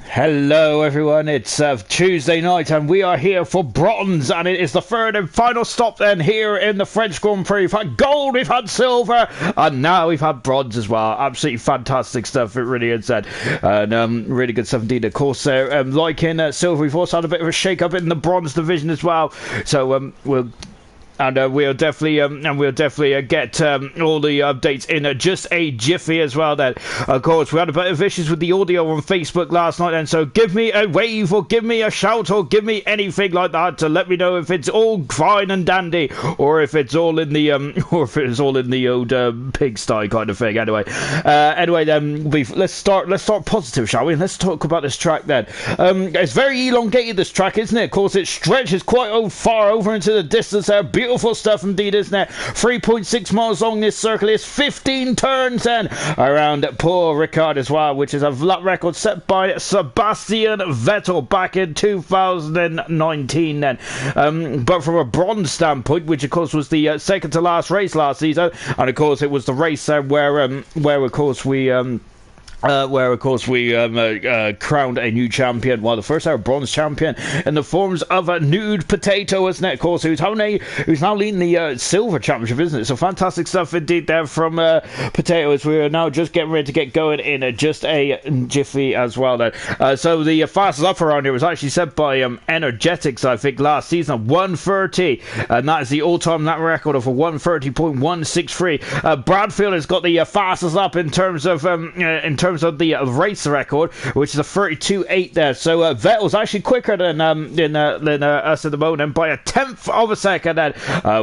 Hello everyone, it's Tuesday night and we are here for bronze, and it is the third and final stop then here in the French Grand Prix. We've had gold, we've had silver, and now we've had bronze as well. Absolutely fantastic stuff, it really is, and really good stuff indeed. Of course, like in silver, we've also had a bit of a shake-up in the bronze division as well, so we'll definitely get all the updates in just a jiffy as well. Then, of course, we had a bit of issues with the audio on Facebook last night, and so give me a wave or give me a shout or give me anything like that to let me know if it's all fine and dandy or if it's all in the old pigsty kind of thing. Anyway, then let's start positive, shall we? And let's talk about this track then. It's very elongated, this track, isn't it? Of course, it stretches quite far over into the distance there. Beautiful stuff indeed, isn't it? 3.6 miles long this circle is 15 turns then around Paul Ricard as well, which is a lap record set by Sebastian Vettel back in 2019 then. But from a bronze standpoint, which of course was the second to last race last season, and of course it was the race where of course we crowned a new champion, well, the first ever bronze champion in the forms of a Nude Potato, isn't it? Of course, who's now leading the silver championship, isn't it? So fantastic stuff indeed there from Potato, as we are now just getting ready to get going in just a jiffy as well then. So the fastest up around here was actually set by Energetics, I think, last season at 1:30, and that is the all-time lap record of a 1:30.163. Bradfield has got the fastest up in terms of the race record, which is a 32.8 there. So Vettel's actually quicker than us at the moment by a tenth of a second. Then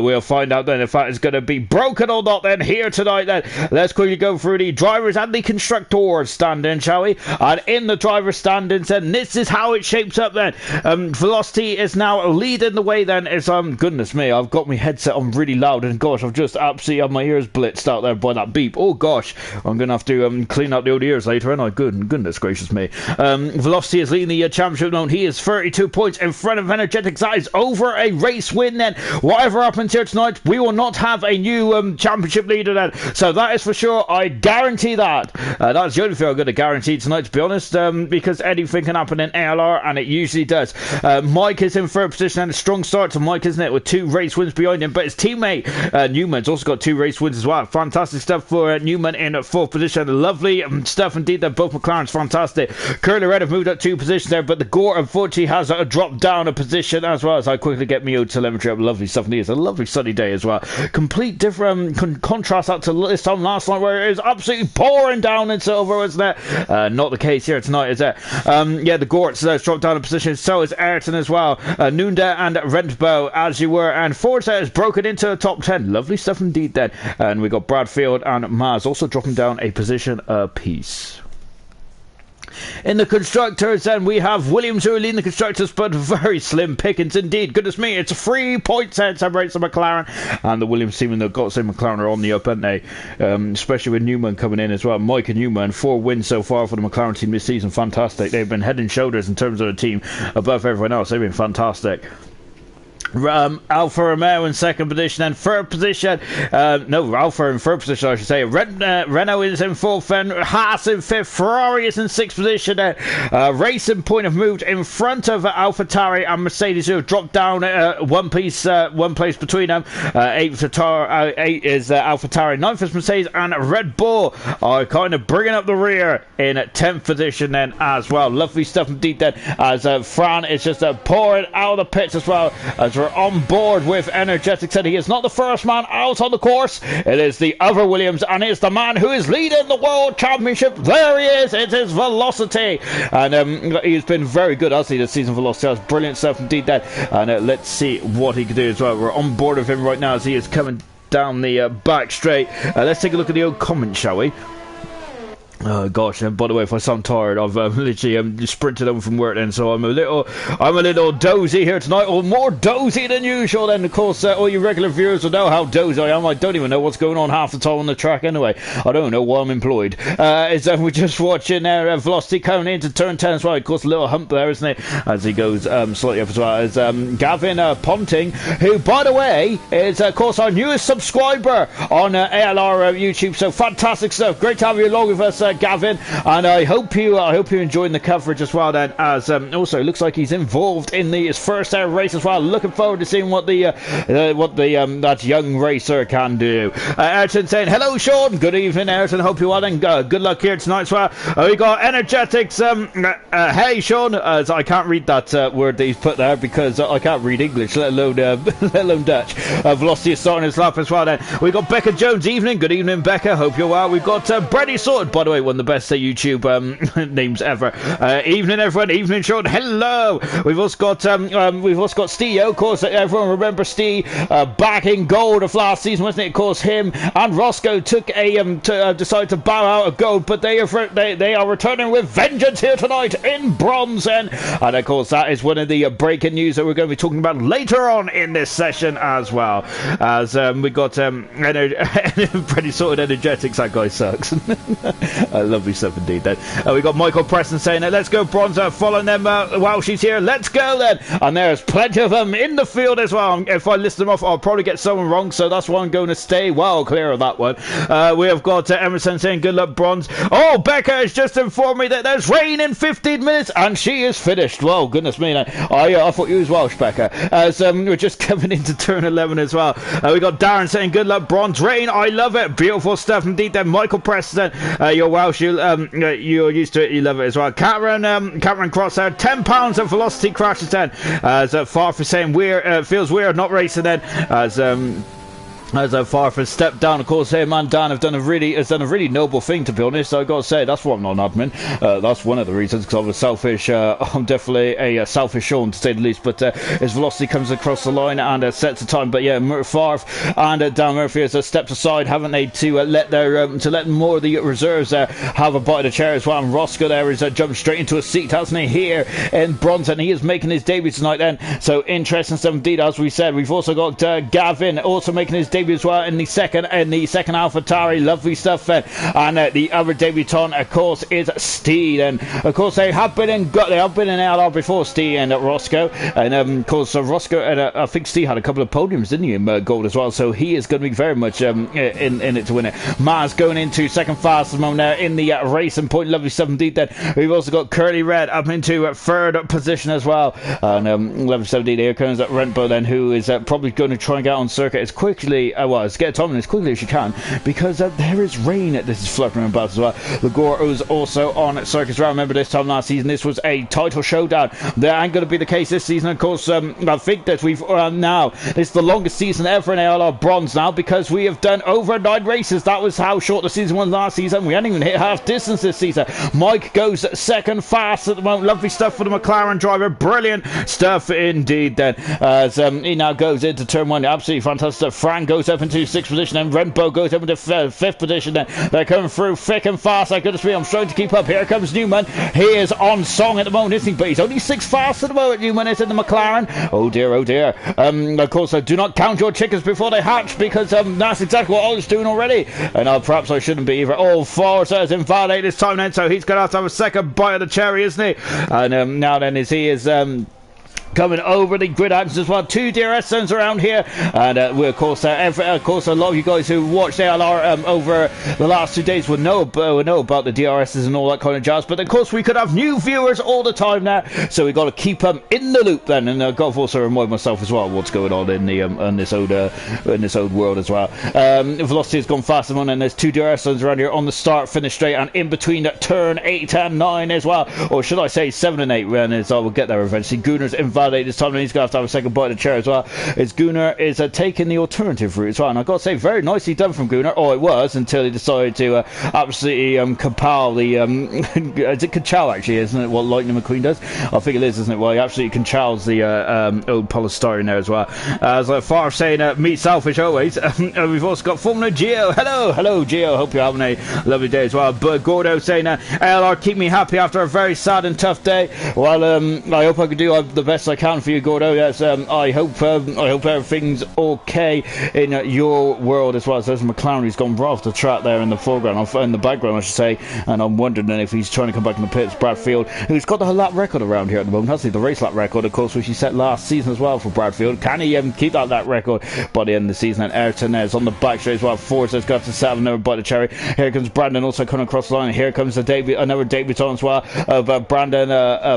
we'll find out then if that is going to be broken or not then here tonight. Then let's quickly go through the drivers and the constructors standing, shall we? And in the driver standings, then this is how it shapes up then. Velocity is now leading the way then. It's goodness me, I've got my headset on really loud, and gosh, I've just absolutely had my ears blitzed out there by that beep. Oh gosh, I'm gonna have to clean up the old ears later, and goodness gracious me. Velocity is leading the championship now. He is 32 points in front of Energetics. That is over a race win then. Whatever happens here tonight, we will not have a new championship leader then, so that is for sure. I guarantee that. That's the only thing I'm going to guarantee tonight, to be honest, because anything can happen in ALR, and it usually does. Mike is in third position, and a strong start to Mike, isn't it, with 2 race wins behind him, but his teammate Newman's also got 2 race wins as well. Fantastic stuff for Newman in fourth position. Lovely stuff indeed there. Both McLaren's fantastic. Curly Red have moved up 2 positions there, but the Gore unfortunately has dropped down a position as well, as I quickly get me old telemetry up. Lovely stuff indeed. It's a lovely sunny day as well. Complete different contrast out to this time last night, where it is absolutely pouring down in silver, isn't it? Not the case here tonight, is it? The Gort's dropped down a position, so is Ayrton as well. Nunda and Rentbow, as you were, and Forza has broken into the top 10. Lovely stuff indeed then. And we got Bradfield and Maz also dropping down a position apiece. In the constructors, then we have Williams who are leading the constructors, but very slim pickings indeed. Goodness me, it's a 3-point set separates the McLaren and the Williams team, and they've got to say McLaren are on the up, aren't they? Especially with Newman coming in as well. Mike and Newman, 4 wins so far for the McLaren team this season. Fantastic. They've been head and shoulders in terms of the team above everyone else. They've been fantastic. Alfa Romeo in second position, and third position, Alfa in third position, I should say. Renault is in fourth, and Haas in fifth. Ferrari is in sixth position. Racing Point have moved in front of AlphaTauri and Mercedes, who have dropped down one place between them. 8 is AlphaTauri, 9th is Mercedes, and Red Bull are kind of bringing up the rear in 10th position then as well. Lovely stuff indeed then, as Fran is just pouring out of the pits as well, as we're on board with Energetics, and he is not the first man out on the course. It is the other Williams, and it's the man who is leading the World Championship. There he is. It is Velocity, and he's been very good, hasn't he, this season. Velocity, that's brilliant stuff indeed then, and let's see what he can do as well. We're on board with him right now as he is coming down the back straight. Let's take a look at the old comments, shall we? Oh gosh, and by the way, if I sound tired, I've literally sprinted home from work then, so I'm a little dozy here tonight, or more dozy than usual. Then of course all you regular viewers will know how dozy I am. I don't even know what's going on half the time on the track anyway. I don't know why I'm employed. We're just watching Velocity coming into turn 10 as well. Of course, a little hump there, isn't it, as he goes slightly up as well, as Gavin Ponting, who by the way is of course our newest subscriber on ALR YouTube, so fantastic stuff. Great to have you along with us, Gavin, and I hope you're enjoying the coverage as well. Then, as also it looks like he's involved in his first ever race as well. Looking forward to seeing what that young racer can do. Ayrton saying hello, Sean. Good evening, Ayrton. Hope you're well, and good luck here tonight as well. We got energetics. Hey, Sean. I can't read that word that he's put there because I can't read English, let alone Dutch. Velocity is starting his lap as well. Then we got Becca Jones. Evening. Good evening, Becca. Hope you're well. We've got Brady Sorted. By the way, one of the best YouTube names ever. Evening, everyone. Evening, Sean. Hello. We've also got Steve. Of course, everyone remembers Steve back in gold of last season, wasn't it? Of course, him and Roscoe took decided to bow out of gold, but they are returning with vengeance here tonight in bronze. And of course, that is one of the breaking news that we're going to be talking about later on in this session as well. As we got pretty sorted energetics. That guy sucks. Lovely stuff indeed. Then we got Michael Preston saying, "Let's go, Bronzer." Following them while she's here. Let's go then. And there's plenty of them in the field as well. If I list them off, I'll probably get someone wrong, so that's why I'm going to stay well clear of that one. We have got Emerson saying, "Good luck, Bronze." Oh, Becca has just informed me that there's rain in 15 minutes, and she is finished. Well, goodness me. I thought you was Welsh, Becca. As we're just coming into turn 11 as well. We got Darren saying, "Good luck, Bronze." Rain, I love it. Beautiful stuff indeed. Then Michael Preston, you're Welsh. You're used to it. You love it as well. Cameron Cross there. £10 of velocity crashes then. As far for saying feels weird not racing then. As Farford stepped down, of course, him and Dan has done a really noble thing, to be honest. I've got to say, that's why I'm not an admin. That's one of the reasons, because I'm a selfish, I'm definitely a selfish Sean, to say the least. But his velocity comes across the line and sets the time. But yeah, Farf and Dan Murphy has stepped aside, haven't they, to let more of the reserves have a bite of the chair as well. And Roscoe there is jumped straight into a seat, hasn't he, here in Bronson. He is making his debut tonight then. So interesting stuff indeed, as we said. We've also got Gavin also making his debut as well in the second AlphaTauri. Lovely stuff then. And the other debutant, of course, is Steed. And of course, they have been in ALR before, Steed and Roscoe. And of course, Roscoe and I think Steed had a couple of podiums, didn't he, in gold as well. So he is going to be very much in it to win it. Maz going into second fastest moment there in the racing point. Lovely stuff indeed. Then we've also got Curly Red up into third position as well. And lovely stuff indeed. Here comes that Rentbo then, who is probably going to try and get on circuit as quickly. Let's get time in as quickly as you can, because there is rain. This is flirting about as well. Lagore was also on circuit as well. Remember this time last season, this was a title showdown. That ain't going to be the case this season. Of course, I think that we've now, this is the longest season ever in ALR Bronze now, because we have done over 9 races. That was how short the season was last season. We hadn't even hit half distance this season. Mike goes second fast at the moment. Lovely stuff for the McLaren driver. Brilliant stuff indeed then. As he now goes into turn 1. Absolutely fantastic. Fran goes up into 6th position, and Renbo goes up into 5th position. Then they're coming through thick and fast. I goodness me, I'm trying to keep up. Here comes Newman. He is on song at the moment, isn't he? But he's only 6th fast at the moment. Newman is in the McLaren. Oh dear, oh dear. Of course, do not count your chickens before they hatch, because that's exactly what I was doing already. And perhaps I shouldn't be either. Oh, Forza is invalidated this time then, so he's going to have a second bite of the cherry, isn't he? And now then, he is coming over the grid actions as well. 2 DRS zones around here, and we of course a lot of you guys who watched ALR over the last 2 days would know about the DRSs and all that kind of jazz. But of course, we could have new viewers all the time now, so we got to keep them in the loop then. And I've got to also remind myself as well what's going on in the in this old world as well. Velocity has gone fast and there's 2 DRS zones around here on the start, finish straight, and in between turn 8 and 9 as well, or should I say 7 and 8, when I will get there eventually. Gunner's invalidated this time, and he's going to have a second bite of the chair as well. As Gunnar is taking the alternative route as well, and I've got to say, very nicely done from Gunnar. Oh, it was, until he decided to absolutely compel the is it Conchal actually, isn't it, what Lightning McQueen does? I think it is, isn't it? Well, he absolutely Conchals the old polystyrene there as well. As far saying me selfish always. We've also got Formula Geo. Hello Geo, hope you're having a lovely day as well. But Gordo saying ALR keep me happy after a very sad and tough day. Well, I hope I can do the best I can for you, Gordo. Yes, I hope everything's okay in your world as well. So there's McLaren, who's gone right off the track there in the foreground, in the background, I should say. And I'm wondering if he's trying to come back in the pits. Bradfield, who's got the lap record around here at the moment, hasn't he? The race lap record, of course, which he set last season as well for Bradfield. Can he keep that record by the end of the season? And Ayrton is on the back straight as well. Forza's got to settle another bite of cherry. Here comes Brandon also coming across the line. Here comes another debutant as well of Brandon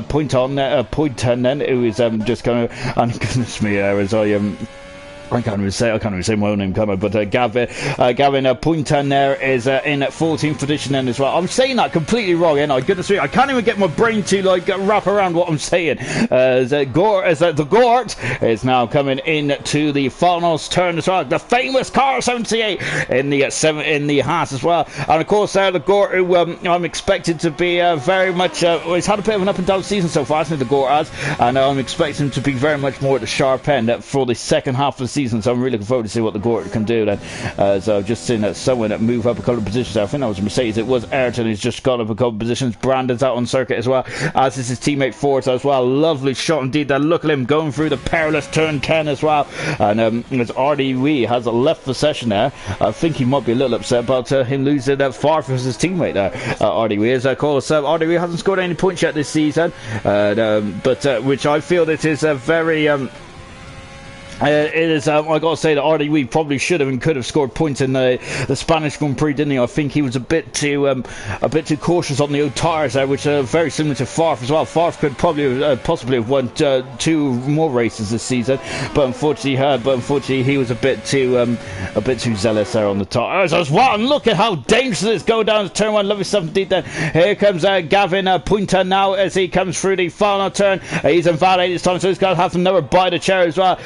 Pointon then, who is just going to, and goodness me, as I can't even say my own name, can I? But Gavin Pointon there is in 14th position then as well. I'm saying that completely wrong, ain't I? Goodness me, I can't even get my brain to wrap around what I'm saying. The Gort is now coming into the finals turn as well. The famous car 78 in the Haas as well, and of course the Gort, who I'm expected to be very much. He's had a bit of an up and down season so far, hasn't he, the Gort has, and I'm expecting him to be very much more at the sharp end for the second half of the season. So I'm really looking forward to see what the Gort can do then. So I've just seen someone move up a couple of positions. I think that was Mercedes. It was Ayrton who's just got up a couple of positions. Brandon's out on circuit as well, as is his teammate Forza as well. Lovely shot indeed there. Look at him going through the perilous turn 10 as well. And as RDW has left the session there, I think he might be a little upset about him losing far from his teammate there. RDW is, of course, RDW hasn't scored any points yet this season, but which I feel that is a very it is. I got to say that RDW probably should have and could have scored points in the Spanish Grand Prix, didn't he? I think he was a bit too cautious on the old tyres there, which are very similar to Farf as well. Farf could probably possibly have won 2 more races this season, but unfortunately he was a bit too zealous there on the tyres as well. And look at how dangerous it is going down to turn 1. Lovely stuff indeed. Then here comes Gavin Pointer now as he comes through the final turn. He's invalidated this time, so he's got to have another bite of cherry as well.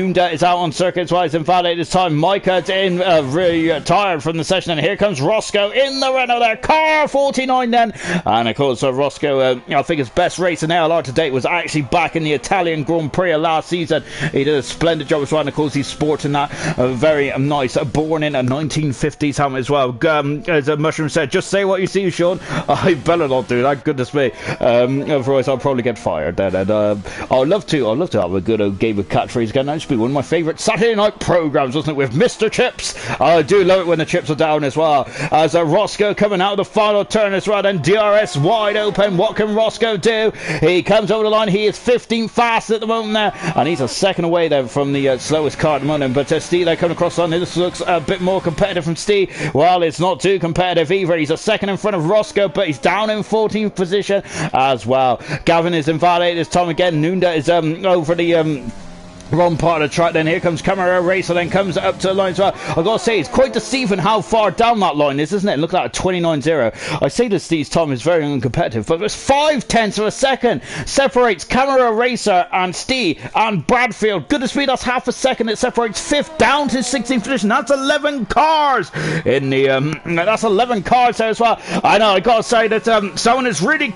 Nunda is out on circuit as well. He's invalidated this time. Micah's in retired from the session, and here comes Roscoe in the Renault there. Car 49 then, and of course Roscoe, I think his best race in ALR to date was actually back in the Italian Grand Prix last season. He did a splendid job as well, and of course he's sporting that very nice born in a 1950s helmet as well. As Mushroom said, just say what you see, Sean. I better not do that, goodness me. Otherwise I'll probably get fired then. And I'd love to have a good old game of catchphrase again. That used to be one of my favourite Saturday night programmes, wasn't it, with Mr. Chips? I do love it when the chips are down as well. As Roscoe coming out of the final turn as well, and DRS wide open. What can Roscoe do? He comes over the line. He is 15th fast at the moment there, and he's a second away there from the slowest car at the moment. But Steve there coming across the line. This looks a bit more competitive from Steve. Well, it's not too competitive either. He's a second in front of Roscoe, but he's down in 14th position as well. Gavin is invalidated this time again. Nunda is over the wrong part of the track. Then here comes Camera Racer, then comes up to the line as well. I've got to say, it's quite deceiving how far down that line is, isn't it? Look at that, 29.0. I say that Steve's time is very uncompetitive, but there's 0.5 of a second separates Camera Racer and Steve and Bradfield. Goodness me, that's half a second. It separates 5th down to 16th position. That's 11 cars in the that's 11 cars there as well. I know, I got to say that someone has really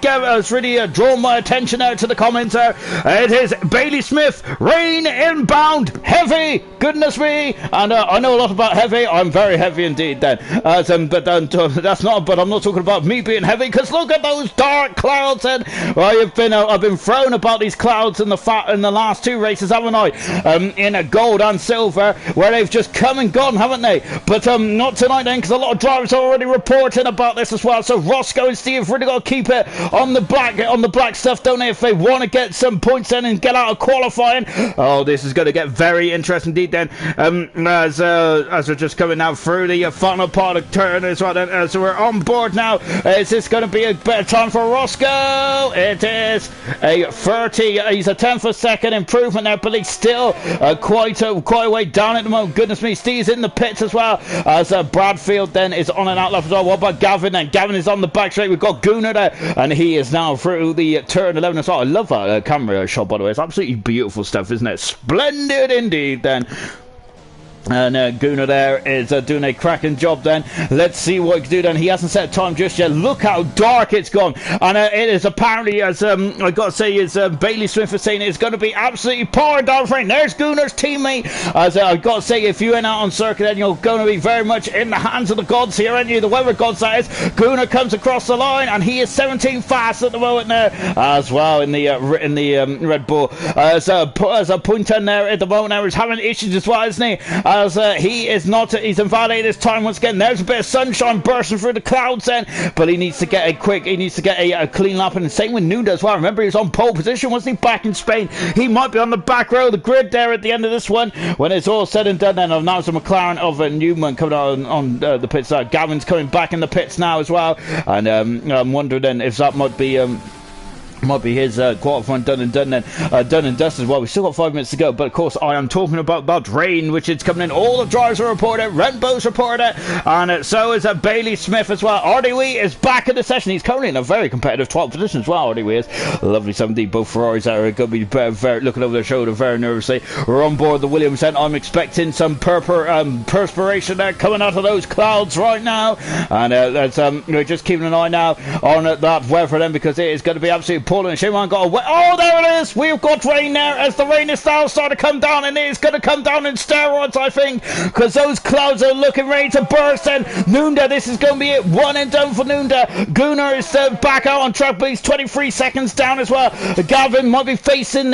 drawn my attention there to the comments there. It is Bailey Smith, rain inbound, heavy, goodness me, and I know a lot about heavy. I'm very heavy indeed then, but that's not, but I'm not talking about me being heavy, because look at those dark clouds. And I've been thrown about these clouds in the last 2 races, haven't I, in a gold and silver, where they've just come and gone, haven't they? But not tonight then, because a lot of drivers are already reporting about this as well. So Roscoe and Steve have really got to keep it on the black stuff, don't they, if they want to get some points then and get out of qualifying. Oh, this is going to get very interesting indeed then, as we're just coming now through the final part of turn as well then. So we're on board now. Is this going to be a better time for Roscoe? It is a 30. He's a 10th of a second improvement there, but he's still quite a way down at the moment. Goodness me, Steve's in the pits as well, as Bradfield then is on an outlap as well. What about Gavin then? Gavin is on the back straight. We've got Gunnar there, and he is now through the turn 11 as well. I love that camera shot, by the way. It's absolutely beautiful stuff, isn't it? Splendid indeed then. And Gunnar there is doing a cracking job then. Let's see what he can do then. He hasn't set time just yet. Look how dark it's gone. And it is apparently, as I got to say, is Bailey Smith is saying, it's going to be absolutely pouring down for him. There's Gunnar's teammate. As I got to say, if you went out on circuit, then you're going to be very much in the hands of the gods here, aren't you? The weather gods, that is. Gunnar comes across the line, and he is 17 fast at the moment there as well in the Red Bull. As a point in there at the moment now, he's having issues as well, isn't he? As he is not, he's invalidated his time once again. There's a bit of sunshine bursting through the clouds then, but he needs to get a clean lap, and the same with Nuda as well. Remember, he was on pole position, wasn't he, back in Spain? He might be on the back row of the grid there at the end of this one when it's all said and done. Then now it's a McLaren of Newman coming out on the pits. Gavin's coming back in the pits now as well, and I'm wondering then if that might be his qualifying done and dust as well. We've still got 5 minutes to go, but of course I am talking about rain, which is coming in. All the drivers are reported, Red Bull's reported, and so is Bailey Smith as well. RDW is back in the session. He's currently in a very competitive 12th position as well. RDW is lovely. Somebody, both Ferraris are going to be very looking over their shoulder very nervously. We're on board the Williams, and I'm expecting some perspiration there coming out of those clouds right now, and we're just keeping an eye now on that weather then, because it is going to be absolutely and Shimon got away. Oh, there it is. We've got rain there as the rain is now starting to come down, and it's going to come down in steroids, I think, because those clouds are looking ready to burst. And Nunda, this is going to be it. One and done for Nunda. Gunnar is back out on track, but he's 23 seconds down as well. Gavin might be facing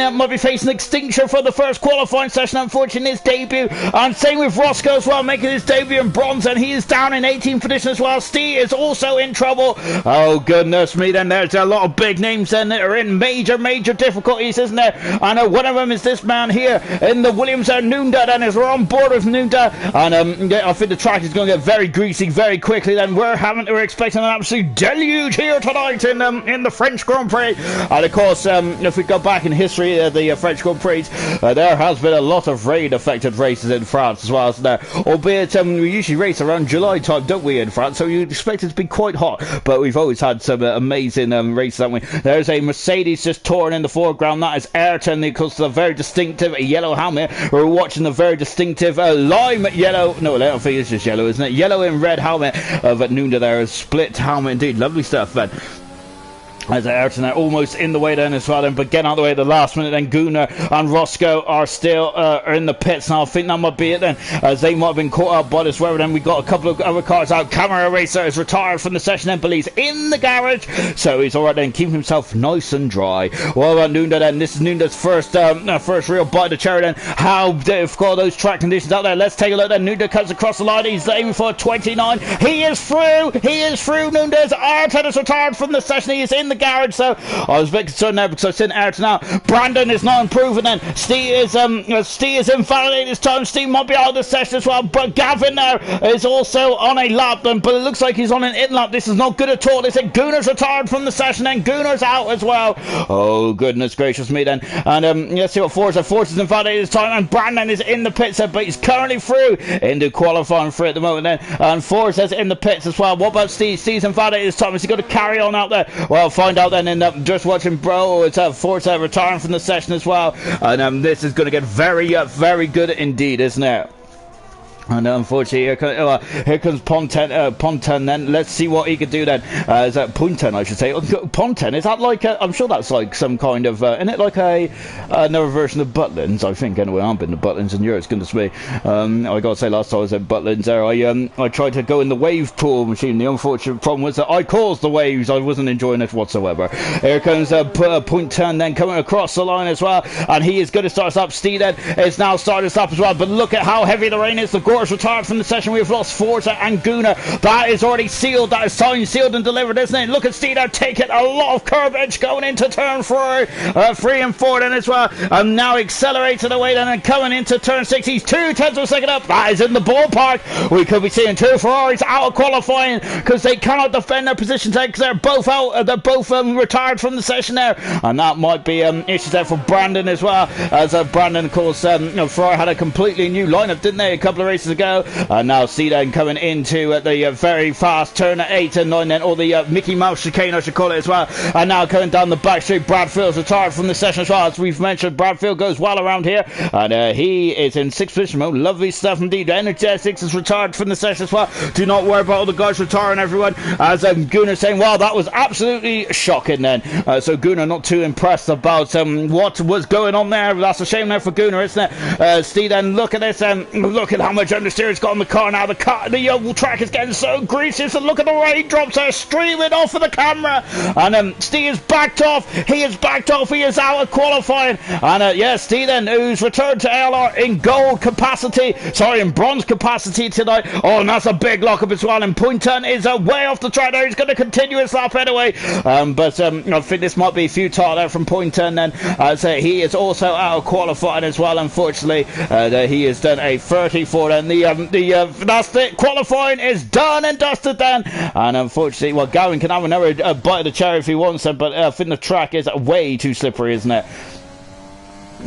extinction for the first qualifying session, unfortunately, his debut. And same with Roscoe as well, making his debut in bronze, and he is down in 18th position as well. Steve is also in trouble. Oh, goodness me, then there's a lot of big names then that are in major difficulties, isn't there? I know one of them is this man here in the Williams Nunda, then, as we're on board with Nunda, and I think the track is going to get very greasy very quickly. Then we're expecting an absolute deluge here tonight in the French Grand Prix. And of course, if we go back in history, the French Grand Prix, there has been a lot of rain affected races in France as well, isn't there? Albeit we usually race around July time, don't we, in France, so you'd expect it to be quite hot, but we've always had some amazing races, haven't we? There's a Mercedes just touring in the foreground. That is Ayrton, because of the very distinctive yellow helmet. We're watching the very distinctive lime yellow. No, I don't think it's just yellow, isn't it? Yellow and red helmet of Nunda there. A split helmet indeed. Lovely stuff, man. As Ayrton are almost in the way then as well, but getting out of the way at the last minute. Then Gunnar and Roscoe are still in the pits now. I think that might be it then, as they might have been caught up by this weather. Then we got a couple of other cars out. Camera Racer is retired from the session then, but he's in the garage, so he's alright then, keeping himself nice and dry. What about Nunda then? This is Nunda's first real bite of the cherry then. How difficult those track conditions out there. Let's take a look then. Nunda comes across the line. He's aiming for 29. He is through. Nunda's Ayrton is retired from the session. He is in the garage, so I was a bit concerned there because I've seen Ayrton out. Brandon is not improving then. Steve is invalidating his time. Steve might be out of the session as well, but Gavin now is also on a lap then, but it looks like he's on an in lap. This is not good at all. They said Gunnar's retired from the session, and Gunnar's out as well. Oh, goodness gracious me then. And let's see what Forza's invalidated his time, and Brandon is in the pits, but he's currently through into qualifying for it at the moment then, and Forza's in the pits as well. What about Steve? Steve's invalidated his time. Is he going to carry on out there? Well, find out then in just watching bro. It's Forza retiring from the session as well, and this is going to get very good indeed, isn't it? And unfortunately, here comes Ponten then. Let's see what he could do then. Is that Ponten, I should say? Ponten, is that like I'm sure that's like some kind of, isn't it like another version of Butlins, I think, anyway. I've been to Butlins in Europe, goodness me. I gotta say, last time I was at Butlins there, I tried to go in the wave pool machine. The unfortunate problem was that I caused the waves. I wasn't enjoying it whatsoever. Here comes Ponten then coming across the line as well, and he is going to start us up. Steve then is now starting us up as well, but look at how heavy the rain is. The Gorge retired from the session. We've lost Forza and Gunnar. That is already sealed. That is signed, sealed and delivered, isn't it? Look at Steve now taking a lot of curb edge going into turn 3 and 4 then as well. And now accelerating away then and coming into turn 6. He's 2/10 of a second up. That is in the ballpark. We could be seeing 2 Ferraris out of qualifying because they cannot defend their positions because they're both out. They're both retired from the session there. And that might be issues there for Brandon as well. As Brandon, of course, Ferrari had a completely new lineup, didn't they? A couple of races races to go. And now Steeden coming into the very fast turn at 8 and 9 then, or the Mickey Mouse chicane I should call it as well. And now coming down the back straight, Bradfield's retired from the session as well. As we've mentioned, Bradfield goes well around here, and he is in 6th position. Oh, lovely stuff indeed. Energetics is retired from the session as well. Do not worry about all the guys retiring, everyone. As Gunnar saying, wow, that was absolutely shocking then. So Gunnar not too impressed about what was going on there. That's a shame there for Gunnar, isn't it? Steve, then look at this, and look at how much understeer's got on the car now. The track is getting so greasy, so look at the raindrops are streaming off of the camera. And Steve is backed off. He is backed off. He is out of qualifying. And yes, Steve then, who's returned to ALR in gold capacity, sorry, in bronze capacity tonight. Oh, and that's a big lockup as well. And Poynton is way off the track there. He's going to continue his lap anyway. But I think this might be futile there from Poynton then, as he is also out of qualifying as well. Unfortunately, he has done a 34. And that's it. Qualifying is done and dusted then. And unfortunately, well, Gavin can have another bite of the cherry if he wants it, but I think the track is way too slippery, isn't it?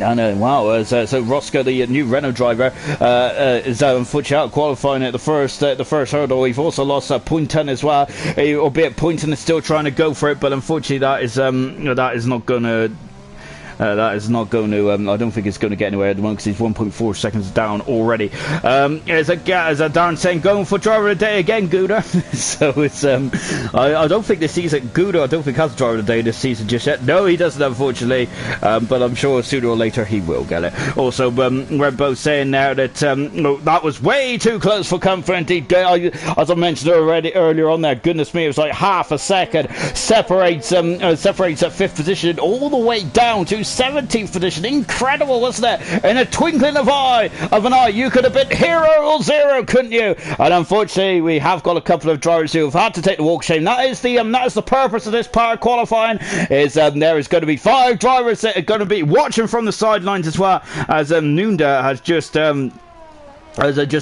And wow, so Roscoe, the new Renault driver, is unfortunately out qualifying at the first hurdle. We've also lost Poynton as well, albeit Poynton is still trying to go for it, but unfortunately that is not going to. I don't think it's going to get anywhere at the moment because he's 1.4 seconds down already. As Darren saying, going for driver of the day again, Gouda. So it's I don't think this season Gouda, I don't think has driver of the day this season just yet. No, he doesn't, unfortunately. But I'm sure sooner or later he will get it. Also, we're both saying now that that was way too close for comfort. Indeed, as I mentioned earlier on there, goodness me, it was like half a second separates at 5th position all the way down to 17th position. Incredible, wasn't it? In a twinkling of an eye, you could have been hero or zero, couldn't you? And unfortunately, we have got a couple of drivers who have had to take the walk of shame. That is the purpose of this part of qualifying. Is there is going to be 5 drivers that are going to be watching from the sidelines as well. As Nunda has just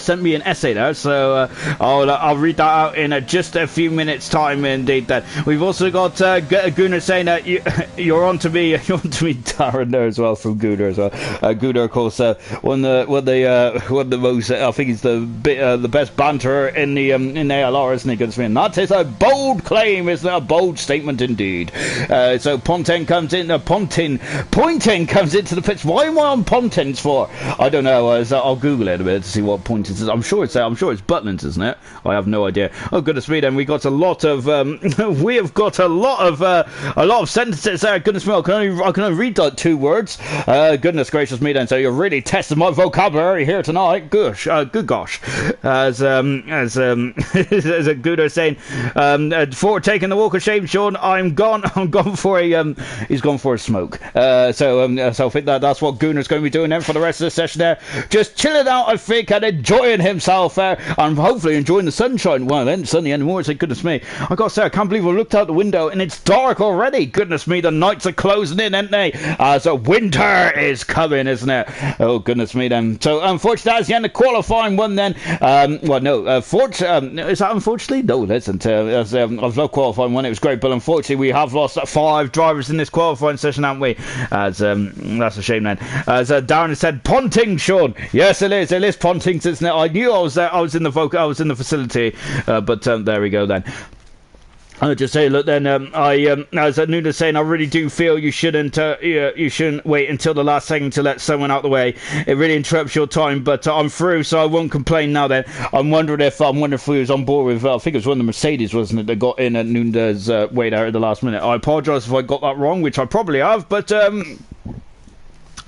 sent me an essay there, so I'll read that out in just a few minutes' time. Indeed, that we've also got Gunnar saying that you're on to me, Darren there as well from Gunnar as well. Gunnar, of course, one of the most, I think he's the best banter in ALR, isn't he? Goodness me, and that is a bold claim, isn't it? A bold statement indeed. So Poynton comes in. Poynton comes into the pits. Why am I on Pontins for? I don't know. I'll Google it a bit to see what point it is. I'm sure it's Butlins, isn't it? I have no idea. Oh goodness me, then we got a lot of we have got a lot of sentences there. Goodness me, I can only read like 2 words. Goodness gracious me, then. So you're really testing my vocabulary here tonight. Gosh, good gosh. As a Gooder saying, for taking the walk of shame, Sean, I'm gone for a he's gone for a smoke. So I think that's what Gooner's going to be doing then for the rest of the session there. Just chilling out, I think, and enjoying himself there, and hopefully enjoying the sunshine. Well, it ain't sunny anymore, so goodness me. I gotta say, I can't believe I looked out the window and it's dark already. Goodness me, the nights are closing in, ain't they? So winter is coming, isn't it? Oh goodness me then. So unfortunately, that's the end of qualifying one then. Well, no, is that unfortunately? No, listen. I've loved qualifying one. It was great, but unfortunately, we have lost 5 drivers in this qualifying session, haven't we? As that's a shame then. As Darren said, Ponting, Sean. Yes, it is. It is Ponting, isn't it? I knew I was there. I was in the facility, but there we go then. I'll just say, look, then, as Nuna's saying, I really do feel you shouldn't wait until the last second to let someone out the way. It really interrupts your time, but I'm through, so I won't complain now. Then I'm wondering if we was on board with. I think it was one of the Mercedes, wasn't it, that got in at Nuna's way there at the last minute. I apologise if I got that wrong, which I probably have, but.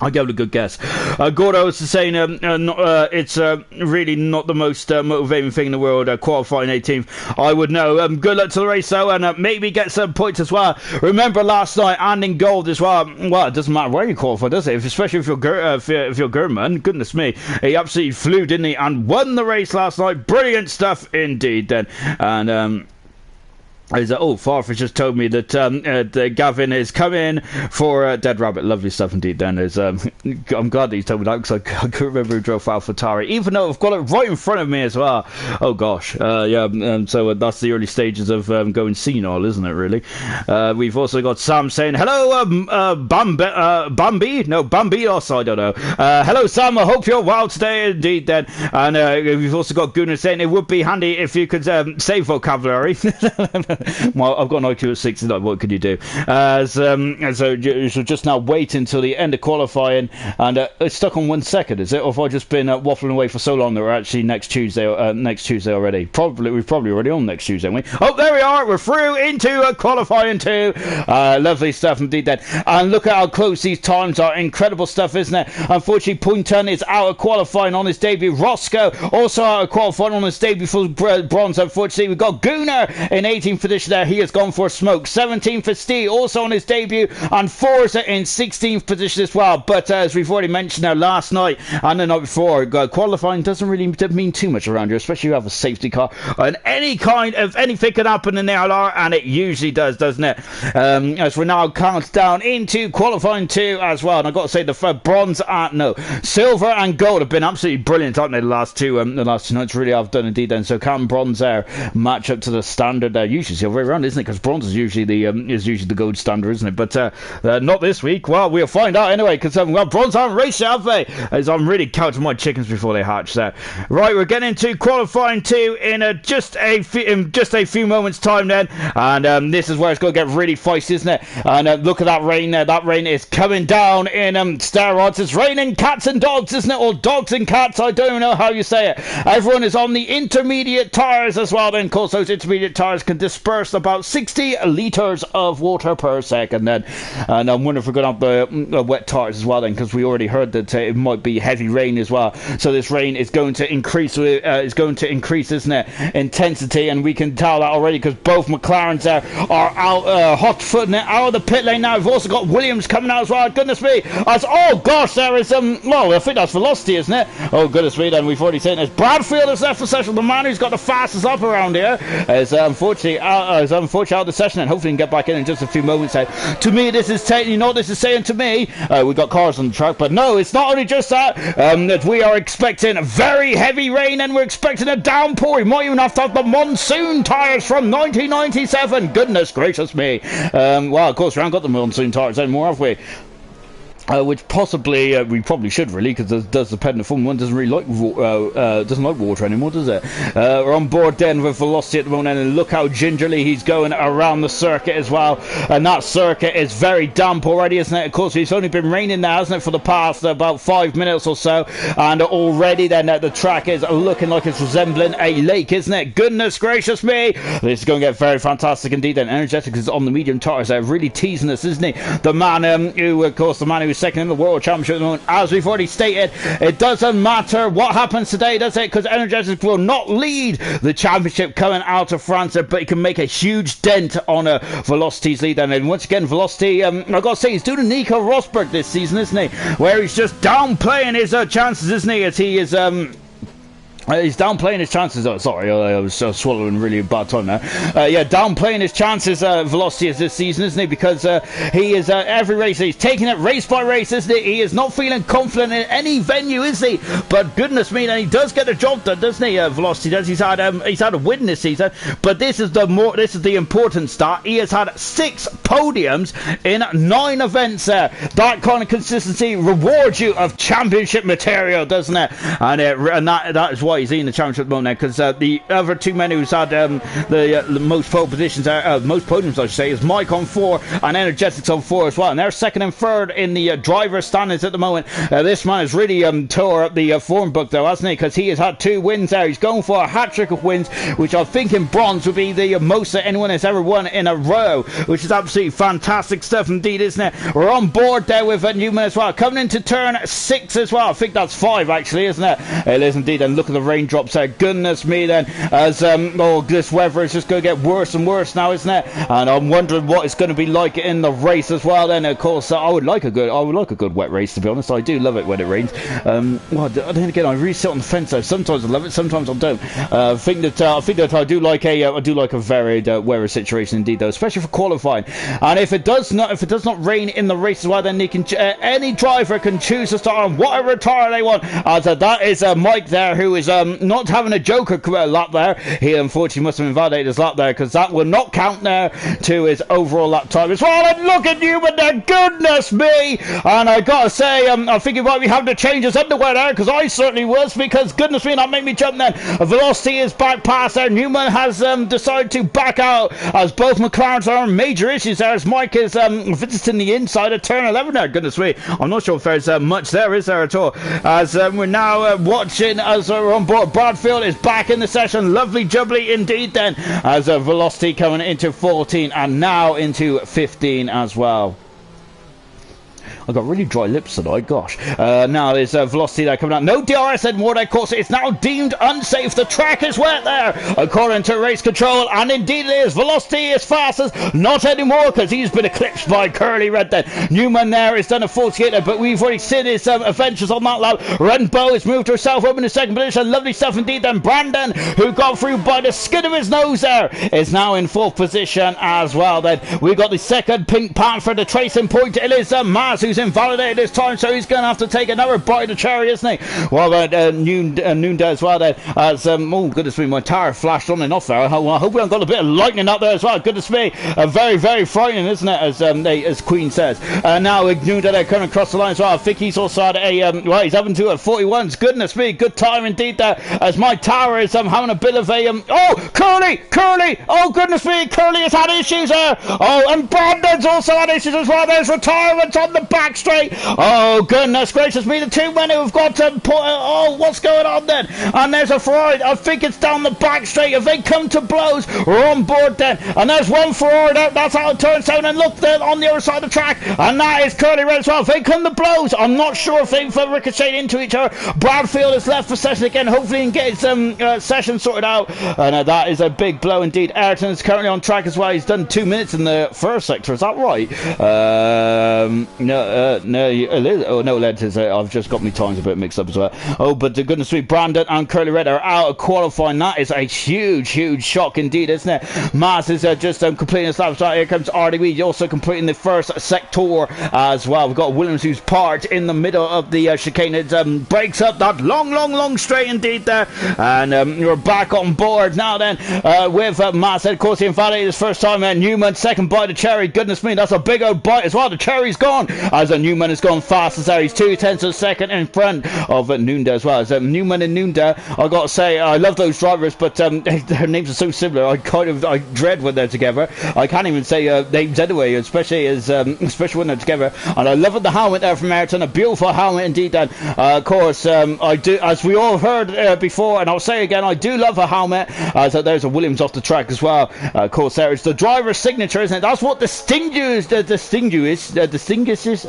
I gave it a good guess. Gordo was saying it's really not the most motivating thing in the world, qualifying 18th. I would know. Good luck to the race, though, and maybe get some points as well. Remember last night, and in gold as well. Well, it doesn't matter where you qualify, does it? Especially if you're Gurman. Goodness me. He absolutely flew, didn't he? And won the race last night. Brilliant stuff indeed, then. And... Farfetch just told me that Gavin is coming for Dead Rabbit. Lovely stuff indeed. Then I'm glad that he's told me that, because I couldn't remember who drove AlphaTauri, even though I've got it right in front of me as well. Oh gosh, so that's the early stages of going senile, isn't it? Really. We've also got Sam saying hello, Bambi. I don't know. Hello, Sam. I hope you're well today, indeed. Then, and we've also got Gunnar saying it would be handy if you could save vocabulary. Well, I've got an IQ of 69. What can you do? So you should just now wait until the end of qualifying, and it's stuck on 1 second, is it? Or have I just been waffling away for so long that we're actually next Tuesday already? We're probably already on next Tuesday, aren't we? Oh, there we are. We're through into qualifying too. Lovely stuff indeed. Then, and look at how close these times are. Incredible stuff, isn't it? Unfortunately, Poynton is out of qualifying on his debut. Roscoe also out of qualifying on his debut for bronze. Unfortunately, we've got Gunnar in 18th position there. He has gone for a smoke. 17th for Steve, also on his debut, and Forza in 16th position as well. But as we've already mentioned now, last night and the night before, qualifying doesn't really mean too much around here, especially if you have a safety car, and any kind of anything can happen in the ALR, and it usually does, doesn't it? As we're now counts down into qualifying 2 as well, and I've got to say silver and gold have been absolutely brilliant, haven't they? The last two nights really have done indeed. Then so can bronze there match up to the standard there? Usually the other way around, isn't it? Because bronze is usually the gold standard, isn't it? But not this week. Well, we'll find out anyway, because bronze haven't raced, have they? As I'm really counting my chickens before they hatch there. Right, we're getting into qualifying 2 in just a few moments time then, and this is where it's going to get really feisty, isn't it? And look at that rain there. That rain is coming down in steroids. It's raining cats and dogs, isn't it? Or dogs and cats, I don't know how you say it. Everyone is on the intermediate tyres as well. Then, of course, those intermediate tyres can disperse about 60 litres of water per second then. And I'm wondering if we're going to have the wet tyres as well then, because we already heard that it might be heavy rain as well. So this rain is going to increase, isn't it, intensity, and we can tell that already because both McLarens there are out, hot-footing it out of the pit lane now. We've also got Williams coming out as well. Goodness me. Oh gosh, there is well, I think that's Velocity, isn't it? Oh goodness me, then we've already seen this. Bradfield is there for session, the man who's got the fastest lap around here is unfortunately out of the session, and hopefully he can get back in just a few moments. To me, this is you know what this is saying to me? We've got cars on the track, but no, it's not only just that we are expecting very heavy rain, and we're expecting a downpour. We might even have to have the monsoon tyres from 1997. Goodness gracious me. Well, of course we haven't got the monsoon tyres anymore, have we? Which possibly we probably should, really, because it does depend. The Formula 1 doesn't really like water anymore, does it? We're on board then with Velocity at the moment, and look how gingerly he's going around the circuit as well. And that circuit is very damp already, isn't it? Of course, it's only been raining now, hasn't it, for the past about 5 minutes or so, and already then the track is looking like it's resembling a lake, isn't it? Goodness gracious me, this is going to get very fantastic indeed. And Energetics is on the medium tyres there, really teasing us, isn't he? The man who second in the World Championship at the moment. As we've already stated, it doesn't matter what happens today, does it? Because Energetics will not lead the championship coming out of France, but he can make a huge dent on Velocity's lead. And once again, Velocity, I've got to say, he's doing a Nico Rosberg this season, isn't he? Where he's just downplaying his chances, isn't he? As he is he's downplaying his chances. Oh, sorry, I was swallowing really bad time there. Downplaying his chances, Velocity is this season, isn't he? Because he is every race he's taking it race by race, isn't he? He is not feeling confident in any venue, is he? But goodness me, and he does get the job done, doesn't he? Velocity does. He's had a win this season, but this is the important start. He has had 6 podiums in 9 events there. That kind of consistency rewards you of championship material, doesn't it? And that is why he's in the championship at the moment, because the other 2 men who's had the most pole positions, most podiums, I should say, is Mike on 4 and Energetics on 4 as well, and they're second and third in the driver's standings at the moment. This man has really tore up the form book, though, hasn't he? Because he has had 2 wins there. He's going for a hat-trick of wins, which I think in bronze would be the most that anyone has ever won in a row, which is absolutely fantastic stuff indeed, isn't it? We're on board there with Newman as well, coming into turn 6 as well. I think that's 5 actually, isn't it? It is indeed. And look at the raindrops there. Goodness me then, as oh, this weather is just going to get worse and worse now, isn't it? And I'm wondering what it's going to be like in the race as well. Then of course I would like a good wet race, to be honest. I do love it when it rains. Well, then again, I really sit on the fence though. Sometimes I love it, sometimes I don't. I think that I do like a varied weather situation indeed, though, especially for qualifying. And if it does not rain in the race as well, then they can any driver can choose to start on whatever tire they want. As that is Mike there, who is not having a joker lap there. He unfortunately must have invalidated his lap there, because that will not count there to his overall lap time as well. And look at Newman there, goodness me! And I gotta say, I think he might be having to change his underwear there, because I certainly was, because goodness me, that made me jump then. Velocity is back past there. Newman has decided to back out, as both McLarens are in major issues there, as Mike is visiting the inside of turn 11 there. Goodness me, I'm not sure if there's much there, is there at all? As we're now watching as we're on board. Bradfield is back in the session. Lovely jubbly indeed then, as Velocity coming into 14 and now into 15 as well. I've got really dry lips tonight, gosh. Now there's Velocity there coming out. No DRS anymore, of course. It's now deemed unsafe. The track is wet there, according to race control. And indeed it is. Velocity is fastest. Not anymore, because he's been eclipsed by Curly Red then. Newman there has done a 48, but we've already seen his adventures on that lap. Renbo has moved herself up in the second position. Lovely stuff indeed then. Brandon, who got through by the skin of his nose there, is now in fourth position as well then. We've got the second Pink Panther, the tracing point. It is Maz who's invalidated this time, so he's going to have to take another bite of the cherry, isn't he? Well, Noonda as well then, as oh goodness me, my tower flashed on and off there. I hope we haven't got a bit of lightning up there as well. Goodness me, very, very frightening, isn't it, as Queen says. Now Noonda there coming across the line as well. I think he's also had a well, he's having to at 41s. Goodness me, good time indeed there, as my tower is having a bit of a oh, Curly, oh goodness me, Curly has had issues there. Oh, and Brandon's also had issues as well. There's retirement on the back straight. Oh goodness gracious me, the two men who have got to put oh, what's going on then? And there's a Ferrari, I think it's down the back straight. If they come to blows, we're on board then. And there's one Ferrari there, that's out of turn 7, and look there on the other side of the track, and that is Curly Red as well. If they come to blows, I'm not sure if they've ricocheted into each other. Bradfield is left for session again. Hopefully he can get his session sorted out, and that is a big blow indeed. Ayrton is currently on track as well. He's done 2 minutes in the first sector, is that right? No, I've just got my times a bit mixed up as well. Oh, but the goodness me, Brandon and Curly Red are out of qualifying. That is a huge shock indeed, isn't it? Mass is just completing his lap. Here comes RDB, also completing the first sector as well. We've got Williams who's parked in the middle of the chicane. It breaks up that long straight indeed there, and we're back on board now then with Mass. Of course, he invalidated his first time, and Newman second bite of cherry. Goodness me, that's a big old bite as well. The cherry's gone, as Newman has gone fast as there. He's 2/10 of a second in front of Noonda as well. As Newman and Noonda, I got to say, I love those drivers, but their names are so similar. I dread when they're together. I can't even say names anyway, especially when they're together. And I love the helmet there from Ayrton, a beautiful helmet indeed. And of course, I do, as we all heard before, and I'll say again, I do love a helmet. As there's a Williams off the track as well. Of course, there is the driver's signature, isn't it? That's what distinguishes.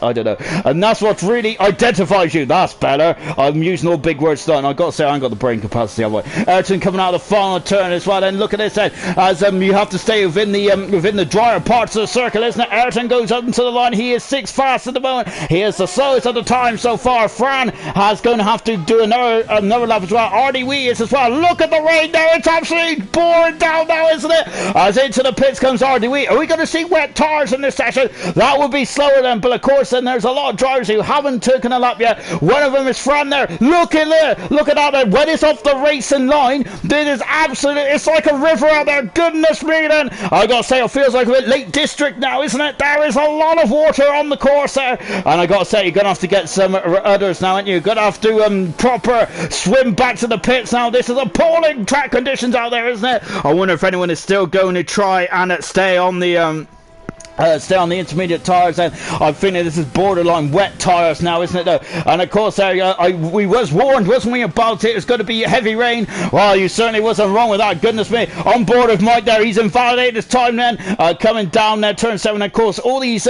I don't know. And that's what really identifies you. That's better. I'm using all big words tonight, and I've got to say I ain't got the brain capacity otherwise. Ayrton coming out of the final turn as well. Then look at this then, as you have to stay within the drier parts of the circle, isn't it? Ayrton goes up into the line. He is 6th fast at the moment. He is the slowest of the time so far. Fran has going to have to do another lap as well. Artie Wee is as well. Look at the rain there. It's absolutely pouring down now, isn't it? As into the pits comes Artie Wee. Are we going to see wet tires in this session? That would be slower then, but of course then there's a lot of drivers who haven't taken a lap yet. One of them is Fran there. Look at that there. When it's off the racing line, it is absolutely, it's like a river out there. Goodness me then. I gotta say, it feels like a bit Lake District now, isn't it? There is a lot of water on the course there, and I gotta say, you're gonna have to get some others now, aren't you? You're gonna have to proper swim back to the pits now. This is appalling track conditions out there, isn't it? I wonder if anyone is still going to try and stay on the Stay on the intermediate tyres, and I think that this is borderline wet tyres now, isn't it though? And of course we was warned, wasn't we, about it? It's going to be heavy rain. Well, you certainly wasn't wrong with that, goodness me. On board with Mike there, he's invalidated his time then, coming down there, turn 7, of course, all these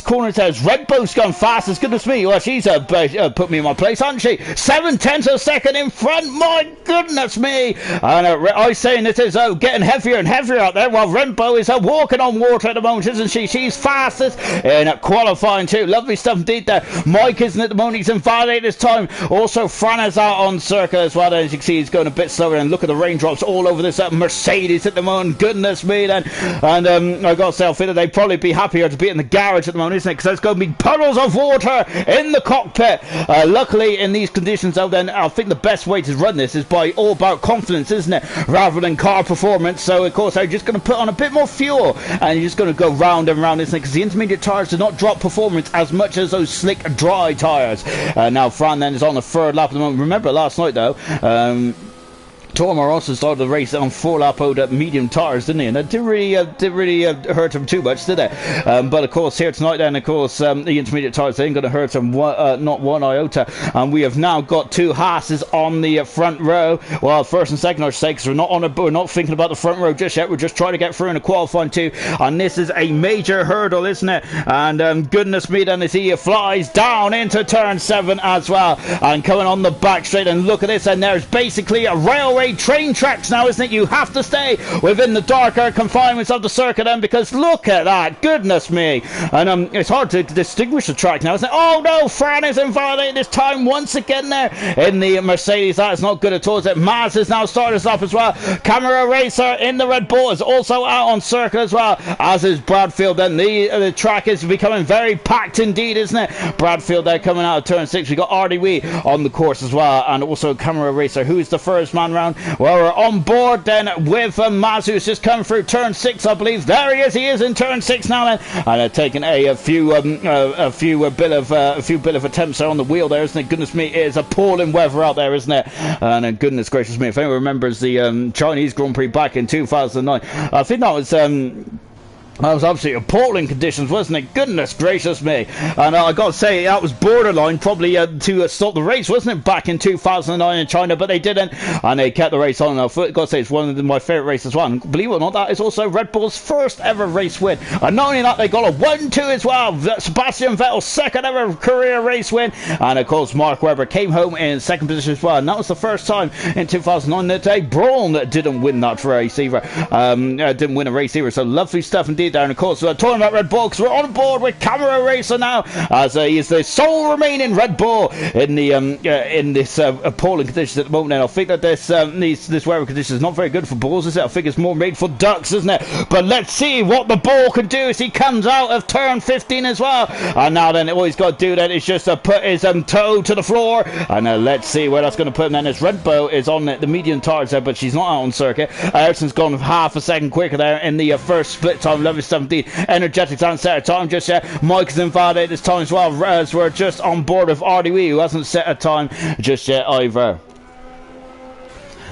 corners there. Red Bull's gone fastest, goodness me. Well, she's put me in my place, hasn't she? 7/10 of a second in front, my goodness me. And I saying it is getting heavier and heavier out there, while Renbo is walking on water at the moment, isn't she's fastest in qualifying too. Lovely stuff indeed there. Mike isn't at the moment, he's invalidated his time. Also Fran is out on circuit as well. As you can see, he's going a bit slower, and look at the raindrops all over this Mercedes at the moment, goodness me then. And I gotta say, I think that they'd probably be happier to be in the garage at the moment, isn't it, because there's going to be puddles of water in the cockpit. Luckily in these conditions though, then I think the best way to run this is by all about confidence, isn't it, rather than car performance. So of course they're just going to put on a bit more fuel, and you're just going to go round and round, isn't it? Because the intermediate tyres do not drop performance as much as those slick dry tyres. Now Fran then is on the third lap at the moment. Remember last night though, Tormar also started the race on 4-lap medium tyres, didn't he? And that didn't really hurt him too much, did it? But of course here tonight then, of course, the intermediate tyres, they ain't going to hurt him not one iota. And we have now got 2 Haas's on the front row. Well, first and second I should say, because we're not thinking about the front row just yet. We're just trying to get through in a qualifying 2. And this is a major hurdle, isn't it? And goodness me then, as he flies down into turn 7 as well. And coming on the back straight, and look at this, and there's basically a railway train tracks now, isn't it? You have to stay within the darker confinements of the circuit then, because look at that, goodness me. And it's hard to distinguish the track now, isn't it? Oh no, Fran is invalidated this time once again there in the Mercedes. That is not good at all, is it? Maz is now started us off as well. Camera Racer in the Red Bull is also out on circuit as well, as is Bradfield. Then the track is becoming very packed indeed, isn't it? Bradfield there coming out of turn 6. We got RDW on the course as well, and also Camera Racer, who is the first man round. Well, we're on board then with Maz, who's just come through turn 6, I believe. There he is in turn 6 now then, and taking a few bit of attempts there on the wheel there, isn't it? Goodness me, it is appalling weather out there, isn't it? And goodness gracious me, if anyone remembers the Chinese Grand Prix back in 2009, I think that was absolutely appalling conditions, wasn't it? Goodness gracious me. And I got to say, that was borderline probably to stop the race, wasn't it, back in 2009 in China, but they didn't, and they kept the race on. I've got to say, it's one of my favourite races as well, and believe it or not, that is also Red Bull's first ever race win. And not only that, they got a 1-2 as well. Sebastian Vettel's second ever career race win, and of course Mark Webber came home in second position as well, and that was the first time in 2009 that a Braun didn't win that race either. Didn't win a race either, so lovely stuff indeed there. And of course we're talking about Red Bull, because we're on board with Camera Racer now, as he is the sole remaining Red Bull in the in this appalling conditions at the moment. And I think that this weather condition is not very good for bulls, is it? I think it's more made for ducks, isn't it? But let's see what the bull can do as he comes out of turn 15 as well. And now then, all he's got to do then is just put his toe to the floor, and let's see where that's going to put him then. As Red Bull is on the medium tyres there, but she's not out on circuit. Ericsson's gone half a second quicker there in the first split time. Lovely stuff indeed. Energetics hasn't set a time just yet. Mike's invalidated this time as well, as we're just on board with RDW, who hasn't set a time just yet either.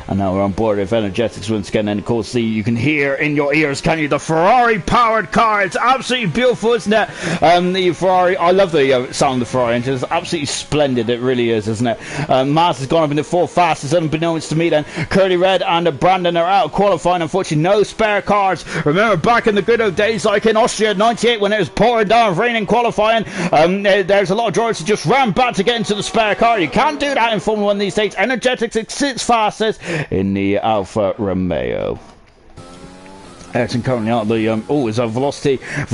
And now we're on board with Energetics once again, and of course you can hear in your ears, can you, the Ferrari powered car. It's absolutely beautiful, isn't it? The Ferrari, I love the sound of the Ferrari engine. It's absolutely splendid, it really is, isn't it? Maz has gone up in the 4 fastest, unbeknownst to me then. Curly Red and Brandon are out of qualifying, unfortunately no spare cars. Remember back in the good old days, like in Austria 98, when it was pouring down raining qualifying, there's a lot of drivers who just ran back to get into the spare car. You can't do that in Formula 1 these days. Energetics sits fastest in the Alfa Romeo. Ayrton currently out the is a velocity has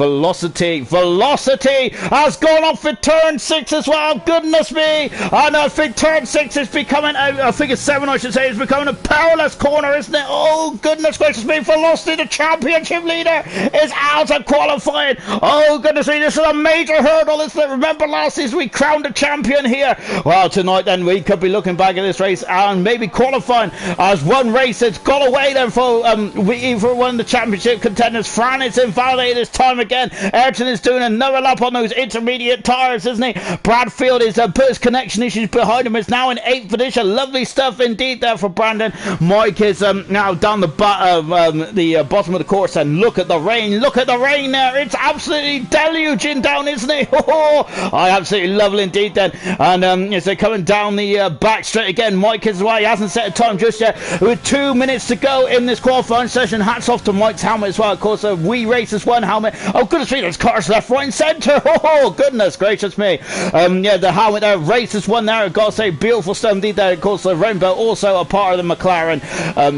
gone off for turn 6 as well. Goodness me. And I think turn 6 is becoming I think it's 7 I should say, is becoming a perilous corner, isn't it? Oh goodness gracious me. Velocity, the championship leader, is out of qualifying. Oh goodness me, this is a major hurdle, isn't it? Remember last season we crowned a champion here. Well, tonight then we could be looking back at this race and maybe qualifying as one race that's got away then for either one of the champions Championship contenders. Fran is invalidated this time again. Ayrton is doing another lap on those intermediate tyres, isn't he? Bradfield is put his connection issues behind him. Is now in 8th position. Lovely stuff indeed there for Brandon. Mike is now down the bottom of the course, and look at the rain. Look at the rain there. It's absolutely deluging down, isn't it? I absolutely love it indeed then. And as they're coming down the back straight again, Mike is away. He hasn't set a time just yet. With 2 minutes to go in this qualifying session. Hats off to Mike's helmet as well. Of course, We Races one helmet. Oh, goodness me, there's cars left, right, and centre. Oh, goodness gracious me. Yeah, the helmet there. Races one there. I've got to say, beautiful stuff indeed there. Of course, the rainbow also a part of the McLaren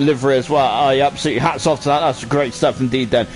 livery as well. I absolutely hats off to that. That's great stuff indeed then.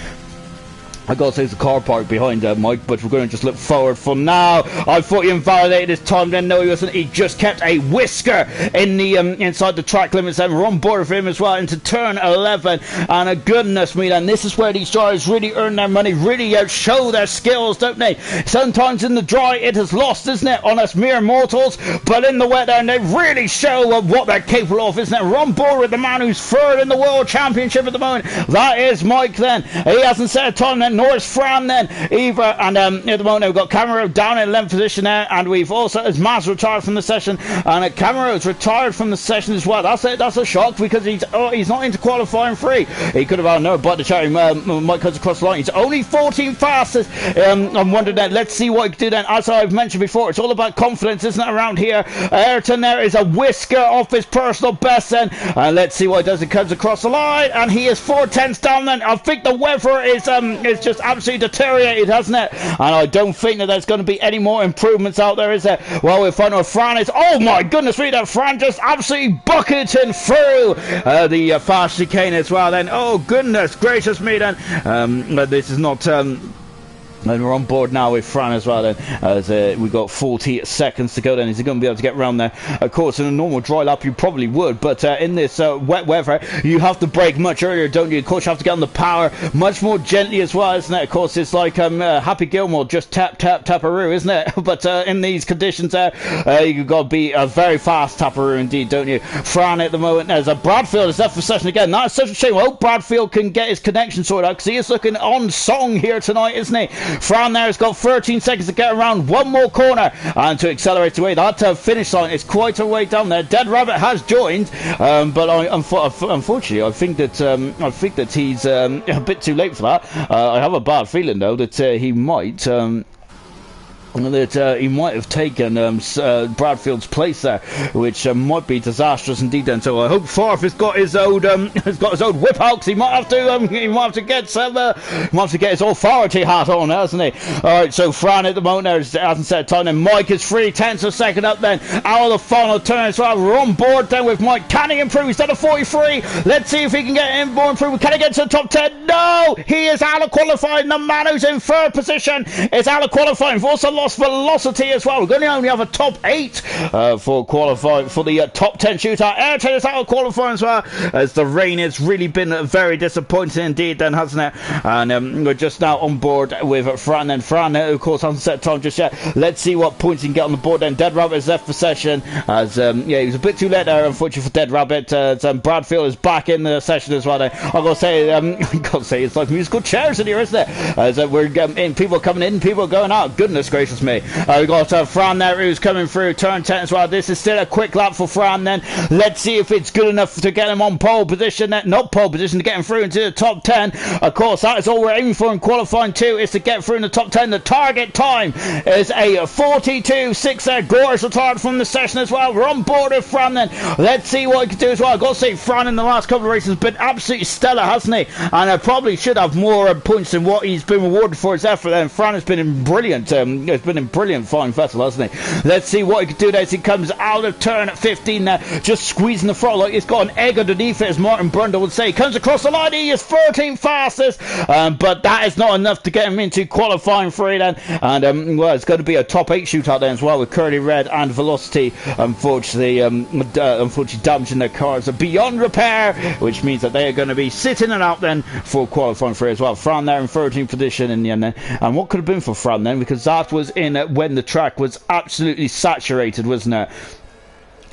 I gotta say, there's a car park behind Mike, but we're going to just look forward for now. I thought he invalidated his time, then no, he wasn't. He just kept a whisker in the inside the track limits, and we're on board for him as well into turn 11. And goodness me, then this is where these drivers really earn their money, really show their skills, don't they? Sometimes in the dry it is lost, isn't it, on us mere mortals, but in the wet then they really show what they're capable of, isn't it? We're on board with the man who's third in the World Championship at the moment. That is Mike then. He hasn't set a time then, nor is Fran then either, and at the moment we've got Camaro down in 11th position there, and we've also, as Maz retired from the session, and Camaro's retired from the session as well. That's a shock, because he's not into qualifying free. He could have had no but the cherry. Mike comes across the line. He's only 14th fastest. I'm wondering then, let's see what he can do then. As I've mentioned before, it's all about confidence, isn't it, around here? Ayrton there is a whisker off his personal best then, and let's see what he does. He comes across the line, and he is 4/10 down then. I think the weather is just absolutely deteriorated, hasn't it? And I don't think that there's going to be any more improvements out there, is there? Well, we'll find out. Fran is, oh my goodness me, that Fran just absolutely bucketing through the fast chicane as well then. Oh goodness gracious me then. This is not and we're on board now with Fran as well then, as we've got 40 seconds to go then. Is he going to be able to get around there? Of course, in a normal dry lap you probably would, but in this wet weather you have to brake much earlier, don't you? Of course you have to get on the power much more gently as well, isn't it? Of course it's like Happy Gilmore, just tap tap taparoo, isn't it? But in these conditions you've got to be a very fast taparoo indeed, don't you? Fran at the moment, as Bradfield is left for session again. That's such a shame. I hope Bradfield can get his connection sorted out, because he is looking on song here tonight, isn't he? Fran there has got 13 seconds to get around one more corner and to accelerate away. That finish line is quite a way down there. Dead Rabbit has joined, but unfortunately I think that he's a bit too late for that. I have a bad feeling though that he might have taken Bradfield's place there, which might be disastrous indeed then. So I hope Farf has got his old whip out, because he might have to get his authority hat on, hasn't he? Alright, so Fran at the moment there hasn't set a time, and Mike is 3/10 a second up then out of the final turn as well. We're on board then with Mike. Can he improve? He's done a 43. Let's see if he can get more improvement. Can he get to the top 10? No! He is out of qualifying. The man who's in third position is out of qualifying. We've also lost velocity as well. We're going to only have a top 8 for qualifying for the top 10 shootout. Ayrton is out of qualifying as well, as the rain has really been very disappointing indeed then, hasn't it? And we're just now on board with Fran, and Fran of course hasn't set time just yet. Let's see what points he can get on the board then. Dead Rabbit is left for session, as he was a bit too late there unfortunately for Dead Rabbit. Bradfield is back in the session as well then. I've got to say it's like musical chairs in here, isn't it? As we're in, people coming in, people going out. Goodness gracious me. We've got Fran there who's coming through turn 10 as well. This is still a quick lap for Fran then. Let's see if it's good enough to get him on pole position. Not pole position, to get him through into the top 10. Of course, that is all we're aiming for in qualifying too, is to get through in the top 10. The target time is a 42.6 there. Gore is retired from the session as well. We're on board with Fran then. Let's see what he can do as well. I've got to say, Fran in the last couple of races has been absolutely stellar, hasn't he? And probably should have more points than what he's been rewarded for his effort. And Fran has been in brilliant. Has been in brilliant fine vessel, hasn't he? Let's see what he can do there as he comes out of turn 15 there, just squeezing the throttle like it's got an egg underneath it, as Martin Brundle would say. He comes across the line. He is 13th fastest, but that is not enough to get him into qualifying free then. And well, it's going to be a top 8 shootout then as well, with Curly Red and Velocity unfortunately damaging their cars beyond repair, which means that they are going to be sitting it out then for qualifying free as well. Fran there in 13th position in the end then. And what could have been for Fran then, because that was in when the track was absolutely saturated, wasn't it?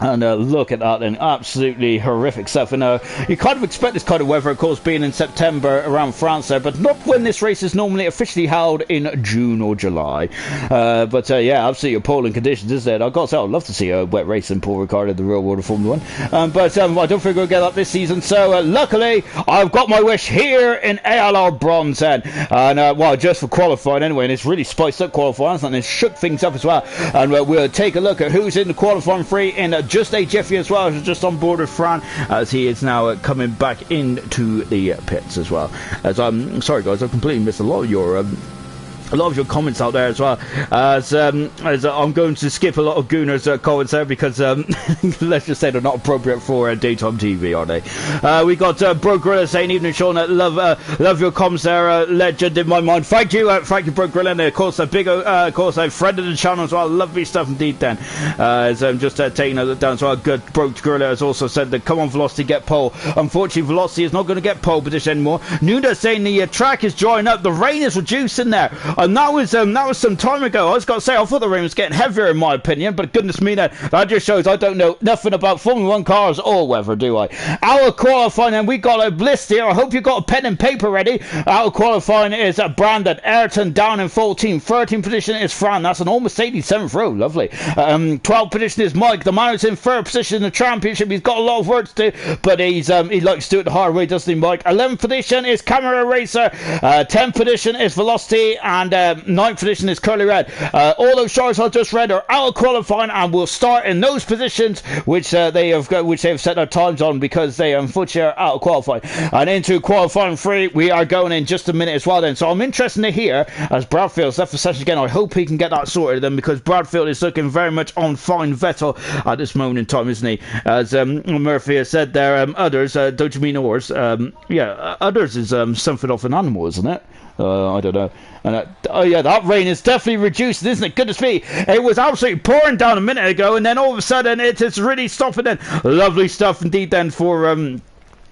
And look at that, then, absolutely horrific stuff. And you kind of expect this kind of weather, of course, being in September around France there, but not when this race is normally officially held in June or July. But yeah, absolutely appalling conditions, isn't it? I've got to say, I'd love to see a wet race in Paul Ricard in the real world of Formula 1. But I don't think we'll get that this season. So luckily, I've got my wish here in ALR Bronze then. And well, just for qualifying anyway, and it's really spiced up qualifying, and it's shook things up as well. And we'll take a look at who's in the qualifying free in just a Jeffy as well, who's just on board with Fran, as he is now coming back into the pits as well. As I'm sorry guys, I've completely missed a lot of your comments out there as well, as I'm going to skip a lot of Gunner's comments there because let's just say they're not appropriate for daytime TV, are they? We got Bro Gorilla saying, evening Sean, love your comments there, legend in my mind. Thank you Bro Gorilla, and of course of course a friend of the channel as well. Lovely stuff indeed then. As I'm just taking that down as well. Good. Bro Gorilla has also said that come on Velocity, get pole. Unfortunately Velocity is not going to get pole position anymore. Nuna saying the track is drying up, the rain is reducing there. And that was some time ago. I was got to say, I thought the rain was getting heavier in my opinion, but goodness me, that just shows I don't know nothing about Formula 1 cars or weather, do I? Our qualifying, and we got a list here. I hope you got a pen and paper ready. Our qualifying is Brandon Ayrton down in 14. 13th position is Fran. That's an all Mercedes 7th row. Lovely. 12th position is Mike. The man who's in 3rd position in the championship. He's got a lot of work to do, but he likes to do it the hard way, doesn't he, Mike? 11th position is Camera Racer. 10th position is Velocity, and 9th position is Curly Red. All those stars I just read are out of qualifying and will start in those positions which they have set their times on, because they unfortunately are out of qualifying. And into qualifying 3 we are going in just a minute as well then. So I'm interested to hear, as Bradfield's left the session again, I hope he can get that sorted then, because Bradfield is looking very much on fine Vettel at this moment in time, isn't he? As Murphy has said there, others, don't you mean oars? Yeah, others is something off an animal, isn't it? I don't know. And oh yeah, that rain is definitely reduced, isn't it? Goodness me, it was absolutely pouring down a minute ago, and then all of a sudden it is really stopping. Then lovely stuff indeed then for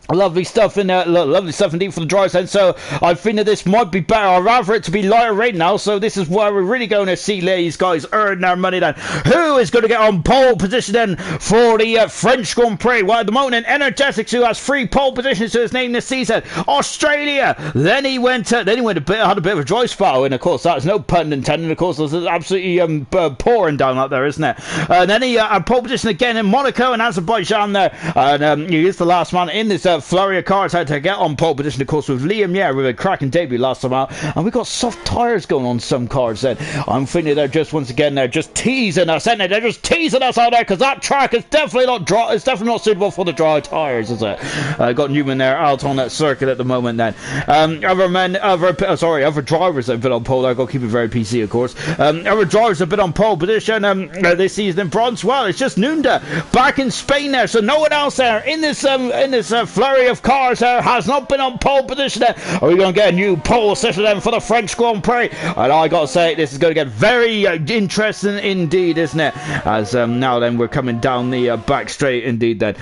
lovely stuff in there, lovely stuff indeed for the drivers then. So I think that this might be better. I'd rather it to be lighter rain now, so this is where we're really going to see these guys earn their money then. Who is going to get on pole position then for the French Grand Prix? Well, at the moment, Energetics, who has 3 pole positions to his name this season. Australia. Then he went had a bit of a dry spell, and of course that's no pun intended. Of course, there's absolutely pouring down out there, isn't it? Then he had pole position again in Monaco and Azerbaijan there, and he is the last man in this flurry of cars had to get on pole position, of course, with Liam with a cracking debut last time out. And we've got soft tyres going on some cars then. I'm thinking they're just, once again, they're just teasing us, isn't it? They're just teasing us out there, because that track is definitely not dry. It's definitely not suitable for the dry tyres, is it? Got Newman there out on that circuit at the moment then. Other drivers have been on pole. I've got to keep it very PC, of course. Other drivers have been on pole position this season in bronze. Well, it's just Nunda back in Spain there, so no one else there in this flurry of cars there has not been on pole position there. Are we going to get a new pole position then for the French Grand Prix? And I got to say, this is going to get very interesting indeed, isn't it? As now then we're coming down the back straight indeed then.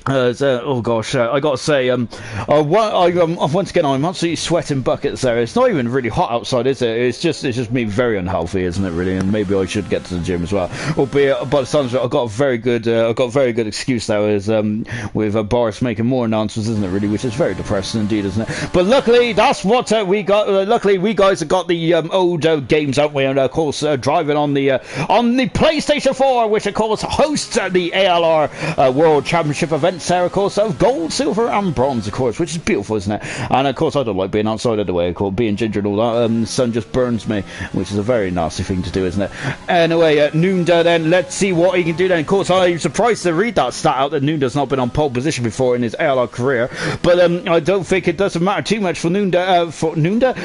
Oh gosh, I got to say, once again, I'm absolutely sweating buckets there. It's not even really hot outside, is it? It's just me very unhealthy, isn't it? Really, and maybe I should get to the gym as well. Albeit, by the sounds of it, I've got a very good excuse now, is with Boris making more announcements, isn't it? Really, which is very depressing indeed, isn't it? But luckily, that's what we got. Luckily, we guys have got the old games, haven't we? And of course, driving on the PlayStation 4, which of course hosts the ALR World Championship event. There, of course, of gold, silver, and bronze, of course, which is beautiful, isn't it? And of course, I don't like being outside of the way, of course, being ginger and all that. The sun just burns me, which is a very nasty thing to do, isn't it? Anyway, Nunda, then let's see what he can do. Then, of course, I'm surprised to read that stat out that Nunda's not been on pole position before in his ALR career, but I don't think it doesn't matter too much for Nunda,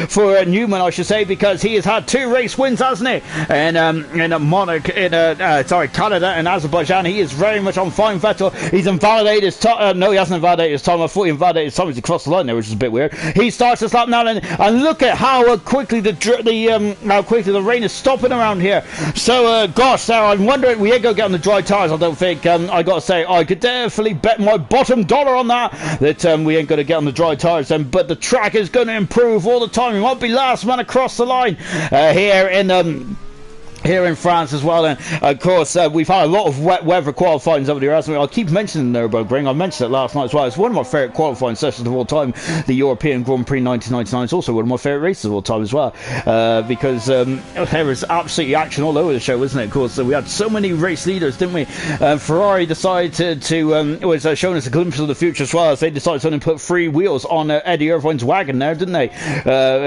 for Newman, I should say, because he has had 2 race wins, hasn't he? And in Canada and Azerbaijan, he is very much on fine. Vettel, he's invalidated his time. No, he hasn't invalidated his time. I thought he invalidated his time as he crossed the line there, which is a bit weird. He starts his lap now, and look at how quickly the rain is stopping around here. So, gosh, Sarah, I'm wondering, we ain't going to get on the dry tyres, I don't think. I got to say, I could definitely bet my bottom dollar on that we ain't going to get on the dry tyres then, but the track is going to improve all the time. We might be last man across the line here in here in France as well. And of course we've had a lot of wet weather qualifying over the year, hasn't we? I'll keep mentioning the Nürburgring. I mentioned it last night as well. It's one of my favourite qualifying sessions of all time. The European Grand Prix 1999 is also one of my favourite races of all time as well, because there was absolutely action all over the show, wasn't it? Of course we had so many race leaders, didn't we? Ferrari decided to was showing us a glimpse of the future as well, as they decided to put 3 wheels on Eddie Irvine's wagon there, didn't they?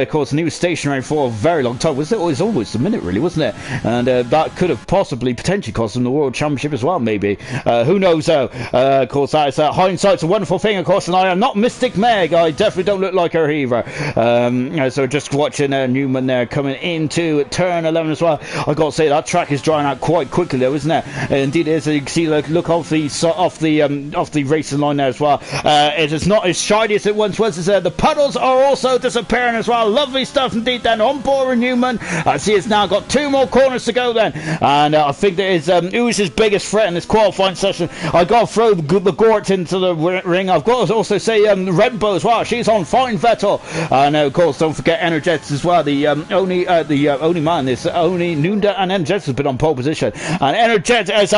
Of course, and he was stationary for a very long time, wasn't it? It was almost a minute, really, wasn't it? And that could have potentially cost him the World Championship as well, maybe. Who knows, though? Of course, that's hindsight's a wonderful thing, of course, and I am not Mystic Meg. I definitely don't look like her either. So just watching Newman there coming into turn 11 as well. I've got to say, that track is drying out quite quickly, though, isn't it? Indeed, it is. You can see, look off the racing line there as well. It is not as shiny as it once was. The puddles are also disappearing as well. Lovely stuff indeed. Then on board with Newman, as he has now got 2 more corners to go then, and I think there is who is his biggest threat in this qualifying session. I got to throw the Gort into the ring. I've got to also say Red Bull as well. She's on fine, Vettel, and of course don't forget Energetics as well. The only man is only Nunda, and Energetics has been on pole position, and Energetics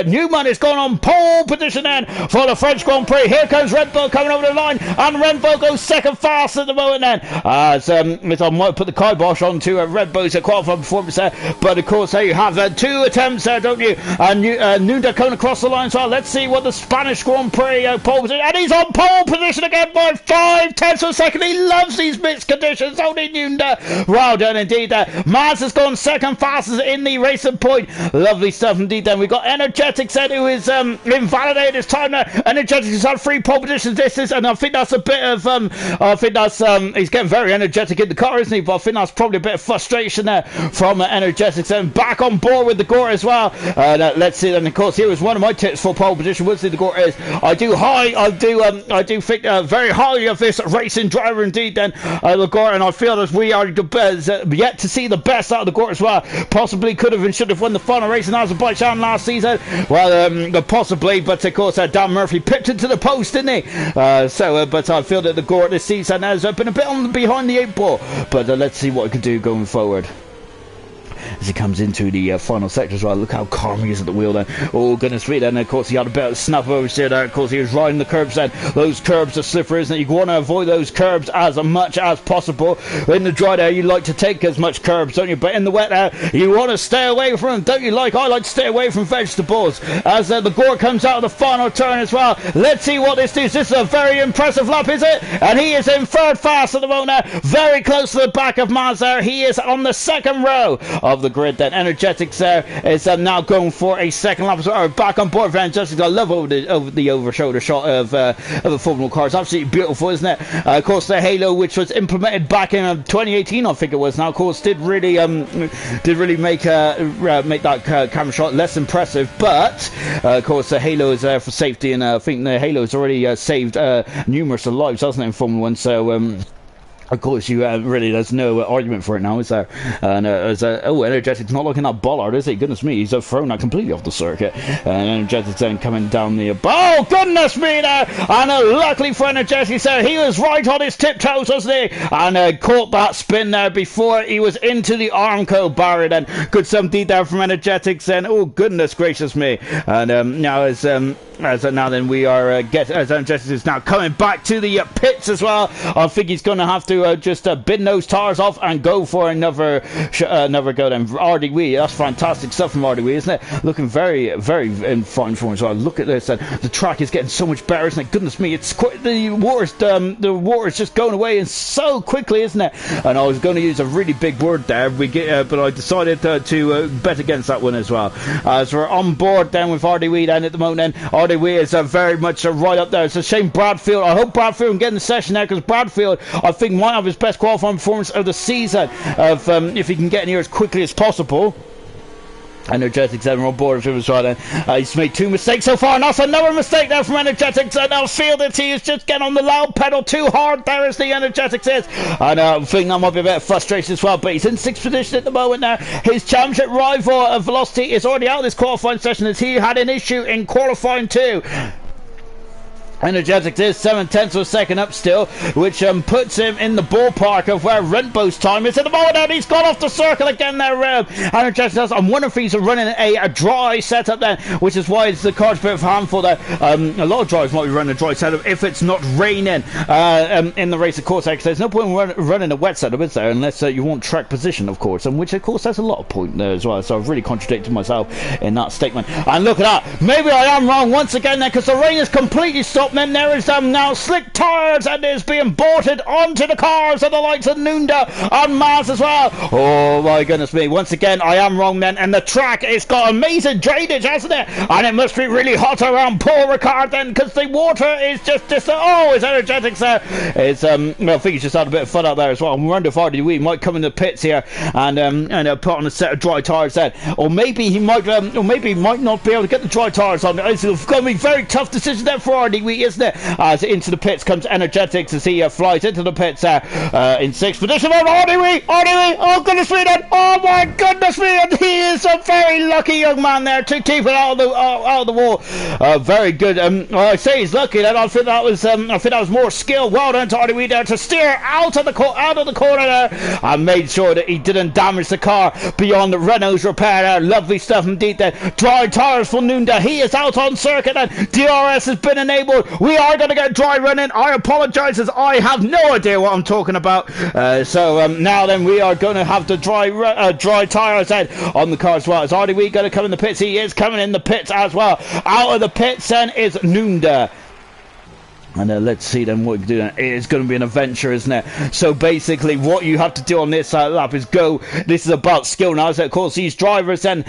Newman is going on pole position then for the French Grand Prix. Here comes Red Bull coming over the line, and Red Bull goes second fast at the moment then, as I might put the kibosh onto Red Bull's qualifying performance there. But of course, there you have 2 attempts there, don't you? And Nunda coming across the line as well. Let's see what the Spanish Grand Prix pole position, and he's on pole position again by 5/10 of a second. He loves these mixed conditions, only Nunda. Well done indeed there. Maz has gone second fastest in the racing point. Lovely stuff indeed then. We've got Energetics then, who is invalidated his time there. Energetics has had 3 pole positions and I think that's a bit of he's getting very energetic in the car, isn't he? But I think that's probably a bit of frustration there from Energetics, and back on board with the Gore as well. Let's see. And of course, here was one of my tips for pole position. We'll see the Gore is. I do think very highly of this racing driver indeed. Then the Gore, and I feel that we are yet to see the best out of the Gore as well. Possibly could have and should have won the final race in Azerbaijan last season. Well, possibly, but of course, Dan Murphy pipped into the post, didn't he? But I feel that the Gore this season has been a bit behind the 8 ball. But let's see what he can do going forward as he comes into the final sector as well. Look how calm he is at the wheel then. Oh goodness me. Then of course he had a bit of snap over there. Of course he was riding the curbs then. Those curbs are slippery, isn't it? You want to avoid those curbs as much as possible. In the dry there you like to take as much curbs, don't you? But in the wet there you want to stay away from them, don't you? I like to stay away from vegetables. As the Gore comes out of the final turn as well. Let's see what this is. This is a very impressive lap, is it? And he is in 3rd fast at the moment now. Very close to the back of Maz there. He is on the 2nd row of the grid then. Energetics there is now going for a 2nd lap as well. Back on board for Energetics. I love over the over shoulder shot of the Formula car. It's absolutely beautiful, isn't it? Of course the halo, which was implemented back in 2018 I think it was now, of course did really make that camera shot less impressive, but of course the halo is there for safety, and I think the halo has already saved numerous lives, hasn't it, in Formula 1, so of course, you really, there's no argument for it now, is there? And Energetics not looking that bollard, is he? Goodness me, he's thrown that completely off the circuit. And Energetics then coming down the... Oh, goodness me there! And luckily for Energetics there, he was right on his tiptoes, wasn't he? And caught that spin there before he was into the Armco barrier then. Good some deed there from Energetics then. Oh, goodness gracious me. And now as now then we are as Energetics is now coming back to the pits as well. I think he's going to have to just bin those tires off and go for another go then. RDW, that's fantastic stuff from RDW, isn't it? Looking very, very in fine form as well. Look at this, the track is getting so much better, isn't it? Goodness me, it's quite, the water is just going away and so quickly, isn't it? And I was going to use a really big word there, but I decided to bet against that one as well. As we're on board then with RDW then at the moment then. RDW is very much right up there. It's a shame Bradfield, I hope Bradfield can get in the session there, because Bradfield I think might have his best qualifying performance of the season if he can get in here as quickly as possible. Energetics then on board with him as well then. He's made 2 mistakes so far, and that's another mistake there from Energetics, and I feel that he is just getting on the loud pedal too hard there as the Energetics is, and I think that might be a bit of frustration as well, but he's in 6th position at the moment now. His championship rival Velocity is already out of this qualifying session, as he had an issue in qualifying 2. Energetics is 7/10 of a second up still, which puts him in the ballpark of where Renbo's time is at the moment, and he's gone off the circle again there. Energetics does. I'm wondering if he's running a dry setup then, which is why it's the car's a bit of a handful there. A lot of drivers might be running a dry setup if it's not raining in the race, of course, because there's no point in running a wet setup, is there, unless you want track position, of course, and which, of course, has a lot of point there as well, so I've really contradicted myself in that statement. And look at that, maybe I am wrong once again then, because the rain is completely stopped. Then there is now slick tyres and is being bolted onto the cars of the likes of Nunda and Maz as well. Oh my goodness me, once again I am wrong then, and the track, it's got amazing drainage, hasn't it? And it must be really hot around Paul Ricard then, because the water is just oh, it's Energetics there. It's well, I think he's just had a bit of fun out there as well. I wonder if RDW might come in the pits here and put on a set of dry tyres then, or maybe he might not be able to get the dry tyres on. It's going to be a very tough decision there for RDW, isn't it? As into the pits comes Energetics as he flies into the pits in 6th position. RDW, oh goodness me then, oh my goodness me, and he is a very lucky young man there to keep it out of the wall. Very good. I say he's lucky then. I think that was more skill. Well done to RDW there to steer out of the corner there and made sure that he didn't damage the car beyond the Renault's repair there. Lovely stuff indeed there. Dry tyres for Nunda. He is out on circuit and DRS has been enabled. We are going to get dry running. I apologise as I have no idea what I'm talking about. So now then we are going to have the dry tyres then on the car as well. Is RDW going to come in the pits? He is coming in the pits as well. Out of the pits then is Nunda. And let's see then what we can do. It is going to be an adventure, isn't it? So basically what you have to do on this lap is go. This is about skill now. So of course these drivers then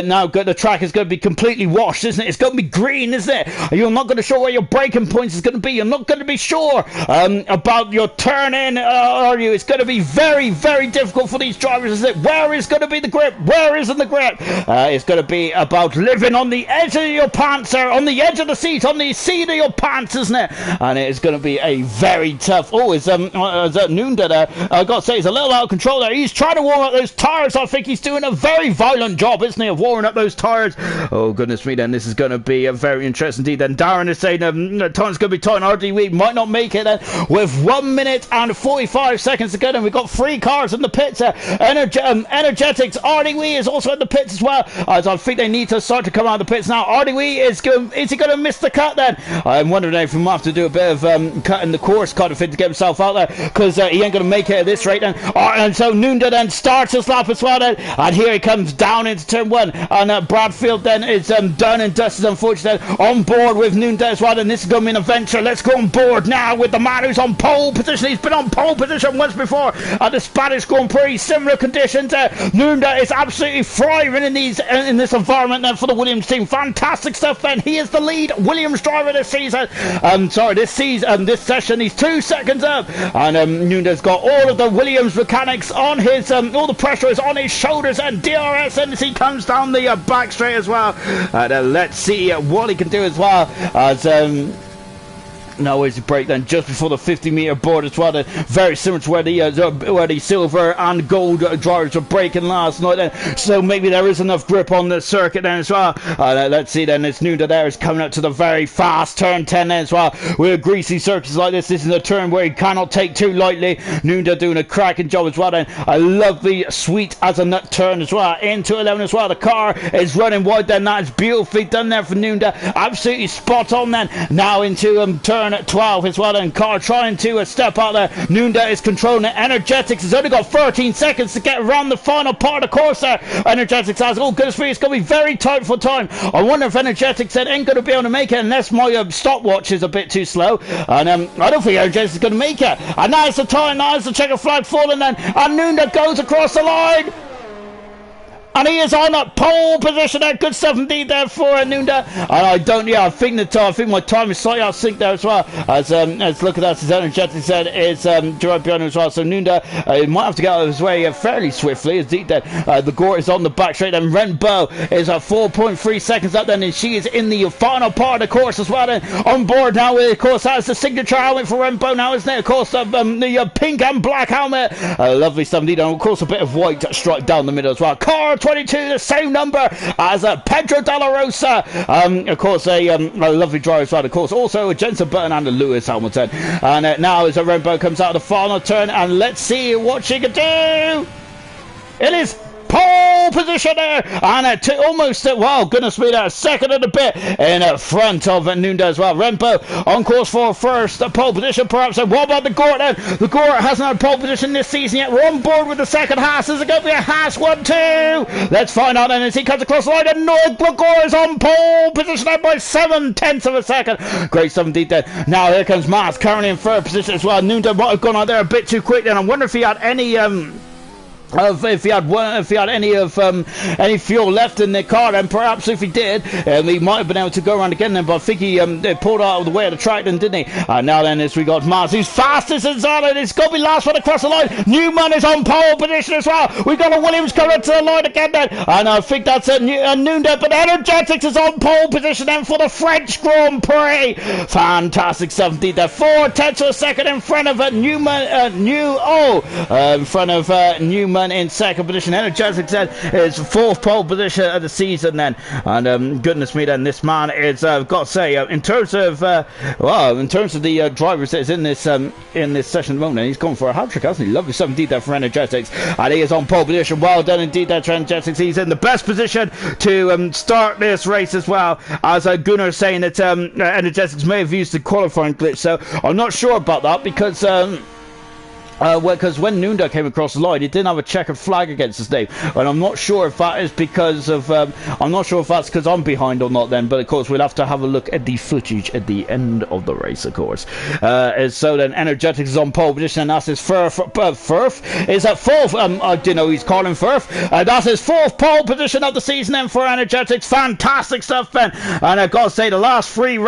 now the track is going to be completely washed, isn't it? It's going to be green, isn't it? You're not going to show where your braking points is going to be. You're not going to be sure about your turn in, are you? It's going to be very, very difficult for these drivers, isn't it? Where is going to be the grip? Where isn't the grip? It's going to be about living on the edge of your pants there, on the edge of the seat, on the seat of your pants, isn't it? And it is going to be a very tough. Oh, is that Nunda there? I've got to say, he's a little out of control there. He's trying to warm up those tyres. I think he's doing a very violent job, isn't he, of warming up those tyres. Oh, goodness me, then. This is going to be a very interesting indeed. Then Darren is saying time's going to be tight. RDW might not make it then with 1 minute and 45 seconds to go. And we've got 3 cars in the pits. Energetics. RDW is also in the pits as well. As I think they need to start to come out of the pits now. RDW is he going to miss the cut then? I'm wondering if we might have to do a bit of cutting the course kind of thing to get himself out there, because he ain't going to make it at this rate then. And so Nunda then starts his lap as well then, and here he comes down into turn 1, and Bradfield then is done and dusted, unfortunately, on board with Nunda as well, and this is going to be an adventure. Let's go on board now with the man who's on pole position. He's been on pole position once before at the Spanish Grand Prix, similar conditions. Nunda is absolutely thriving in this environment then for the Williams team. Fantastic stuff then. He is the lead Williams driver this season. This session he's 2 seconds up, and Nunda's got all of the Williams mechanics on his all the pressure is on his shoulders, and DRS, and as he comes down the back straight as well. And let's see what he can do as well as now is the break then just before the 50-meter board as well. Very similar to where the silver and gold drivers were breaking last night then. So maybe there is enough grip on the circuit then as well. Let's see then, it's Nunda there is coming up to the very fast turn 10 then as well. With greasy circuits like this is a turn where he cannot take too lightly. Nunda doing a cracking job as well then. A lovely sweet as a nut turn as well into 11 as well. The car is running wide then. That is beautifully done there for Nunda. Absolutely spot on then. Now into turn 12 as well, and car trying to step out there. Nunda is controlling it. Energetics has only got 13 seconds to get around the final part of the course there. Energetics has, oh goodness me, it's going to be very tight for time. I wonder if Energetics ain't going to be able to make it unless my stopwatch is a bit too slow, and I don't think Energetics is going to make it. And now it's the time, now it's the checker flag falling then, and Nunda goes across the line. And he is on a pole position there. Good stuff indeed there for Nunda. And I think my time is slightly out of sync there as well. As look at that, his Energetic said is right behind him as well. So Nunda might have to get out of his way fairly swiftly. Indeed, the Gore is on the back straight, and Renbo is at 4.3 seconds up then, and she is in the final part of the course as well. And on board now, of course, that's the signature helmet for Renbo now, isn't it? Of course, the pink and black helmet. Lovely stuff indeed. And of course, a bit of white striped down the middle as well. Car 22, the same number as Pedro Della Rosa. Of course, a lovely drive as well. Of course, also a Jensen Button and a Lewis Hamilton. And now as a Rainbow comes out of the final turn, and let's see what she can do. It is pole position there, and almost, well, goodness me, a second and a bit in front of Nunda as well. Rempo on course for first pole position, perhaps. And what about the Gort then? The Gort hasn't had pole position this season yet. We're on board with the second Haas. Is it going to be a Haas 1-2? Let's find out then as he comes across the line, and the Gort is on pole position there by 7/10 of a second. Great 17 then. Now here comes Mars currently in third position as well. Nunda might have gone out there a bit too quick then. I wonder if he had any if he had any fuel left in the car, and perhaps if he did, he might have been able to go around again then, but I think he pulled out of the way of the track then, didn't he? Now then, as we got Mars, who's fastest in Zala, it's got to be last one across the line. Newman is on pole position as well. We got a Williams coming to the line again then, and I think that's a Nunda, but Energetics is on pole position then for the French Grand Prix. Fantastic 17 there, 4/10 of a second in front of Newman, in front of Newman in second position. Energetics then is fourth pole position of the season then, and goodness me then, this man is got to say, in terms of the drivers that is in this session at the moment, he's gone for a hat-trick, hasn't he? Lovely 17 there for Energetics, and he is on pole position. Well done indeed there for Energetics. He's in the best position to start this race as well, as Gunnar saying that Energetics may have used the qualifying glitch, so I'm not sure about that, because because when Nunda came across the line, he didn't have a checkered flag against his name, and I'm not sure if that is because of I'm not sure if that's because I'm behind or not then, but of course we'll have to have a look at the footage at the end of the race, of course. So then Energetics is on pole position, and that's his Firth is at fourth. I didn't know he's calling Firth. That's his fourth pole position of the season then for Energetics. Fantastic stuff, Ben. And I've got to say, the last four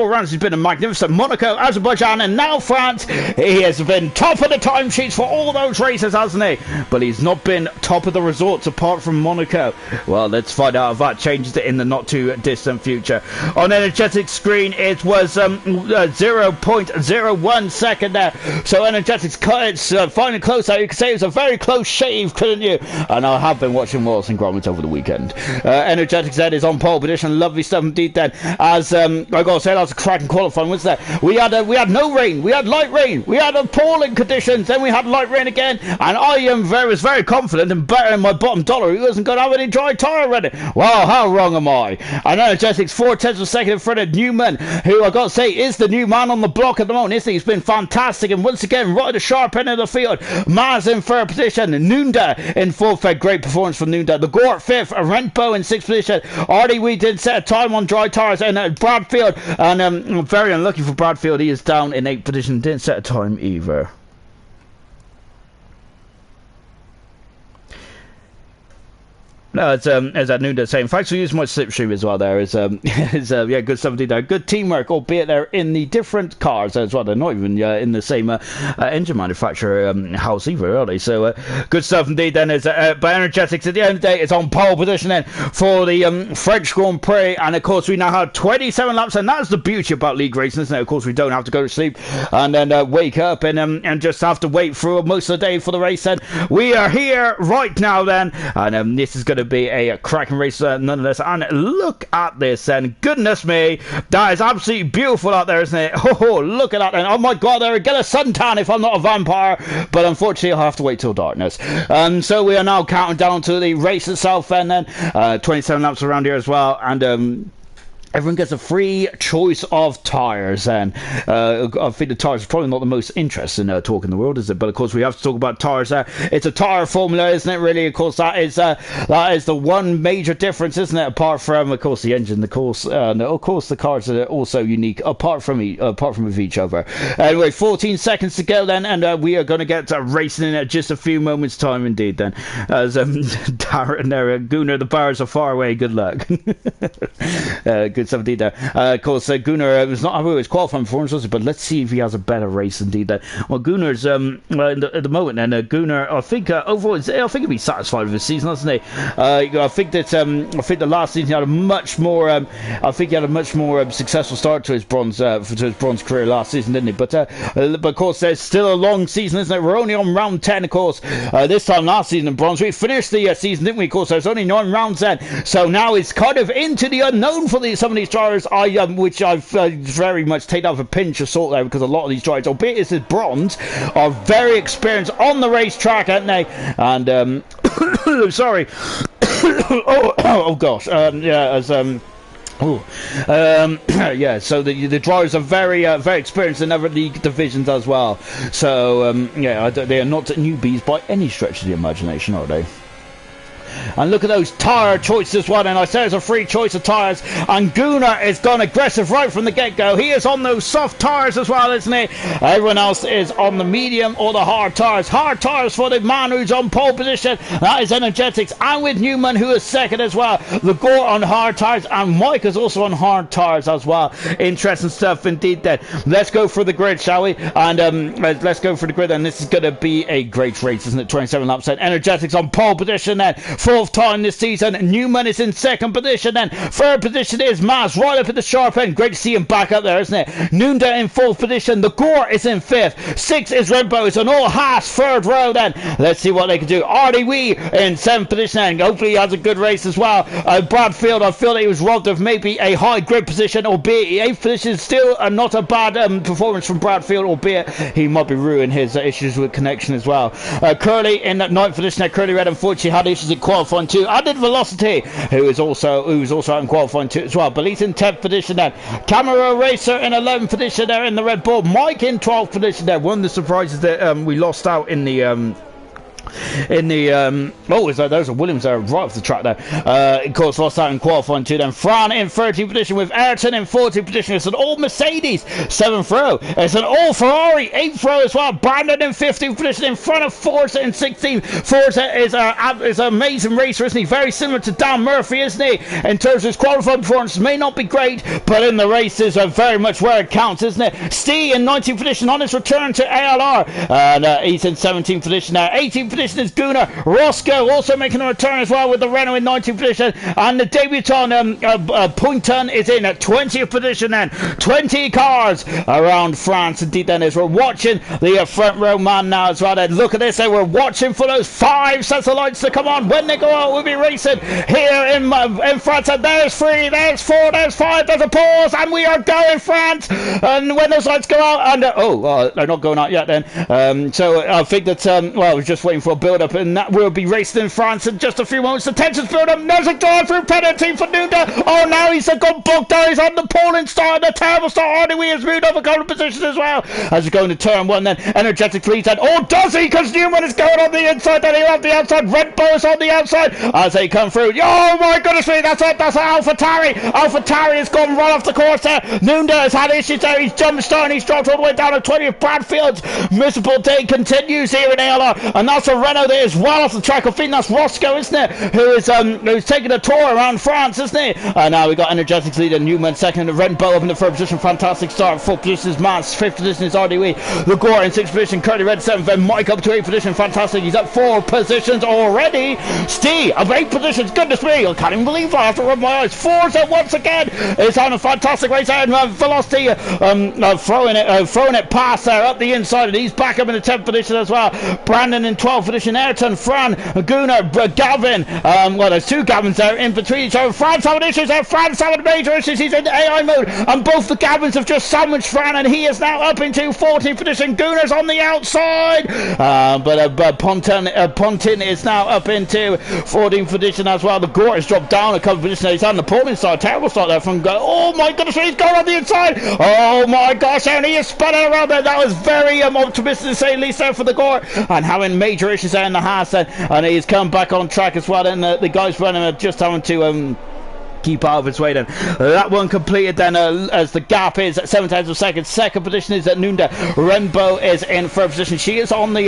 rounds he's been a magnificent. Monaco, Azerbaijan, and now France. He has been top of the timesheets for all those races, hasn't he? But he's not been top of the resorts apart from Monaco. Well, let's find out if that changes it in the not too distant future. On Energetics screen, it was 0.01 second there. So Energetics it's finally close out. You could say it was a very close shave, couldn't you? And I have been watching Wallace and Gromit over the weekend. Energetics then is on pole position. Lovely stuff indeed then. As I gotta say, that was a cracking qualifying, wasn't there? We had no rain, we had light rain, we had appalling conditions, then we had light rain again, and I was very confident and betting my bottom dollar he wasn't going to have any dry tyre already. Wow, how wrong am I? And Energetics 4/10 of a second in front of Newman, who I got to say is the new man on the block at the moment, isn't he? He's been fantastic, and once again right at the sharp end of the field. Mars in third position, Nunda in fourth. Great performance from Nunda. The Gort fifth, Rentbo in sixth position. Already we did set a time on dry tyres, and Bradfield, and very unlucky for Bradfield, he is down in eighth position, didn't set a time either. No, it's that Nunda saying, thanks for using my slipstream as well there. Yeah, good stuff indeed there. Good teamwork, albeit they're in the different cars as well. They're not even in the same engine manufacturer house either, are they? So good stuff indeed then. But Energetics at the end of the day is on pole position then for the French Grand Prix, and of course we now have 27 laps, and that's the beauty about league racing, isn't it? Of course we don't have to go to sleep and then wake up and just have to wait through most of the day for the race. And we are here right now then, and this is going to be a cracking race nonetheless. And look at this, and goodness me, that is absolutely beautiful out there, isn't it? Oh, look at that, and oh my god, there, get a suntan if I'm not a vampire, but unfortunately I'll have to wait till darkness. So we are now counting down to the race itself, and then 27 laps around here as well, and everyone gets a free choice of tyres, and I think the tyres are probably not the most interesting talk in the world, is it? But of course we have to talk about tyres. It's a tyre formula, isn't it? Really, of course, that is the one major difference, isn't it? Apart from, of course, the engine, of course the cars are also unique apart from each other. Anyway, 14 seconds to go then, and we are going to get racing in just a few moments' time, indeed. Then, as Darren there, Gunnar, the bars are far away. Good luck. good stuff indeed there. Of course, Gunnar was not how he was qualifying performance, was it? But let's see if he has a better race indeed there. Well, Gunnar's at the moment, and Gunnar, I think overall, I think he'll be satisfied with his season, hasn't he? I think that the last season he had a much more, successful start to his bronze career last season, didn't he? But of course, there's still a long season, isn't it? We're only on round 10, of course. This time last season in bronze, we finished the season, didn't we? Of course, there's only 9 rounds then, so now it's kind of into the unknown for some of these drivers. Which I very much take that with a pinch of salt there, because a lot of these drivers, albeit this is bronze, are very experienced on the racetrack, aren't they? And sorry. oh gosh. Yeah, so the drivers are very experienced in other league divisions as well. So they are not newbies by any stretch of the imagination, are they? And look at those tyre choices as well. And I said it's a free choice of tyres. And Gunnar is gone aggressive right from the get-go. He is on those soft tyres as well, isn't he? Everyone else is on the medium or the hard tyres. Hard tyres for the man who's on pole position. That is Energetics. And with Newman, who is second as well. Legore on hard tyres. And Mike is also on hard tyres as well. Interesting stuff indeed then. Let's go for the grid, shall we? And let's go for the grid. And this is going to be a great race, isn't it? 27 laps then. Energetics on pole position then. 4th time this season. Newman is in 2nd position then. 3rd position is Maz right up at the sharp end. Great to see him back up there, isn't it? Nunda in 4th position. The Gore is in 5th. 6th is Redbow. It's an all Haas 3rd row then. Let's see what they can do. Artie Wee in 7th position then. Hopefully he has a good race as well. Bradfield, I feel that he was robbed of maybe a high grid position, albeit 8th position is still not a bad performance from Bradfield, albeit he might be ruining his issues with connection as well. Curly in that 9th position there. Curly Red unfortunately had issues in qualifying too. I did Velocity, who was also out in qualifying too as well. But he's in 10th position then. Camera Racer in 11th position there in the Red Bull. Mike in 12th position there. One of the surprises that we lost out in the there's a Williams there right off the track there. Of course, lost out in qualifying too. Then Fran in 13th position with Ayrton in 14th position. It's an all Mercedes 7th row. It's an all Ferrari 8th row as well. Brandon in 15th position in front of Forza in 16th. Forza is an amazing racer, isn't he? Very similar to Dan Murphy, isn't he? In terms of his qualifying performance, may not be great, but in the races are very much where it counts, isn't it? Steve in 19th position on his return to ALR, and he's in 17th position now. 18th position is Gunnar. Roscoe also making a return as well with the Renault in 19th position, and the debutant Pointon is in at 20th position then. 20 cars around France indeed then, as we're watching the front row man now as well then. Look at this, we're watching for those 5 sets of lights to come on. When they go out, we'll be racing here in France, and there's 3, there's 4, there's 5, there's a pause, and we are going France. And when those lights go out, and they're not going out yet then, so I think that I was just waiting for a build up, and that will be racing in France in just a few moments. The tensions build up. There's a drive-through penalty for Nunda. Oh, now he's got booked down. He's on the pole start, the terrible start. Arnie has moved up a couple of positions as well as we go into turn 1 then. Energetic leads then. Oh, does he? Because Newman is going on the inside, then he'll have the outside. Red Bull is on the outside as they come through. Oh my goodness me, that's it. That's AlphaTauri. AlphaTauri has gone right off the course there. Nunda has had issues there. He's jumped starting. He's dropped all the way down to 20th. Bradfield's miserable day continues here in ALR, and that's a Renault there as well off the track. I think that's Roscoe, isn't it? Who's taking a tour around France, isn't he? And now we got Energetics leader, Newman second, Red Bull up in the 3rd position. Fantastic start. 4th position is Mans. 5th position is RDW. Legore in 6th position. Curly Red 7th. Then Mike up to 8th position. Fantastic. He's up 4 positions already. Steve up 8 positions. Goodness me, I can't even believe I have to rub my eyes. Forza once again is on a fantastic race there. Velocity throwing it past there up the inside, and he's back up in the 10th position as well. Brandon in 12th position. Ayrton, Fran, Gunnar, Gavin. There's 2 Gavins there in between each other. Fran's having issues there. Fran's having major issues. He's in AI mode, and both the Gavins have just sandwiched Fran, and he is now up into 14th position. Gunnar's on the outside, but Pontin is now up into 14th position as well. The Gore has dropped down a couple of positions. He's on the pole inside. Terrible start there from oh my goodness, he's going on the inside. Oh my gosh, and he is spinning around there. That was very optimistic to say the least there for the Gore, and having major issues there in the Haas, and he's come back on track as well. And the guys running are just having to keep out of his way then. That one completed then as the gap is at 7 tenths of a second. Second position is at Nunda. Rainbow is in third position. She is on the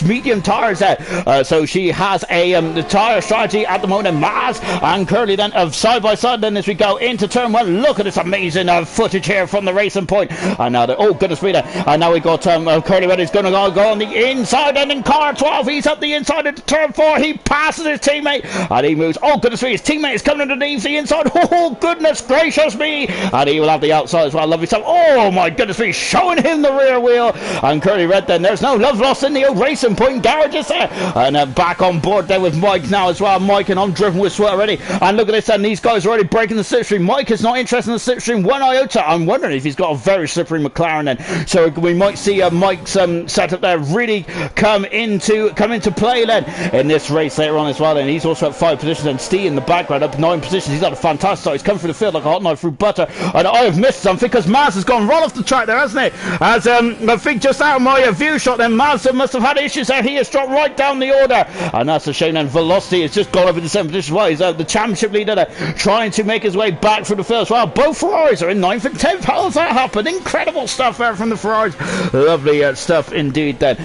medium tires there. So she has a the tire strategy at the moment. Maz and Curly then side by side then as we go into turn one. Look at this amazing footage here from the racing point. And now, oh goodness me, and now we got Curly Red is going to go on the inside, and in car 12 he's up the inside into turn 4. He passes his teammate and he moves. Oh goodness me, his teammate is coming underneath the inside. Oh goodness gracious me, and he will have the outside as well. Lovely stuff. Oh my goodness me, showing him the rear wheel. And Curly Red then, there's no love lost in the old racing point garages there. And back on board there with Mike now as well. Mike and I'm driven with sweat already. And look at this, and these guys are already breaking the slipstream. Mike is not interested in the slipstream one iota. I'm wondering if he's got a very slippery McLaren then. So we might see Mike's setup there really come into play then in this race later on as well. And he's also at 5 positions, and Steve in the background up 9 positions. He's got a fantastic start. He's come through the field like a hot knife through butter. And I have missed something because Maz has gone right off the track there, hasn't he? As I think just out of my view shot then, Maz must have had issues there. He has dropped right down the order, and that's a shame. And Velocity has just gone up into 7th position as well. He's the championship leader there, trying to make his way back through the field as well. Both Ferraris are in 9th and 10th. How does that happen? Incredible stuff there from the Ferraris. Lovely stuff indeed then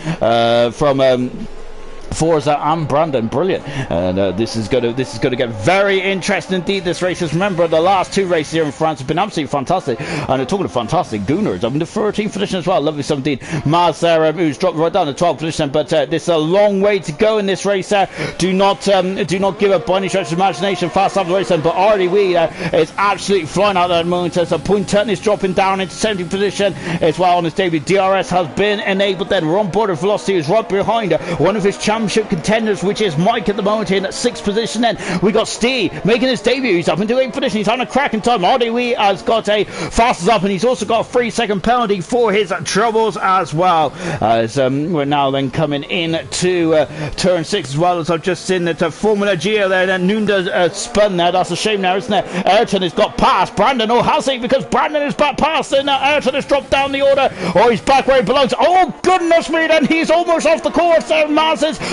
from Forza and Brandon, brilliant. And this is going to get very interesting indeed, this race. Just remember, the last 2 races here in France have been absolutely fantastic. And talking of fantastic, Gunnar up in the 13th position as well. Lovely stuff indeed. Maz there, who's dropped right down to 12th position, but this is a long way to go in this race. Do not give up by any stretch of imagination. Fast up the race, but RDW is absolutely flying out there at the moment. So Point Turton is dropping down into 17th position as well on his debut. DRS has been enabled then. We're on board with Velocity, who's right behind one of his championship contenders, which is Mike at the moment in 6th position. Then we got Steve making his debut. He's up into 8th position. He's having a cracking time. RDW has got a fastest up, and he's also got a 3-second penalty for his troubles as well. As we're now then coming in to turn 6 as well. As I've just seen that Formula Gio there, then Nunda spun there. That's a shame now, isn't it? Ayrton has got past Brandon. Oh, has he? Because Brandon is back past, and Ayrton has dropped down the order. Oh, he's back where he belongs. Oh goodness me, then he's almost off the course there.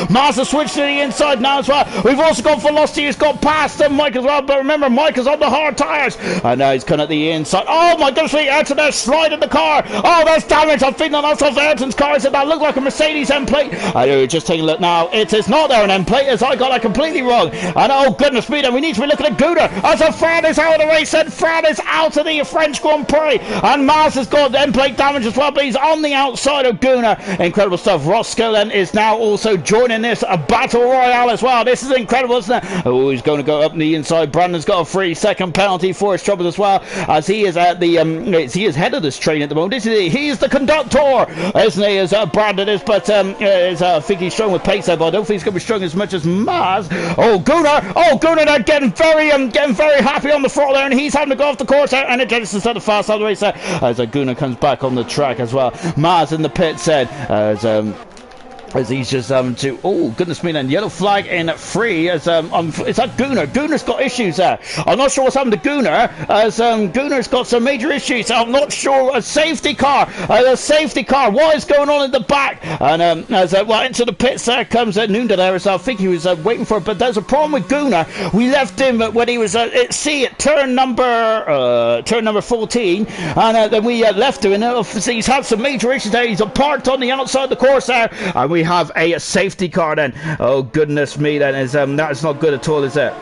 Maz has switched to the inside now as well. We've also got Velocity, who's got past Mike as well, but remember, Mike is on the hard tyres, and now he's coming at the inside. Oh my goodness me, Ayrton there sliding the car. Oh, there's damage. I'm thinking that's off Ayrton's car. Is it that looked like a Mercedes M plate? Just taking a look now. It is not there an M plate, as I got that completely wrong. And oh goodness me, then we need to be looking at Gouda. As a Fran is out of the race, and Fran is out of the French Grand Prix, and Maz has got M plate damage as well, but he's on the outside of Guna. Incredible stuff. Roscoe then is now also joining this battle royale as well. This is incredible, isn't it? Oh, he's going to go up the inside. Brandon's got a 3-second penalty for his troubles as well, as he is at the he is head of this train at the moment. He is the conductor, isn't he? As Brandon is, but I think he's strong with pace there, but I don't think he's going to be strong as much as Maz. Oh, Gunnar they're getting very happy on the throttle there, and he's having to go off the course there, and it gets instead of fast out of the race there, as Gunnar comes back on the track as well. Maz in the pit said as he's just to, oh goodness me, then yellow flag in 3 as is that Gunnar? Gunnar's got issues there. I'm not sure what's happened to Gunnar, as Gunnar's got some major issues. I'm not sure. A safety car, what is going on in the back? And as well, into the pits there comes Nunda there, as I think he was waiting for it, but there's a problem with Gunnar. We left him when he was at turn number 14, and then we left him, and he's had some major issues there. He's parked on the outside of the course there, and we have a safety car then. Oh goodness me, then is that is not good at all, is it?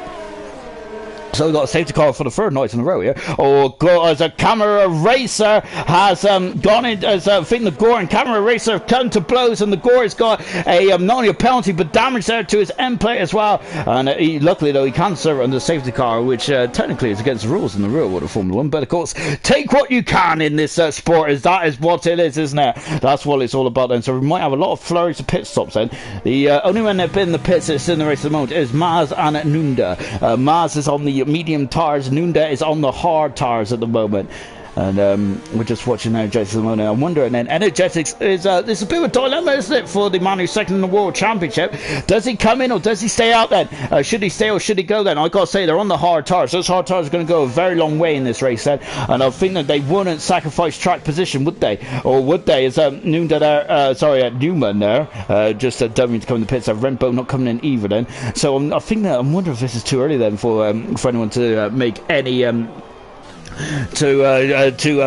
So we've got a safety car for the 3rd night in a row here. Oh, as a Camera Racer has gone in, as I think the Gore and Camera Racer have come to blows, and the Gore has got a not only a penalty but damage there to his end plate as well. And luckily though, he can serve it under the safety car, which technically is against the rules in the real world of Formula 1. But of course, take what you can in this sport, as that is what it is, isn't it? That's what it's all about then. So we might have a lot of flurries of pit stops then. The only one that's been in the pits that's in the race at the moment is Maz and Nunda. Maz is on the medium tires, Nunda is on the hard tires at the moment. and we're just watching Energetics at the moment. I'm wondering then, Energetics is there's a bit of a dilemma, isn't it, for the man who's second in the World Championship? Does he come in or does he stay out then? Should he stay or should he go then? I gotta say, they're on the hard tires. Those hard tires are going to go a very long way in this race then, and I think that they wouldn't sacrifice track position, would they? Or would they? Is Newman there, just dumping to come in the pits. Renbo not coming in either then. So I think that I'm wondering if this is too early then for anyone to make any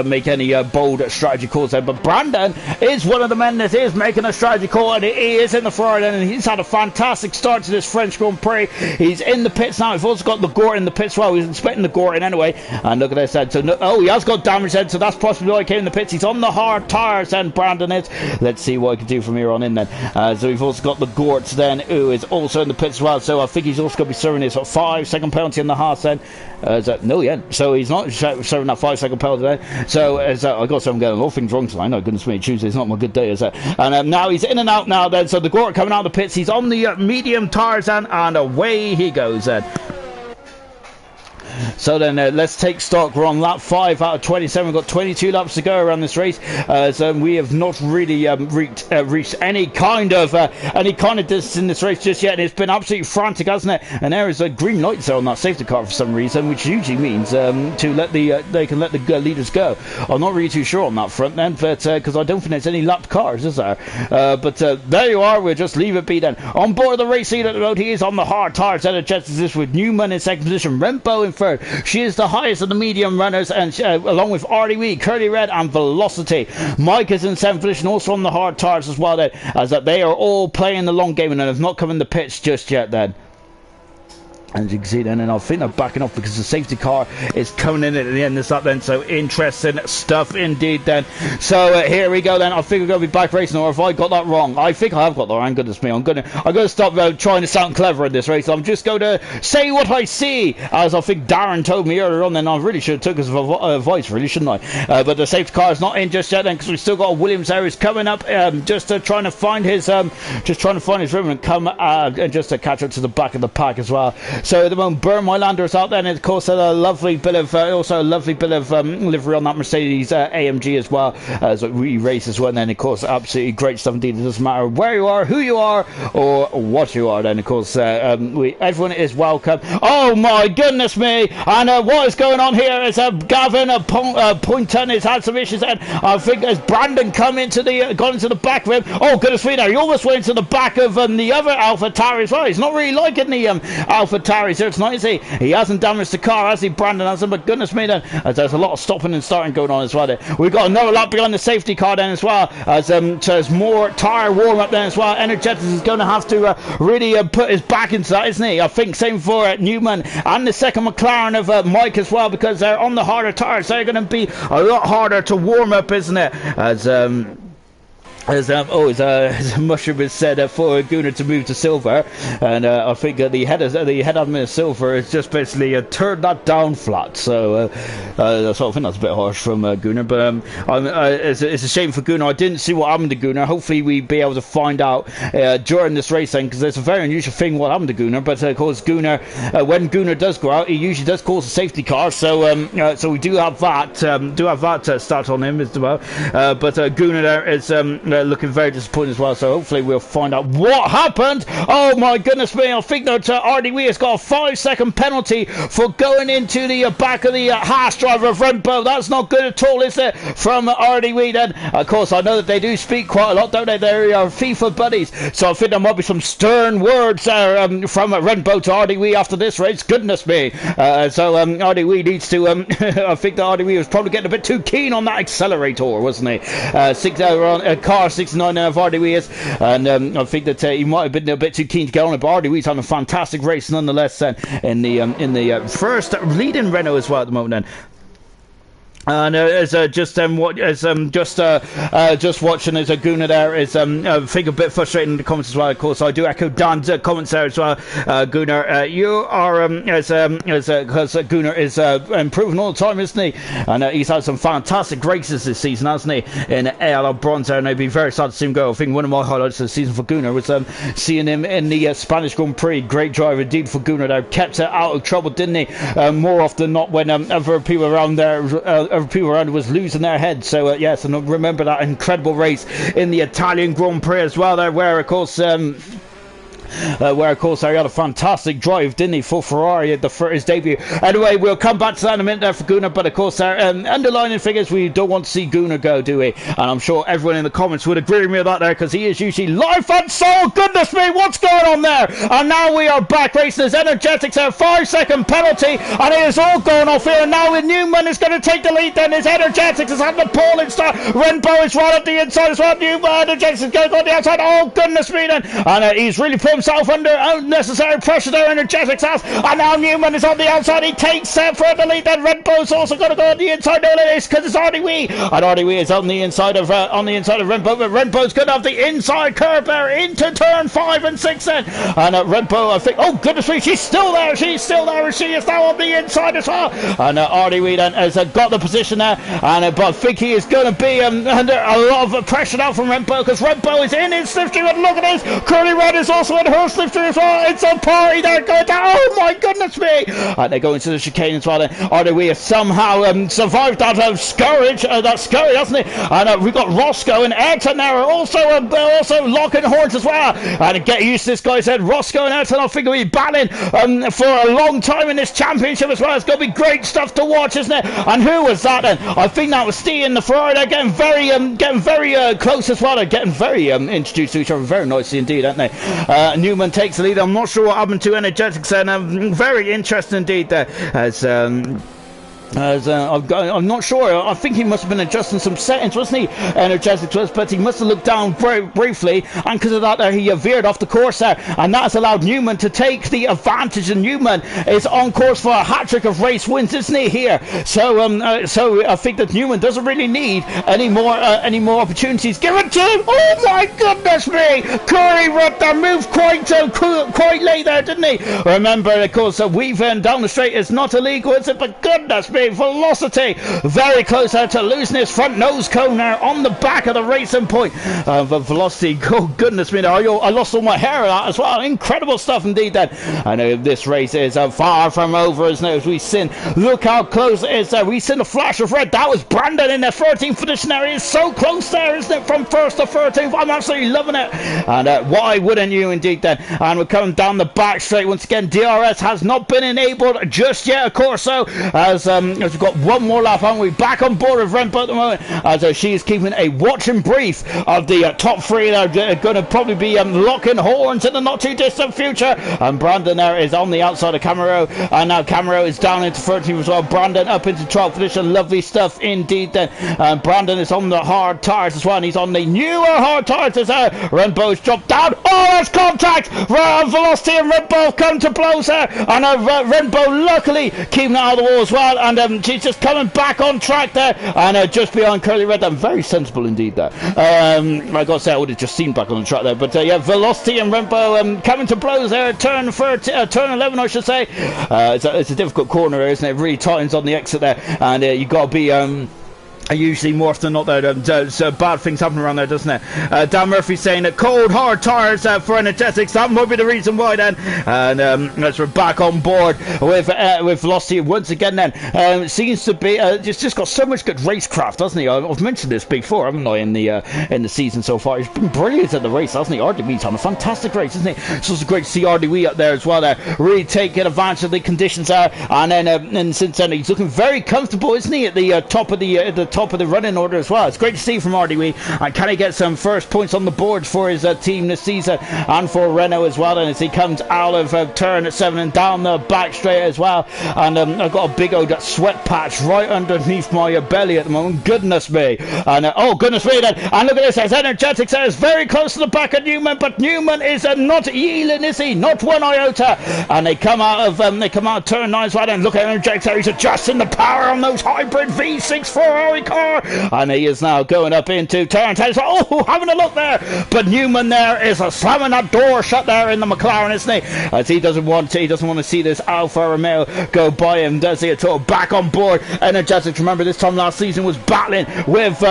make any bold strategy calls there. But Brandon is one of the men that is making a strategy call, and he is in the Ferrari, and he's had a fantastic start to this French Grand Prix. He's in the pits now. We've also got the Gort in the pits. Well, he's expecting the Gort in anyway, and look at this then. So he has got damage then, so that's possibly why he came in the pits. He's on the hard tires then, Brandon is. Let's see what he can do from here on in then. So we've also got the Gorts then, who is also in the pits as well. So I think he's also going to be serving his 5-second penalty on the Haas then. No, yeah. So he's not serving that 5-second penalty there. So I got to say I'm getting a lot of things wrong tonight. No, goodness me, Tuesday's not my good day, is it? And now he's in and out now then. So the Gort coming out of the pits. He's on the medium tires then, and away he goes then. So then let's take stock. We're on lap 5 out of 27. We've got 22 laps to go around this race. So we have not really reached any kind of distance in this race just yet. And it's been absolutely frantic, hasn't it? And there is a green light there on that safety car for some reason, which usually means to let they can let the leaders go. I'm not really too sure on that front then, but because I don't think there's any lapped cars, is there? But there you are. We'll just leave it be then. On board the race lead at the road, he is on the hard tires. Energetics this with Newman in second position, Renbo in third. She is the highest of the medium runners, and along with RDW, Curly Red, and Velocity. Mike is in seventh position, also on the hard tires as well. Then, as that they are all playing the long game and have not come in the pits just yet. Then. And you can see then, and I think they're backing off because the safety car is coming in at the end of this lap then. So interesting stuff indeed then. So here we go then. I think we're going to be back racing, or have I got that wrong? I think I have got that wrong. Goodness me, I'm going to stop trying to sound clever in this race. I'm just going to say what I see, as I think Darren told me earlier on. Then I really should have took his advice, really, shouldn't I? But the safety car is not in just yet then, because we've still got Williams there who's coming up, just trying to find his rhythm and come and just to catch up to the back of the pack as well. So at the moment, Burn My Lander is out there, and of course a lovely bit of livery on that Mercedes AMG as well, as we race as well. And then of course absolutely great stuff indeed. It doesn't matter where you are, who you are, or what you are. Then of course everyone is welcome. Oh my goodness me! And what is going on here is Gavin Poynton has had some issues, and I think as Brandon gone into the back of him. Oh goodness me! Now he almost went into the back of the other AlphaTauri as well. He's not really liking the AlphaTauri here tonight, is he? He hasn't damaged the car, has he, Brandon? Hasn't? But goodness me, then, as there's a lot of stopping and starting going on as well. There, we've got another lap behind the safety car then as well. As so there's more tyre warm up then as well. Energetics is going to have to really put his back into that, isn't he? I think same for Newman and the second McLaren of Mike as well, because they're on the harder tyres. They're going to be a lot harder to warm up, isn't it? As Mushroom has said for Gunnar to move to silver, and I think the head admin of silver has just basically turned that down flat. So I think that's a bit harsh from Gunnar, but it's a shame for Gunnar. I didn't see what happened to Gunnar. Hopefully we'll be able to find out during this race then, because there's a very unusual thing what happened to Gunnar. But of course Gunnar, when Gunnar does go out, he usually does cause a safety car. So we do have that start on him as well. But Gunnar there is looking very disappointed as well, so hopefully we'll find out what happened. Oh my goodness me, I think that RDW has got a 5-second penalty for going into the back of the Haas driver of Renbo. That's not good at all, is it, from RDW then? Of course, I know that they do speak quite a lot, don't they? They're FIFA buddies, so I think there might be some stern words from Renbo to RDW after this race. Goodness me. So RDW needs to I think that RDW was probably getting a bit too keen on that accelerator, wasn't he? Car 69 of RDW is, and I think that he might have been a bit too keen to get on it, but RDW's having a fantastic race nonetheless in the first leading Renault as well at the moment then. And just watching as Gunnar there is I think a bit frustrating in the comments as well. Of course, I do echo Dan's comments there as well. Gunnar, you are because Gunnar is improving all the time, isn't he? And he's had some fantastic races this season, hasn't he? In ALR Bronze there, and I'd be very sad to see him go. I think one of my highlights of the season for Gunnar was seeing him in the Spanish Grand Prix. Great driver indeed for Gunnar there. Kept it out of trouble, didn't he? More often than not when other people around there people around was losing their heads. So yes, and remember that incredible race in the Italian Grand Prix as well there, where of course he had a fantastic drive, didn't he, for Ferrari for his debut. Anyway, we'll come back to that in a minute there for Gunnar, but of course our underlining figures, we don't want to see Gunnar go, do we? And I'm sure everyone in the comments would agree with me with that there, because he is usually life and soul. Goodness me, what's going on there? And now we are back racing. His energetics, a 5-second penalty, and it is all going off here. And now with Newman is going to take the lead, then his energetics is having a appalling start. Renbo is right up the inside as well. Newman energetics is going to go on the outside. Oh goodness me then, and he's really put himself under unnecessary pressure there. Energetics has, and now Newman is on the outside. He takes for the lead. Then Red Bull's also going to go on the inside. No, it is because it's RDW, and RDW is on the inside of Renbo, but Renbo's going to have the inside curve there into turn 5 and 6 then, and Renbo, I think, oh goodness me, she's still there, and she is now on the inside as well, and RDW then has got the position there, and but I think he is going to be under a lot of pressure now from Renbo, because Renbo is in his slipstream, and look at this, Curly Red is also in her slipstream as well. It's a party there going down. Oh my goodness me, and they go into the chicane as well then. RDW has somehow survived that scurry, hasn't it? And we've got Roscoe and Ayrton there also locking horns as well, and get used to this, guy said. Roscoe and Ayrton I think will be battling for a long time in this championship as well. It's going to be great stuff to watch, isn't it? And who was that then? I think that was Steve in the Ferrari. They're getting very close as well. They're getting very introduced to each other very nicely indeed, aren't they? Newman takes the lead. I'm not sure what happened to Energetics, and very interesting indeed there, I'm not sure. I think he must have been adjusting some settings, wasn't he? Energetics was, but he must have looked down very briefly, and because of that, he veered off the course there, and that has allowed Newman to take the advantage. And Newman is on course for a hat-trick of race wins, isn't he? Here, so I think that Newman doesn't really need any more opportunities given to him. Oh my goodness me! Curry Rudd there moved quite late there, didn't he? Remember, of course, weaving down the straight is not illegal, is it? But goodness me, Velocity very close out to losing his front nose cone there on the back of the racing point. But Velocity, oh goodness me, I lost all my hair of that as well. Incredible stuff indeed then. I know this race is far from over as now as we seen. Look how close it is there. We seen a flash of red. That was Brandon in the 13th position there. He is so close there, isn't it? From 1st to 13th. I'm absolutely loving it. And why wouldn't you indeed then? And we're coming down the back straight once again. DRS has not been enabled just yet, of course, so as we've got one more lap, haven't we? Back on board with Renbo at the moment, as she is keeping a watching brief of the top three. They're going to probably be locking horns in the not too distant future. And Brandon there is on the outside of Camaro, and now Camaro is down into 13th as well. Brandon up into 12th position. Lovely stuff indeed then. Brandon is on the hard tires as well, and he's on the newer hard tires as Renbo's dropped down. Oh, that's contact! Velocity and Renbo come to blows there, and Renbo luckily keeping out of the wall as well, and she's just coming back on track there, and just behind Curly Red. I'm very sensible indeed there. I gotta say, I would have just seen back on the track there, but yeah, Velocity and Renbo coming to blows there. Turn 11, I should say. It's a difficult corner there, isn't it? It really tightens on the exit there, and you got to be usually more often than not there, so bad things happen around there, doesn't it? Dan Murphy saying that cold hard tires for Energetics, that might be the reason why then. And as we're back on board with Velocity once again then, seems to be just got so much good racecraft, doesn't he? I've mentioned this before, haven't I, in the season so far. He's been brilliant at the race, hasn't he? RDW's on a fantastic race, isn't he? So it's great to see RDW up there as well there, really taking advantage of the conditions there, and then and since then he's looking very comfortable, isn't he, at the top of the running order as well. It's great to see from RDW, and can he get some first points on the board for his team this season, and for Renault as well, and as he comes out of turn at 7 and down the back straight as well. And I've got a big old sweat patch right underneath my belly at the moment, goodness me. And oh goodness me then, and look at this, as Energetics is very close to the back of Newman, but Newman is not yielding, is he? Not one iota. And they come out of turn 9 as well, and look at Energetics, he's adjusting the power on those hybrid V6 Ferrari cars, and he is now going up into turn 10. So, oh, having a look there, but Newman there is slamming that door shut there in the McLaren, isn't he? As he doesn't want to see this Alfa Romeo go by him, does he at all? Back on board Energetics. Remember, this time last season was battling with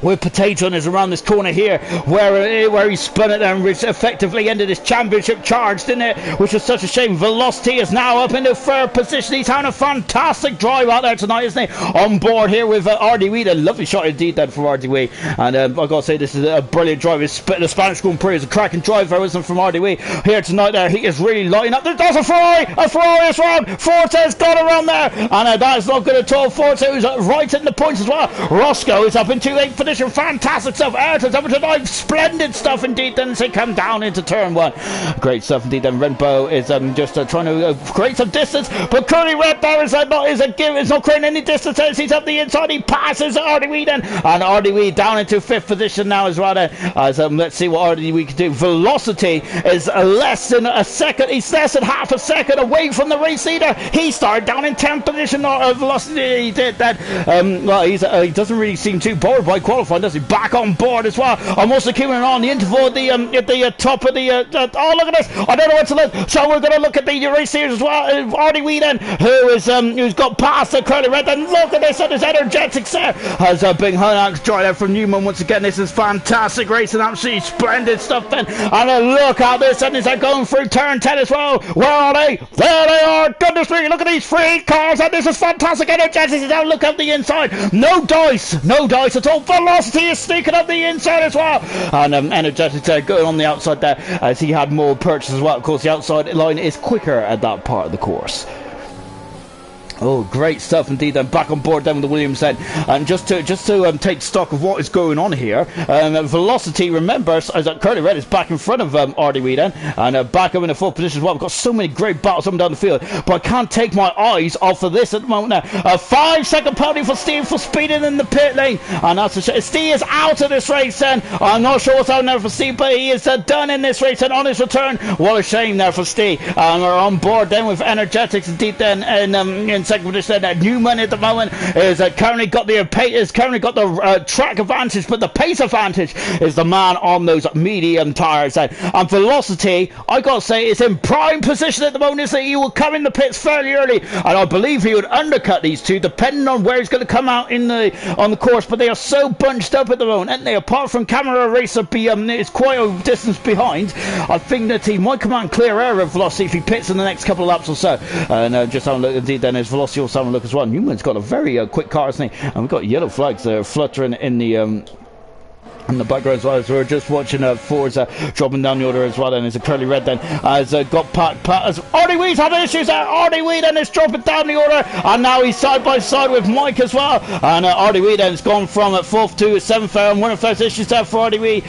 with Potato is around this corner here, where he spun it and effectively ended his championship charge, didn't it? Which was such a shame. Velocity is now up into third position. He's having a fantastic drive out there tonight, isn't he? On board here with RDW. A lovely shot indeed then from RDW. And I've got to say, this is a brilliant drive. He's split the Spanish Grand Prix. It's a cracking drive there, wasn't from RDW here tonight. There, he is really lighting up. There's a Ferrari! A Ferrari is round! Forte's got around there, and that is not good at all. Forte is right in the points as well. Roscoe is up into 8th position. Fantastic stuff. Ayrton's up into 9th. Splendid stuff indeed. Then they come down into turn 1. Great stuff indeed. Then Renbo is just trying to create some distance, but Curly Red there is not creating any distance as he's up the inside. He passes RDW then, and RDW down into 5th position now as well. As let's see what RDW can do. Velocity is less than a second. He's less than half a second away from the race leader. He started down in 10th position. Velocity he did that. Well, he doesn't really seem too bored by qualifying, does he? Back on board as well. I'm also keeping an eye on the interval at the top of the oh, look at this. I don't know what to look, so we're going to look at the race series as well. RDW then, who's got past the Curly Red, and look at this, and his energetics there has been Hunax drive there from Newman once again. This is fantastic racing, absolutely splendid stuff then. And look at this, and is that going through turn 10 as well? Where are they? There they are. Goodness me, look at these 3 cars, and this is fantastic energetics. Now look up the inside. No dice at all. Velocity is sneaking up the inside as well, and energetics going on the outside there as he had more purchase as well. Of course, the outside line is quicker at that part of the course. Oh, great stuff indeed. Then back on board then with the Williams then, and just to take stock of what is going on here. Velocity, remember, as Curly Red is back in front of RDW then, and back up in the 4th position as well. We've got so many great battles up and down the field, but I can't take my eyes off of this at the moment now. A 5-second penalty for Steve for speeding in the pit lane, and that's a shame. Steve is out of this race then. I'm not sure what's out there for Steve, but he is done in this race and on his return. What a shame there for Steve. And we're on board then with energetics indeed then, and in second position. Newman at the moment is currently got the track advantage, but the pace advantage is the man on those medium tyres. And Velocity, I gotta say, is in prime position at the moment. Is that he will come in the pits fairly early, and I believe he would undercut these two depending on where he's going to come out on the course. But they are so bunched up at the moment, and they, apart from Camera Racer, is quite a distance behind. I think that he might come out and clear air of Velocity if he pits in the next couple of laps or so. And just having a look indeed, then his Velocity also having a look as well. Newman's got a very quick car, isn't he? And we've got yellow flags there fluttering in the background as well, as we're just watching Forza dropping down the order as well. And there's a Curly Red then has got Pat as RDW's having issues there. RDW then is dropping down the order, and now he's side by side with Mike as well. And RDW then has gone from 4th to 7th, and one of those issues there for RDW,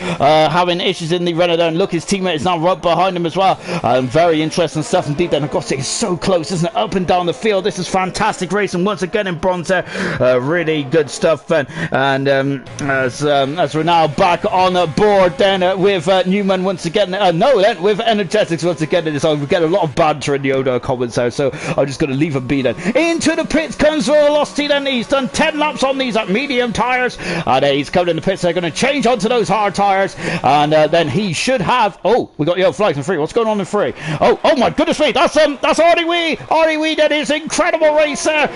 having issues in the runner there. And look, his teammate is now right behind him as well. Very interesting stuff indeed. Then I've got to say, it's so close, isn't it? Up and down the field. This is fantastic racing once again in bronze there. Really good stuff then. And as we're now back on board then with Newman once again, with energetics once again. We get a lot of banter in the Odo comments there, so I'm just going to leave it be then. Into the pits comes Velocity then. He's done 10 laps on these medium tyres, and he's coming in the pits. They're going to change onto those hard tyres, and then he should have, we got yellow flags in 3. What's going on in 3? Oh my goodness me, that's RDW. That is incredible race there.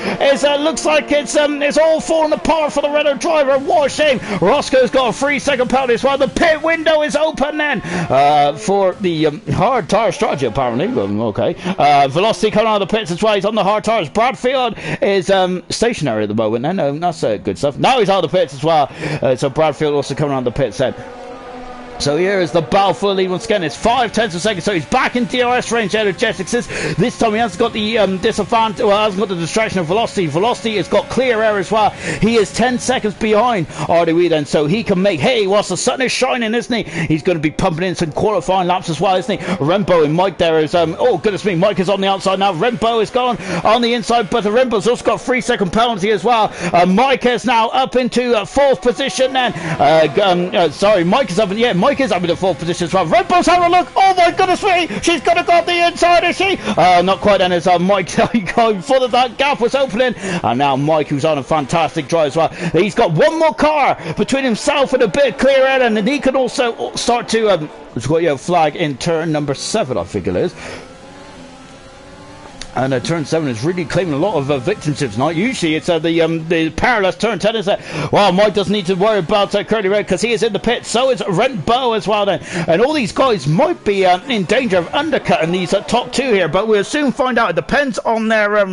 Looks like it's all falling apart for the Renault driver. What a shame. Roscoe's got a 3-second penalty as well. The pit window is open then for the hard tyre strategy apparently. Okay. Velocity coming out of the pits as well. He's on the hard tyres. Bradfield is stationary at the moment then. That's good stuff. Now he's out of the pits as well. So Bradfield also coming out of the pits then. So here is the battle for the lead once again. It's 5/10 of a second, so he's back in DRS range. Energetics. This time he hasn't got the disadvantage, hasn't got the distraction of Velocity. Velocity has got clear air as well. He is 10 seconds behind RDW then, so he can make whilst the sun is shining, isn't he? He's going to be pumping in some qualifying laps as well, isn't he? Rembo and Mike there is oh goodness me, Mike is on the outside now. Rembo is gone on the inside, but the Rembo's also got 3-second penalty as well. Mike is now up into 4th position then. Sorry, Mike is up in Mike is up in the 4th position as well. Rembo's having a look. Oh my goodness me, she's going to go the inside, is she? Not quite then, as Mike going for that gap was opening, and now Mike, who's on a fantastic drive as well, he's got one more car between himself and a bit of clear air, and then he can also start to flag in turn number 7, I think it is. And turn 7 is really claiming a lot of victimships tonight. Usually it's the perilous turn 10 is well, Mike doesn't need to worry about Curly Red because he is in the pit. So is Rent Bow as well then. And all these guys might be in danger of undercutting these top 2 here, but we'll soon find out. It depends on their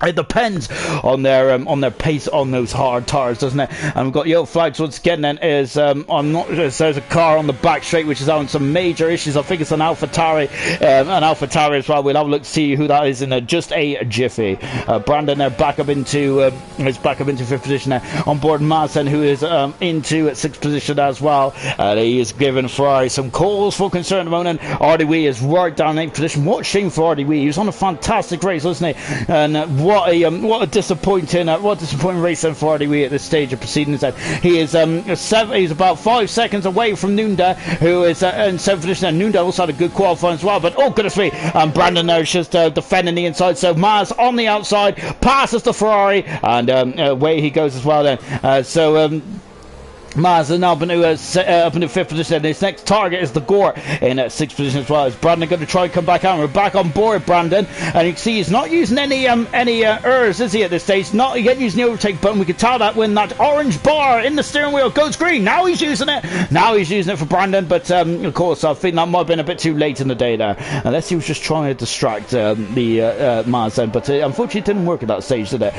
it depends on their pace on those hard tires, doesn't it? And we've got yellow flags once again. Then is I'm not. There's a car on the back straight which is having some major issues. I think it's an AlphaTauri as well. We'll have a look to see who that is in just a jiffy. Brandon there back up into is back up into 5th position there. On board Madsen, who is into 6th position as well. He is giving Ferrari some cause for concern at the moment. RDW is right down in 8th position. What shame for RDW. He was on a fantastic race, wasn't he? And what a disappointing race then for RDW at this stage of proceedings. He is he's about 5 seconds away from Nunda, who is in 7th position. And Nunda also had a good qualifying as well. But oh goodness me, Brandon there is just defending the inside. So Maz on the outside passes the Ferrari, and away he goes as well. Then Maz is now up into 5th position. His next target is the Gore in 6th position as well. Is Brandon going to try and come back out? We're back on board, Brandon, and you can see he's not using any ERS, is he, at this stage? Not yet using the overtake button. We can tell that when that orange bar in the steering wheel goes green. Now he's using it. Now he's using it for Brandon, but of course I think that might have been a bit too late in the day there, unless he was just trying to distract the Maz then. But unfortunately it didn't work at that stage, did it?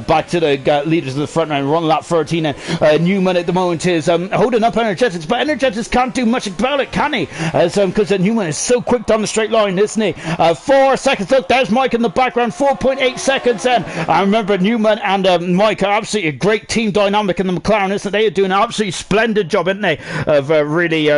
Back to the leaders of the front round. We're on lap 13. Newman at the moment is holding up Energetics, but Energetics can't do much about it, can he? Because Newman is so quick down the straight line, isn't he? 4 seconds. Look, there's Mike in the background. 4.8 seconds then. I remember Newman and Mike are absolutely a great team dynamic in the McLaren, isn't they? They're doing an absolutely splendid job, isn't they? Of really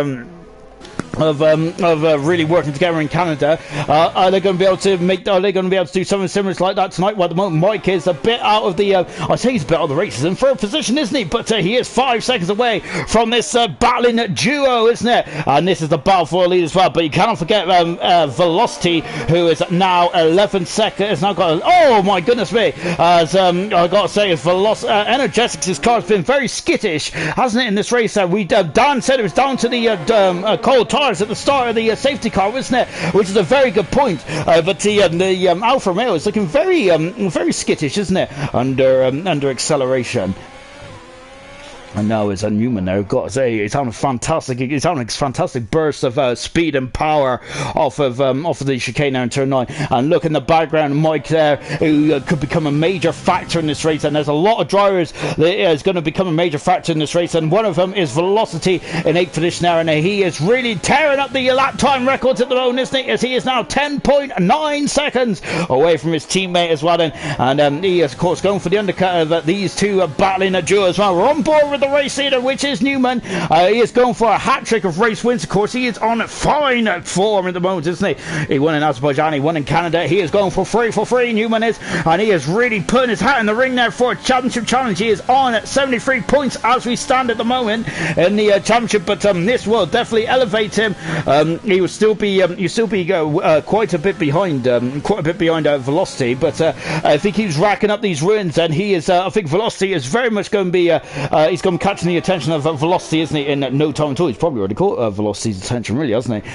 really working together in Canada. Are they going to be able to do something similar like that tonight? Well, at the moment Mike is a bit out of the I say he's a bit out of the races in 3rd position, isn't he? But he is 5 seconds away from this battling duo, isn't it? And this is the battle for the lead as well. But you cannot forget Velocity, who is now 11 seconds. Has now got oh my goodness me! As I got to say, Energetics' car has been very skittish, hasn't it, in this race? Dan said it was down to the cold tires at the start of the safety car, wasn't it? Which is a very good point. But the Alfa Romeo is looking very skittish, isn't it? Under acceleration. And now it's a Newman there. I've got to say, he's having a fantastic burst of speed and power off of the chicane now in turn 9. And look in the background, Mike there, who could become a major factor in this race. And there's a lot of drivers that is going to become a major factor in this race. And one of them is Velocity in 8th position now. And he is really tearing up the lap time records at the moment, isn't he? As he is now 10.9 seconds away from his teammate as well. And he is, of course, going for the undercut of these two battling a duo as well. We're on board with the race leader, which is Newman. He is going for a hat-trick of race wins. Of course, he is on fine form at the moment, isn't he? He won in Azerbaijan, he won in Canada. He is going for free, Newman is, and he is really putting his hat in the ring there for a championship challenge. He is on 73 points as we stand at the moment in the championship, but this will definitely elevate him. He will still be quite a bit behind Velocity, but I think he's racking up these wins, and he is. I think Velocity is very much going to be. He's going to be catching the attention of Velocity, isn't he? In no time at all. He's probably already caught Velocity's attention, really, hasn't he?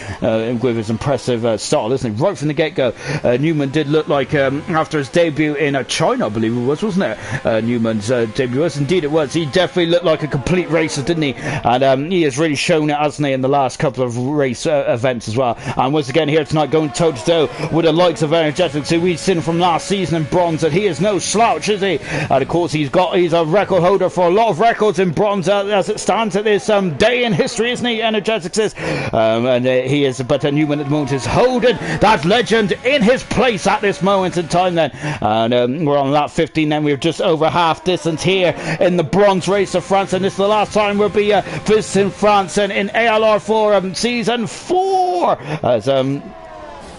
With his impressive style, isn't he? Right from the get-go, Newman did look like after his debut in China, I believe it was, wasn't it? Newman's debut was, indeed it was. He definitely looked like a complete racer, didn't he? And he has really shown it, hasn't he, in the last couple of race events as well. And once again here tonight, going toe-to-toe with the likes of Energetics, who we've seen from last season in bronze, and he is no slouch, is he? And of course he's a record holder for a lot of records in bronze as it stands at this day in history, isn't he? Energetics is, and he is, but Newman at the moment is holding that legend in his place at this moment in time then. And we're on lap 15 then. We're just over half distance here in the bronze race of France, and this is the last time we'll be visiting France and in ALR for season 4 as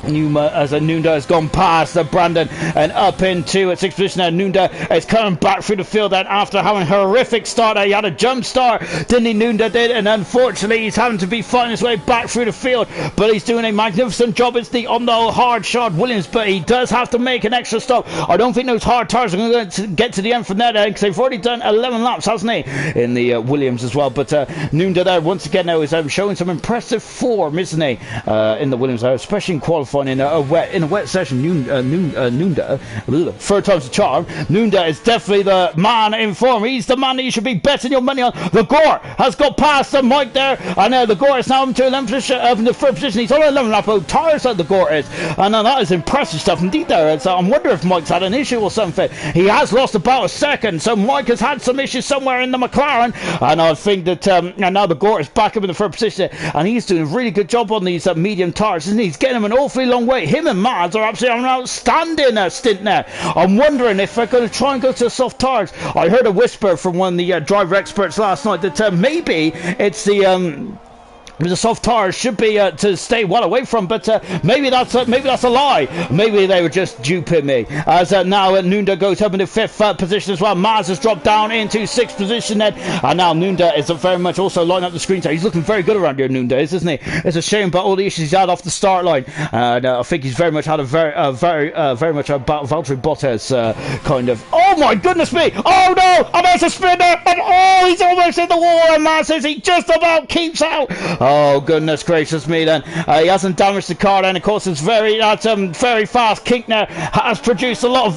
Nunda has gone past Brandon and up into 6th position. Now Nunda is coming back through the field then after having a horrific start. He had a jump start, didn't he? Nunda did, and unfortunately he's having to be fighting his way back through the field, but he's doing a magnificent job. It's on the hard shot Williams, but he does have to make an extra stop. I don't think those hard tires are going to get to the end from there because they've already done 11 laps, hasn't he, in the Williams as well. But Nunda there once again now is showing some impressive form, isn't he, in the Williams, especially in qualifying. finding a wet session. Nunda, third time's a charm. Nunda is definitely the man in form. He's the man that you should be betting your money on. The Gore has got past the Mike there, and the Gore is now into 11th position, in the third position. He's on 11 lap. How tired the Gore is, and that is impressive stuff indeed there. So I'm wondering if Mike's had an issue or something. He has lost about a second, so Mike has had some issues somewhere in the McLaren, and I think that and now the Gore is back up in the third position, and he's doing a really good job on these medium tires, isn't he? He's getting them an awfully long way. Him and Mads are absolutely on an outstanding stint now. I'm wondering if they're going to try and go to the soft tires. I heard a whisper from one of the driver experts last night that maybe it's the soft tires should be to stay well away from, but maybe that's a lie. Maybe they were just duping me. As now Nunda goes up into 5th position as well. Maz has dropped down into 6th position then, and now Nunda is very much also lining up the screen. He's looking very good around here, Nunda, isn't he? It's a shame about all the issues he's had off the start line, and I think he's very much had a very much a Valtteri Bottas kind of. Oh my goodness me! Oh no! And there's a spin there, and he's almost in the wall, and Maz says he just about keeps out. Oh goodness gracious me! Then he hasn't damaged the car. Then of course it's very fast. Kinkner has produced a lot of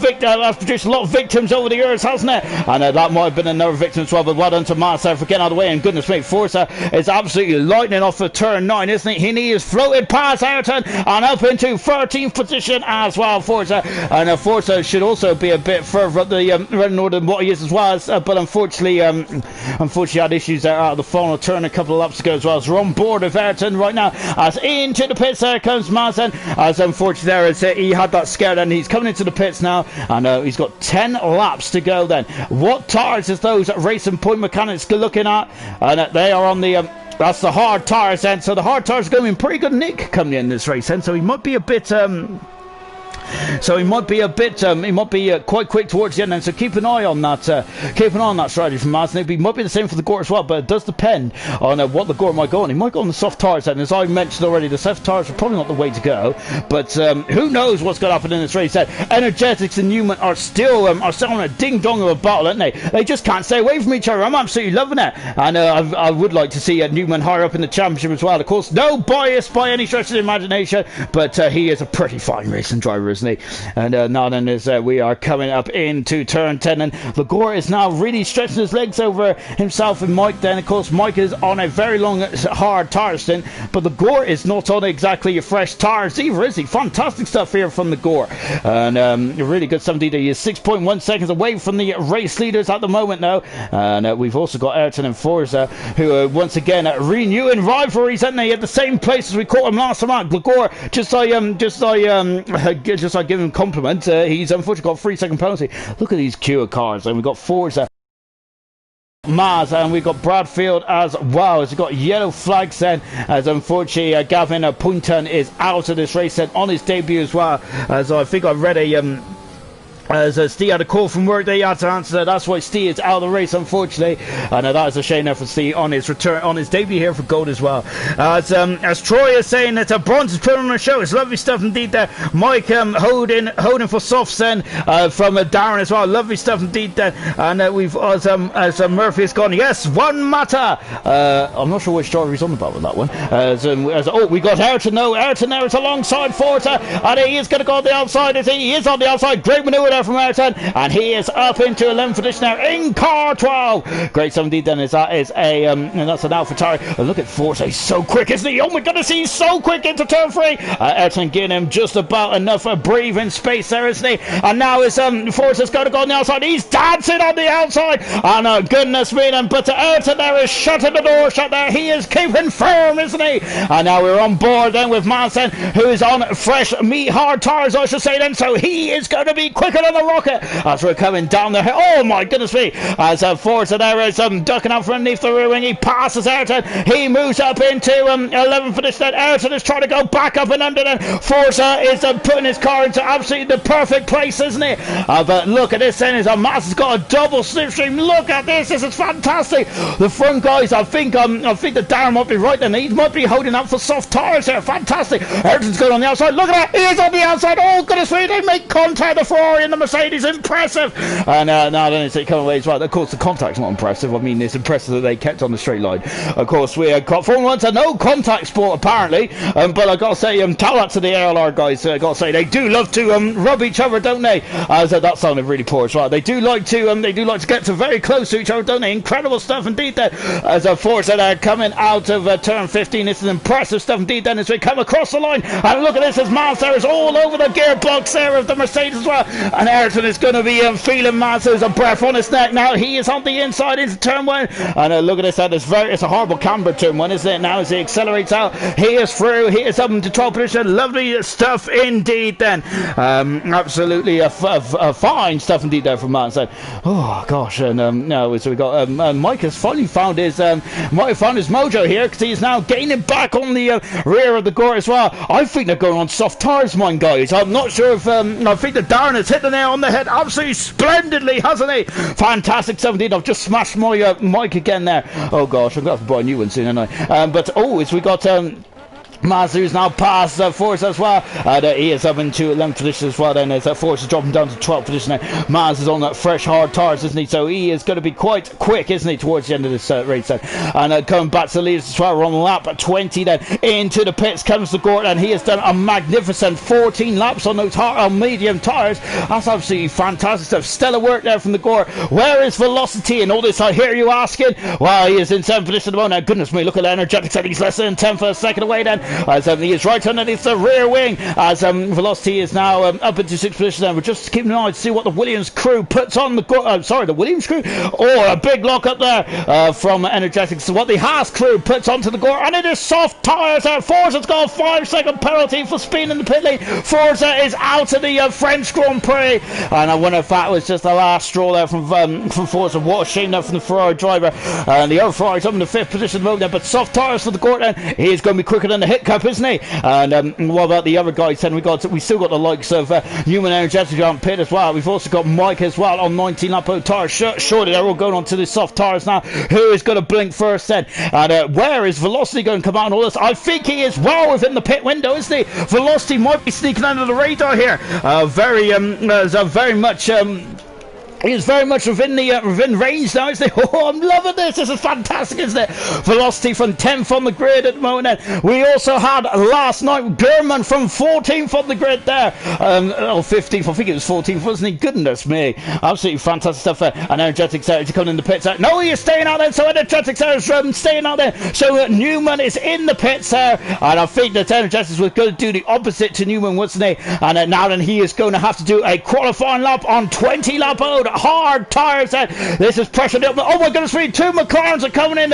victims over the years, hasn't it? And that might have been another victim as well. But well done to Marcel for getting out of the way. And goodness me, Forza is absolutely lightning off of turn 9, isn't he? He is floated past Ayrton and up into 13th position as well. Forza, and Forza should also be a bit further up the running order than what he is as well. But unfortunately had issues there out of the final turn a couple of laps ago as well. So we're on board of Ayrton right now, as into the pits there comes Mazin, as unfortunately there is he had that scare, and he's coming into the pits now, and he's got 10 laps to go then. What tires is those Racing Point mechanics looking at? And they are on the that's the hard tires then, so the hard tires are going in pretty good nick coming in this race then, so he might be a bit he might be quite quick towards the end then, so keep an eye on that strategy from Mazin. It might be the same for the Gore as well, but it does depend on what the Gore might go on. He might go on the soft tires then. As I mentioned already, the soft tires are probably not the way to go, but who knows what's going to happen in this race then. Energetics and Newman are still on a ding-dong of a battle, aren't they? They just can't stay away from each other. I'm absolutely loving it, and I would like to see Newman higher up in the championship as well. Of course, no bias by any stretch of the imagination, but he is a pretty fine racing driver, isn't he? And now then, as we are coming up into turn 10, and Gore is now really stretching his legs over himself and Mike. Then of course Mike is on a very long hard tire stint, but the Gore is not on exactly a fresh tires either, is he? Fantastic stuff here from the Gore, and really good stuff indeed. He is 6.1 seconds away from the race leaders at the moment now, and we've also got Ayrton and Forza, who once again renewing rivalries, aren't they? At the same place as we caught him last time out. Gore, just like give him compliment, he's unfortunately got a 3-second penalty. Look at these queue of cars, and we've got Forza, Maz, and we've got Bradfield as well. As we've got yellow flags then, as unfortunately Gavin Punton is out of this race then on his debut as well. As I think I read as Steve had a call from work, they had to answer. That's why Steve is out of the race, unfortunately, and that is a shame there for Steve on his return, on his debut here for gold as well. As Troy is saying that bronze is put on the show. It's lovely stuff indeed there. Mike holding for softs then from Darren as well. Lovely stuff indeed there. And we've as Murphy has gone, yes, one matter. I'm not sure which driver he's on about with that one. We got Ayrton. No, Ayrton there is alongside Forza, and he is going to go on the outside. He is on the outside. Great manoeuvre there from Ayrton, and he is up into 11th position now in car 12. Great stuff indeed then, as that is and that's an AlphaTauri. Look at Forza, he's so quick, isn't he? Oh my goodness, he's so quick into turn 3. Ayrton giving him just about enough breathing space there, isn't he? And now is Forza's going to go on the outside. He's dancing on the outside, and goodness me, but Ayrton there is shutting the door shut there. He is keeping firm, isn't he? And now we're on board then with Manson, who is on fresh hard tires, I should say then, so he is going to be quicker on the rocket as we're coming down the hill. Oh my goodness me, as Forza there is ducking out from underneath the rear wing. He passes Ayrton, he moves up into 11th position. Ayrton is trying to go back up and under, then Forza is putting his car into absolutely the perfect place, isn't it? But look at this then, as Mass has got a double slipstream. Look at this is fantastic. The front guys, I think that Darren might be right then, he might be holding up for soft tires here. Fantastic. Ayrton's going on the outside. Look at that, he is on the outside. Oh goodness me, they make contact, the Ferrari and the the Mercedes, impressive. And now then it's coming away as well. Of course, the contact's not impressive. I mean, it's impressive that they kept on the straight line. Of course, we got Formula 1's a no contact sport apparently, but I gotta say, tell that to the ALR guys. I gotta say, they do love to rub each other, don't they? As that sounded really poor as well. They do like to get to very close to each other, don't they? Incredible stuff indeed there. As a force that are coming out of turn 15, this is impressive stuff indeed. Then as we come across the line, and look at this, as Mazda is all over the gearbox there of the Mercedes as well, and Ayrton is going to be feeling Mazda's breath on his neck now. He is on the inside into turn 1, and look at this, it's a horrible camber turn 1, isn't it? Now as he accelerates out, he is through, he is up into 12th position. Lovely stuff indeed then. Absolutely fine stuff indeed there from Mazda. Oh gosh. And now so we got Mike has finally found his mojo here, because he's now gaining back on the rear of the Gore as well. I think they're going on soft tires, mine guys. I'm not sure if I think that Darren has hit the nail on the head absolutely splendidly, hasn't he? Fantastic stuff indeed. I've just smashed my mic again there. Oh gosh, I'm gonna have to buy a new one soon, aren't I? But as we got Mazda is now past Force as well, and he is up into 11th position as well. Then as Force is dropping down to 12th position now. Mazda is on that fresh hard tires, isn't he? So he is going to be quite quick, isn't he, towards the end of this race then. And coming back to the leaders as well, we're on lap 20 then. Into the pits comes the Gort, and he has done a magnificent 14 laps on those medium tires. That's absolutely fantastic stuff. Stellar work there from the Gort. Where is Velocity in all this, I hear you asking? Well, he is in 7th position at the moment. Goodness me, look at the energetics, and he's less than 10th for a second away then. As he is right underneath the rear wing, as Velocity is now up into 6th position. And we're just keeping an eye to see what the Williams crew puts on the Williams crew, or a big lock up there from Energetics. So what the Haas crew puts onto the Gore, and it is soft tyres there. Forza's got a 5-second penalty for speed in the pit lane. Forza is out of the French Grand Prix, and I wonder if that was just the last straw there from Forza. What a shame there from the Ferrari driver. And the other Ferrari's up in the 5th position at the moment, but soft tyres for the Gore, and he is going to be quicker than the Hiccup, isn't he? And what about the other guys then? We still got the likes of Newman Energetic on pit as well. We've also got Mike as well on 19 lap tires. Surely they're all going on to the soft tires now. Who is going to blink first then? And where is Velocity going to come out on all this? I think he is well within the pit window, isn't he? Velocity might be sneaking under the radar here. Very much He is very much within range now, isn't he? Oh, I'm loving this. This is fantastic, isn't it? Velocity from 10th on the grid at the moment. We also had last night German from 14th on the grid there. 15th. I think it was 14th, wasn't he? Goodness me. Absolutely fantastic stuff there. And Energetics there to come in the pits. No, he is staying out there. So Energetics there is staying out there. So Newman is in the pits there. And I think that Energetics was going to do the opposite to Newman, wasn't he? And now then he is going to have to do a qualifying lap on 20 lap mode. Hard tires there. This is pressured up. Oh my goodness me, two McLarens are coming in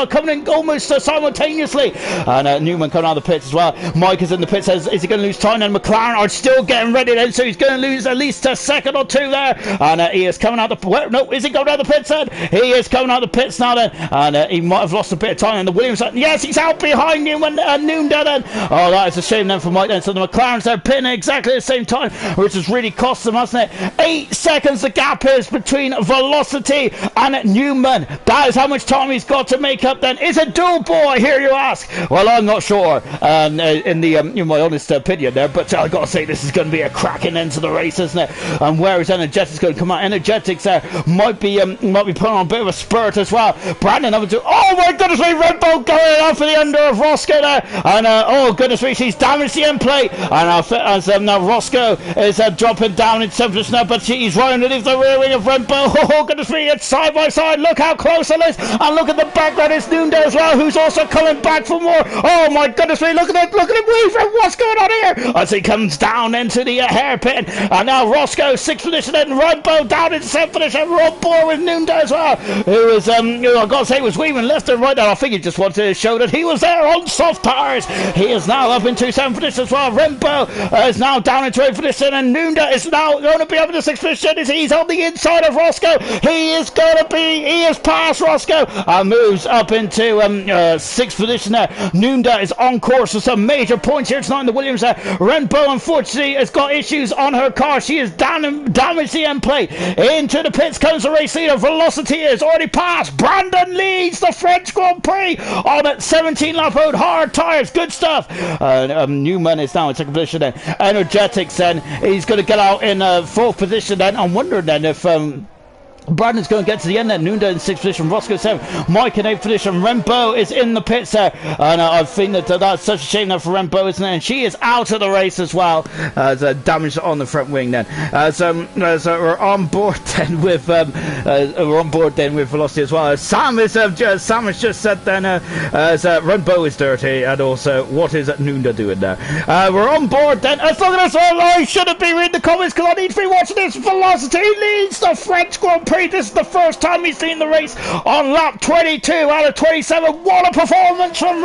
coming in almost simultaneously. And Newman coming out of the pits as well. Mike is in the pits. Is he going to lose time? And McLaren are still getting ready then, so he's going to lose at least a second or two there. And he is coming out the no, is he going out the pits then? He is coming out the pits now then. And he might have lost a bit of time. And the Williams, yes, he's out behind Newman and Noonda then. Oh, that is a shame then for Mike then. So the McLarens are pitting at exactly the same time, which has really cost them, hasn't it? 8 seconds the gap is between Velocity and Newman. That is how much time he's got to make up then. Is it doable, I hear you ask? Well, I'm not sure in my honest opinion there, but I've got to say this is going to be a cracking end to the race, isn't it? And where is Energetics going to come out? Energetics might be putting on a bit of a spurt as well. Brandon over to, oh my goodness me, Red Bull going off for the under of Roscoe there, and oh goodness me, she's damaged the end plate, and now Roscoe is dropping down in 7th position now, but he's right underneath the rear wing of Red Bull. Oh goodness me, it's side by side. Look how close it is, and look at the background. It's Noonda as well, who's also coming back for more. Oh my goodness me, look at him weaving. What's going on here? As he comes down into the hairpin, and now Roscoe 6th position, and Red Bull down into 7th position. We're on board with Noonda as well, who is I've got to say was weaving left and right there. I think he just wanted to show that he was there on soft tires. He is now up into 7th position as well. Red Bull is now down into 8th position, and Noonda is now going to be up into 6th position. Is he's on the inside of Roscoe. He is past Roscoe and moves up into 6th position there. Nunda is on course for some major points here tonight in the Williams. Renbo, unfortunately, has got issues on her car. She has damaged the end plate. Into the pits comes the race leader. Velocity is already past. Brandon leads the French Grand Prix on at 17 lap road. Hard tyres, good stuff. Newman is now in 2nd position then. Energetics then, he's going to get out in 4th position then. I'm wondering then if Brandon's going to get to the end there. Nunda in 6th position, Roscoe 7th, Mike in 8th position. Rembo is in the pits there, and I think that's such a shame now for Rembo, isn't it? And she is out of the race as well, as damage on the front wing then. So we're on board then with Velocity as well. Sam has just said then Rembo is dirty, and also what is Nunda doing there? We're on board then. Look at this! I shouldn't be reading the comments because I need to be watching this. Velocity leads the French Grand Prix. This is the first time he's seen the race on lap 22 out of 27. What a performance from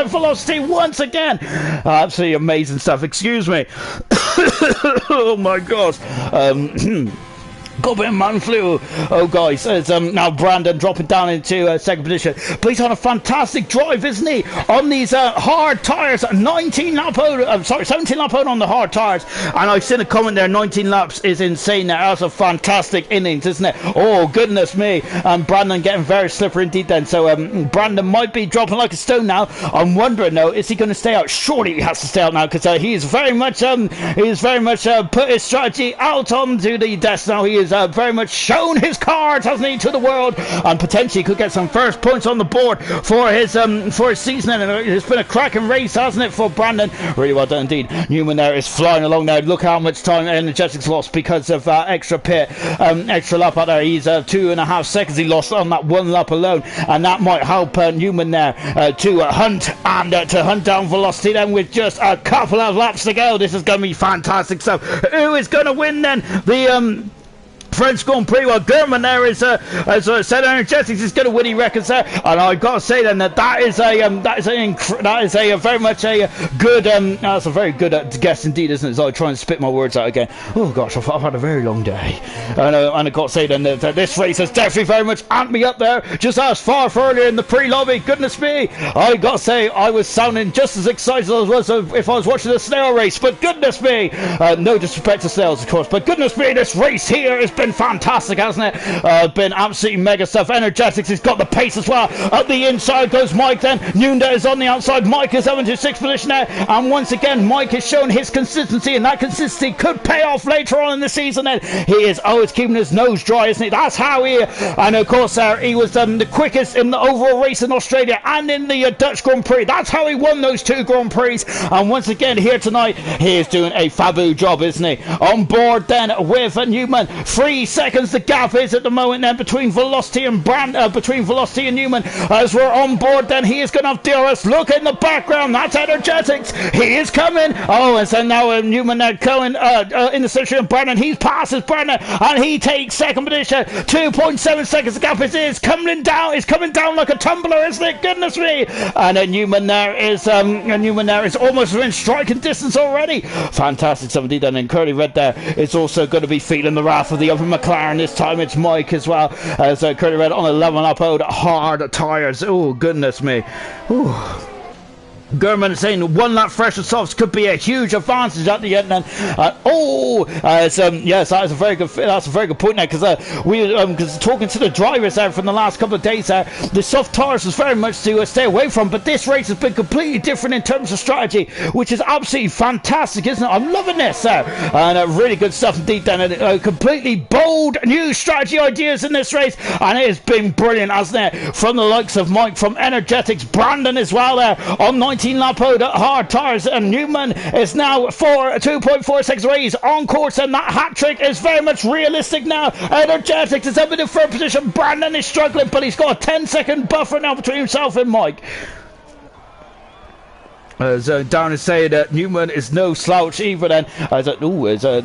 Velocity once again. Absolutely amazing stuff. Excuse me. Oh my God. Got a bit of man flu. Oh, guys, it's now Brandon dropping down into 2nd position. But he's on a fantastic drive, isn't he? On these hard tyres, 17 lap out on the hard tyres. And I've seen a comment there, 19 laps is insane there. That's a fantastic innings, isn't it? Oh, goodness me. And Brandon getting very slippery indeed then. So Brandon might be dropping like a stone now. I'm wondering, though, is he going to stay out? Surely he has to stay out now because he's very much put his strategy out onto the desk now. He is very much shown his cards, hasn't he, to the world, and potentially could get some first points on the board for his season. And it's been a cracking race, hasn't it, for Brandon? Really well done indeed. Newman there is flying along now. Look how much time Energetics lost because of extra lap out there. He's 2.5 seconds he lost on that one lap alone, and that might help Newman there to hunt down Velocity then with just a couple of laps to go. This is going to be fantastic. So who is going to win then the French Grand Prix? Well, German there is, as I said, Energetics is going to win, he reckons there, and I've got to say then that is a very much a good that's a very good guess indeed, isn't it? As I try and spit my words out again. Oh gosh, I've had a very long day, and I've got to say then that this race has definitely very much amped me up there. Just as far earlier in the pre-lobby, goodness me, I got to say I was sounding just as excited as I was if I was watching the snail race. But goodness me, no disrespect to snails, of course, but goodness me, this race here is been fantastic, hasn't it? Been absolutely mega stuff. Energetics has got the pace as well. Up the inside goes Mike then. Nunda is on the outside. Mike is up into 6th position there. And once again, Mike has shown his consistency, and that consistency could pay off later on in the season then. He is always keeping his nose dry, isn't he? That's how he, and of course he was the quickest in the overall race in Australia and in the Dutch Grand Prix. That's how he won those 2 Grand Prix. And once again here tonight, he is doing a fabu job, isn't he? On board then with Newman. 3 seconds the gap is at the moment then between Velocity and Newman. As we're on board then, he is going to have DRS. Look in the background, that's Energetics. He is coming. Oh, and so now Newman going in the section of Brandon. He passes Brandon and he takes 2nd position. 2.7 seconds the gap is coming down. It's coming down like a tumbler, isn't it? Goodness me. And Newman there is almost within striking distance already. Fantastic stuff indeed. And then Curly Red there is also going to be feeling the wrath of the other McLaren. This time it's Mike as well, as Curly Red on 11 up out hard tyres. Oh goodness me. Ooh. German saying 1 lap fresh and softs could be a huge advantage at the end then. Yes, that's a very good point now, because talking to the drivers there from the last couple of days there, the soft tyres was very much to stay away from, but this race has been completely different in terms of strategy, which is absolutely fantastic, isn't it? I'm loving this there, and really good stuff indeed then, and completely bold new strategy ideas in this race, and it has been brilliant, hasn't it, from the likes of Mike, from Energetics, Brandon as well there on 19 lap out at hard tyres, and Newman is now 2.4 seconds away. He's on course, and that hat trick is very much realistic now. Energetics is up in the 3rd position. Brandon is struggling, but he's got a 10-second buffer now between himself and Mike. Down is saying that Newman is no slouch either. Then as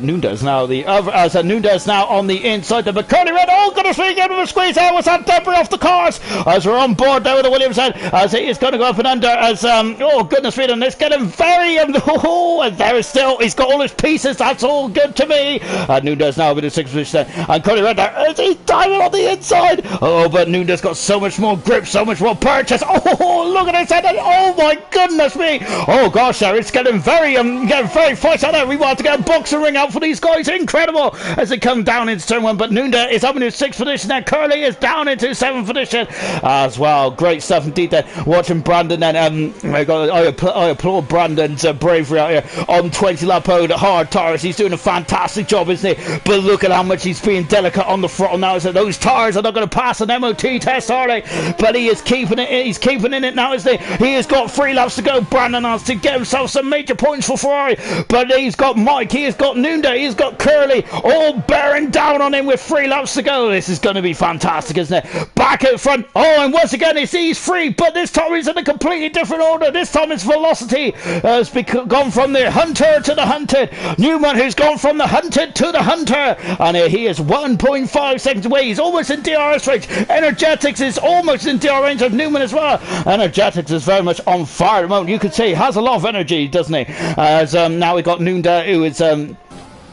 Nunez now the other Nunez now on the inside. But Curly Red, oh goodness me, get him a squeeze out. Was that debris off the cars? As we're on board there with the Williams head, as he is going to go up and under. As oh goodness me, and it's getting very and there is still he's got all his pieces. That's all good to me. Nunez now with the 6th position there, and Curly Red there, he's diving on the inside. Oh, but Nunez got so much more grip, so much more purchase. Oh, look at his head! Oh my goodness me! Oh gosh, there it's getting very fight out there. We want to get a boxing ring out for these guys. Incredible as they come down into turn 1. But Nunda is up in his 6th position. Then Curly is down into 7th position as well. Great stuff indeed. Then watching Brandon. Then I applaud Brandon's bravery out here on 20 lap road hard tires. He's doing a fantastic job, isn't he? But look at how much he's being delicate on the throttle now. So those tires are not going to pass an MOT test, are they? But he is keeping it. He's keeping in it now, isn't he? He has got 3 laps to go. Brandon has to get himself some major points for Ferrari, but he's got Mike, he has got Nunda, he's got Curly, all bearing down on him with 3 laps to go. This is going to be fantastic, isn't it? Back at front, oh, and once again he's free, but this time he's in a completely different order. This time it's Velocity has gone from the hunter to the hunted. Newman, who's gone from the hunted to the hunter, and he is 1.5 seconds away. He's almost in DRS range. Energetics is almost in DRS range of Newman as well. Energetics is very much on fire at the moment. You could say he has a lot of energy, doesn't he? As now we got Nunda, who is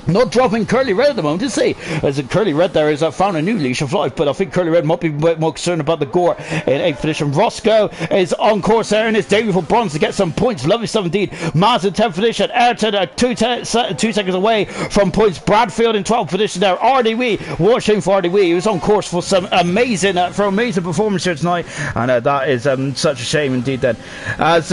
not dropping Curly Red at the moment, is he? As Curly Red there has found a new leash of life, but I think Curly Red might be a bit more concerned about the Gore in 8th position. Roscoe is on course there in his debut for bronze to get some points. Lovely stuff indeed. Maz in 10th position. Ayrton 2 seconds away from points. Bradfield in 12th position there. RDW, watching for RDW. He was on course for some amazing performance here tonight, and that is such a shame indeed. Then, as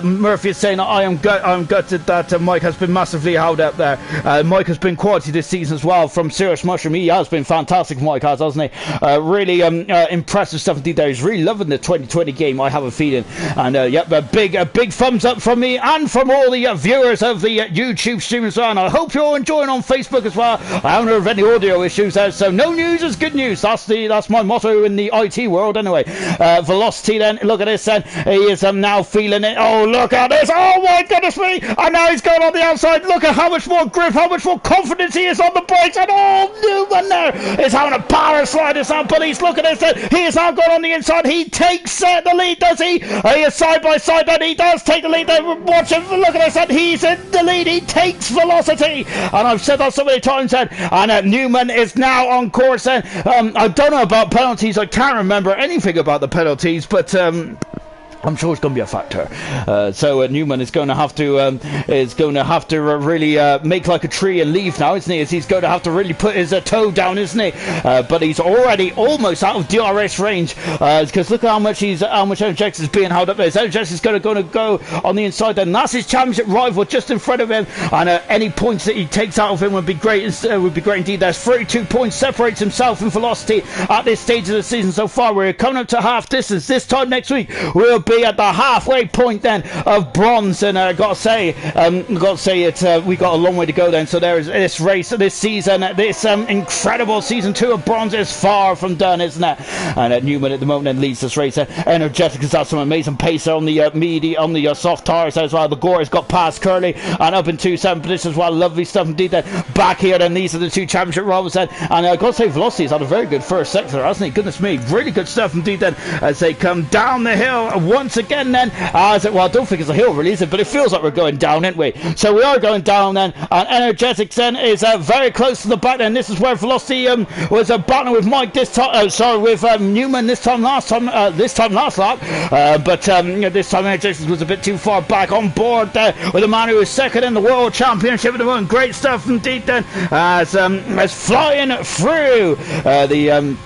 Murphy is saying, I'm gutted that Mike has been massively held up there. Mike has been quality this season as well from Serious Mushroom. He has been fantastic, Mike has, hasn't he? Really impressive stuff indeed there. He's really loving the 2020 game, I have a feeling. And yep, a big thumbs up from me and from all the viewers of the YouTube stream as well. And I hope you're enjoying on Facebook as well. I haven't heard of any audio issues there, so no news is good news. That's my motto in the IT world anyway. Velocity then, look at this then. He is now feeling it. Oh, look at this. Oh my goodness me. And now he's going on the outside. Look at how much more grip, how much more confidence he is on the brakes. And oh, Newman there is having a power slide this out, but he's looking at this. He is now going on the inside. He takes the lead, does he? He is side by side, then he does take the lead. Watch him, look at this. He's in the lead. He takes Velocity. And I've said that so many times then. And Newman is now on course then. I don't know about penalties. I can't remember anything about the penalties, but I'm sure it's going to be a factor. So Newman is going to have to really make like a tree and leave now, isn't he? As he's going to have to really put his toe down, isn't he? But he's already almost out of DRS range because look at how much Energetics is being held up there. Energetics is going to go on the inside. Then that's his championship rival just in front of him, and any points that he takes out of him would be great. Would be great indeed. There's 32 points separates himself in Velocity at this stage of the season so far. We're coming up to half distance. This time next week we'll be at the halfway point then of bronze, and I gotta say it's we got a long way to go then. So there is this race, this season, this incredible season 2 of bronze is far from done, isn't it? And Newman at the moment then leads this race. Energetic has got some amazing pace on the soft tires as well. The Gore has got past Curly and up into 7th position as well. Lovely stuff indeed then. Back here then, these are the 2 championship rivals then, and I gotta say Velocity's had a very good first sector, hasn't he? Goodness me, really good stuff indeed then as they come down the hill once again then. I don't think it's a hill really, is it? But it feels like we're going down, aren't we? So we are going down then, and Energetics then is very close to the back then. This is where Velocity was battling with Mike this time, with Newman this time last lap, but this time Energetics was a bit too far back on board there with a man who is second in the World Championship at the moment. Great stuff indeed then, as flying through the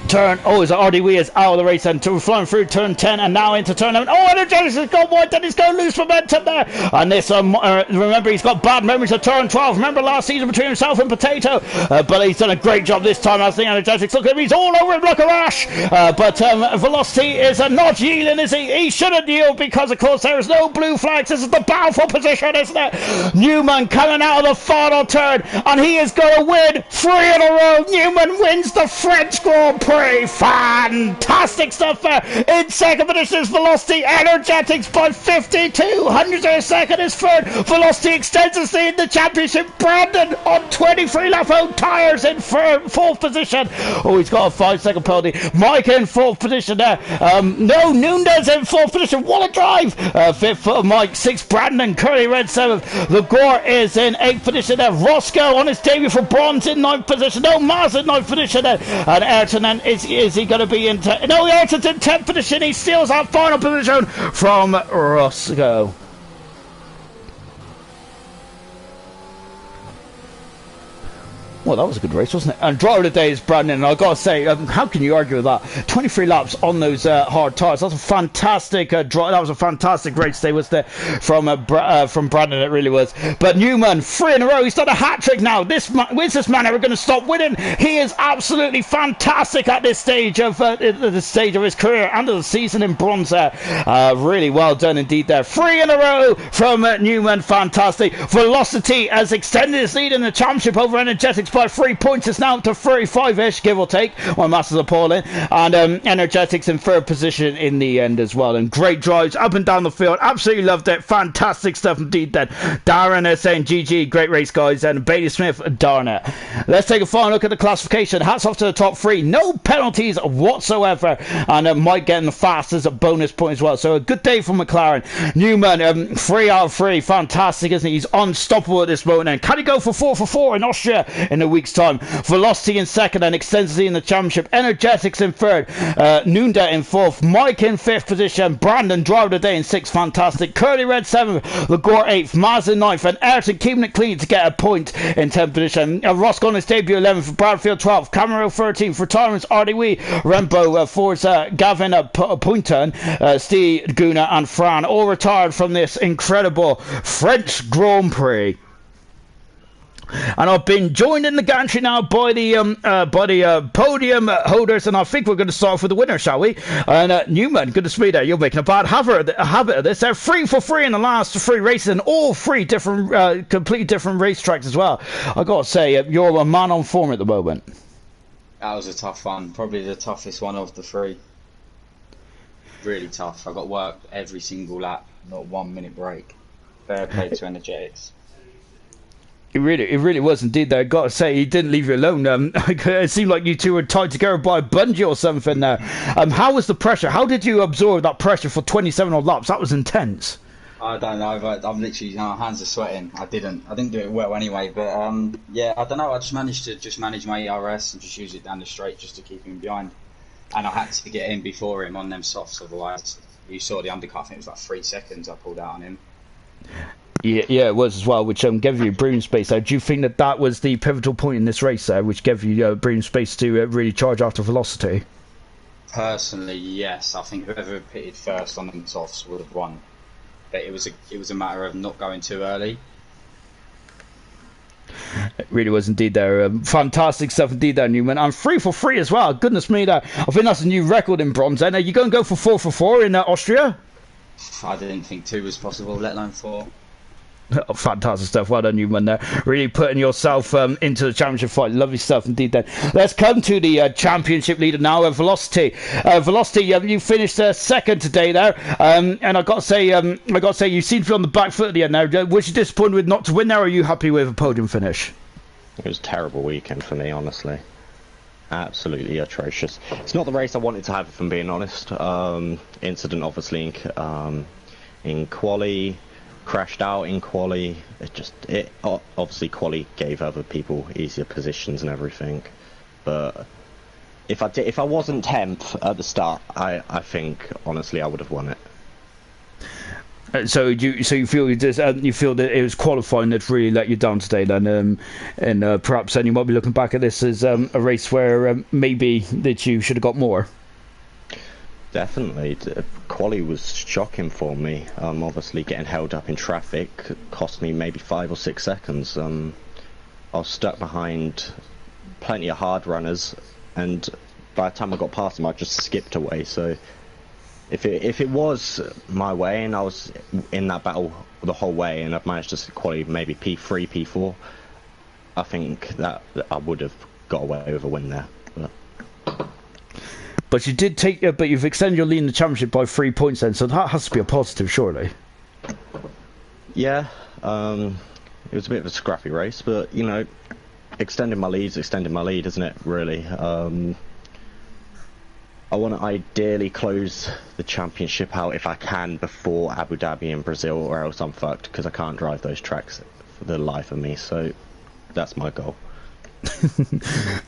turn. Oh, is RDW is out of the race and flying through turn 10 and now into turn 11. Oh, Energetics has gone wide, then he's going to lose momentum there. And this, remember, he's got bad memories of turn 12. Remember last season between himself and Potato, but he's done a great job this time. I think Energetics, look at him, he's all over him like a rash. But Velocity is not yielding, is he? He shouldn't yield because, of course, there is no blue flags. This is the powerful position, isn't it? Newman coming out of the final turn, and he is going to win 3 in a row. Newman wins the French Grand Prix. 3. Fantastic stuff there. In second position is Velocity. Energetics by 52 hundredths of a second is third. Velocity extends his lead in the championship. Brandon on 23 lap home tyres in fourth position. Oh, he's got a 5-second penalty. Mike in fourth position there. No, Nunez in fourth position. What a drive. Fifth for Mike. Sixth Brandon. Curly Red seventh. Lagore is in eighth position there. Roscoe on his debut for bronze in ninth position. No, Mars in ninth position there. And Ayrton then is he going to be in? No, Ayrton's in 10th position. He steals that final position from Roscoe. Well, that was a good race, wasn't it? And driver of the day is Brandon, and I've got to say, how can you argue with that? 23 laps on those hard tyres. That's a fantastic drive. That was a fantastic race today, wasn't it? From Brandon, it really was. But Newman, 3 in a row. He's done a hat-trick now. Is this man ever going to stop winning? He is absolutely fantastic at this stage of his career and of the season in bronze there. Really well done indeed there. 3 in a row from Newman. Fantastic. Velocity has extended his lead in the championship over Energetics by 3 points. It's now up to 35-ish, give or take, while Masters are Pauling. And Energetics in third position in the end as well. And great drives up and down the field. Absolutely loved it. Fantastic stuff indeed then. Darren is saying GG, great race guys. And Bailey Smith, darn it. Let's take a final look at the classification. Hats off to the top 3. No penalties whatsoever. And Mike getting the fastest bonus point as well. So a good day for McLaren. Newman, 3 out of 3. Fantastic, isn't he? He's unstoppable at this moment. And can he go for 4 for 4 in Austria in a week's time? Velocity in second and extensively in the championship. Energetics in third. Nunda in fourth. Mike in fifth position. Brandon, driver of the day, in sixth. Fantastic. Curly Red seventh. Lagore eighth. Maz in ninth. And Ayrton keeping it clean to get a point in 10th position. Roscoe on his debut 11th. Bradfield 12th. Camaro 13th. Retirements RDW. Rembo, Forza, Gavin Pointon, Steve Guna and Fran all retired from this incredible French Grand Prix. And I've been joined in the gantry now by the podium holders, and I think we're going to start off with the winner, shall we? And Newman, good to see you there. You're making a bad habit of this. They're 3 for 3 in the last 3 races, and all 3 different, completely different racetracks as well. I've got to say, you're a man on form at the moment. That was a tough one, probably the toughest one of the 3. Really tough. I got work every single lap, not 1 minute break. Fair play to Energetics. It really was indeed. I've got to say, he didn't leave you alone. It seemed like you two were tied together by a bungee or something there. How was the pressure? How did you absorb that pressure for 27 odd laps? That was intense. I don't know. I'm literally, my hands are sweating. I didn't do it well anyway. But yeah, I don't know. I just managed to manage my ERS and just use it down the straight just to keep him behind. And I had to get in before him on them softs. Otherwise, you saw the undercut. I think it was like 3 seconds I pulled out on him. Yeah, it was as well, which gave you breathing space. Do you think that was the pivotal point in this race, which gave you breathing space to really charge after Velocity? Personally, yes. I think whoever pitted first on them softs would have won. But it was a matter of not going too early. It really was indeed there. Fantastic stuff indeed there, Newman. And 3 for 3 as well. Goodness me, I think that's a new record in bronze. And are you going to go for 4 for 4 in Austria? I didn't think 2 was possible, let alone 4. Oh, fantastic stuff. Well done, Newman there. Really putting yourself into the championship fight. Lovely stuff indeed then. Let's come to the championship leader now, Velocity. Velocity, you finished second today there. And I got to say, you seem to be on the back foot at the end there. Was you disappointed with not to win there, or are you happy with a podium finish? It was a terrible weekend for me, honestly. Absolutely atrocious. It's not the race I wanted to have, if I'm being honest. Incident, obviously, in quali. Crashed out in quali. Obviously quali gave other people easier positions and everything, but if I wasn't 10th at the start, I think honestly I would have won it. So you feel that it was qualifying that really let you down today then, and perhaps then you might be looking back at this as a race where maybe that you should have got more. Definitely. Quali was shocking for me. Obviously getting held up in traffic cost me maybe 5 or 6 seconds. I was stuck behind plenty of hard runners, and by the time I got past them I just skipped away. So if it was my way and I was in that battle the whole way and I've managed to quali maybe P3, P4, I think that I would have got away with a win there. But But you did take, but you've extended your lead in the championship by 3 points then, so that has to be a positive, surely. Yeah, it was a bit of a scrappy race, but you know, extending my lead, isn't it? Really. I want to ideally close the championship out if I can before Abu Dhabi and Brazil, or else I'm fucked because I can't drive those tracks for the life of me. So that's my goal.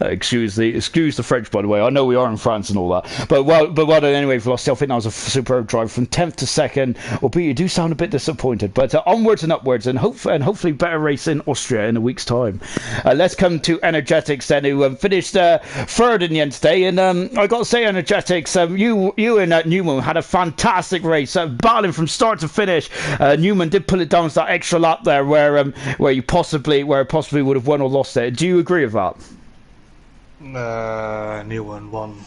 Excuse the French, by the way. I know we are in France and all that, but well done anyway, Velocity. I think that was a superb drive from 10th to 2nd. Albeit you do sound a bit disappointed, but onwards and upwards, and hopefully better race in Austria in a week's time. Let's come to Energetics then, who finished third in the end today. And I got to say, Energetics, you and Newman had a fantastic race, battling from start to finish. Newman did pull it down to that extra lap there, where it possibly would have won or lost it. Do you agree with that? Newman won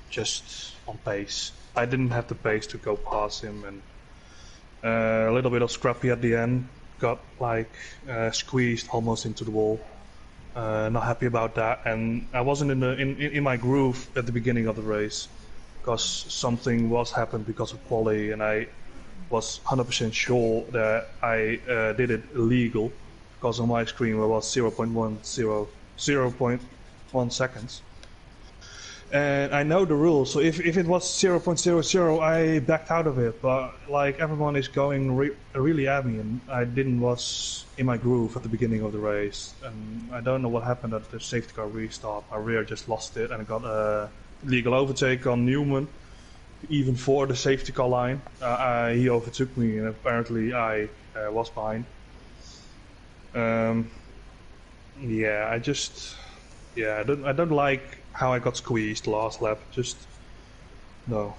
just on pace. I didn't have the pace to go past him, and a little bit of scrappy at the end. Got squeezed almost into the wall. Not happy about that, and I wasn't in my groove at the beginning of the race because something was happened because of quali, and I was 100% sure that I did it illegal because on my screen it was 0.1 seconds. And I know the rules, so if it was 0.00, I backed out of it. But like everyone is going really at me, and I didn't was in my groove at the beginning of the race. And I don't know what happened at the safety car restart. My rear just lost it, and I got a legal overtake on Newman, even for the safety car line. He overtook me, and apparently I was behind. Yeah, I don't like how I got squeezed last lap. Just no,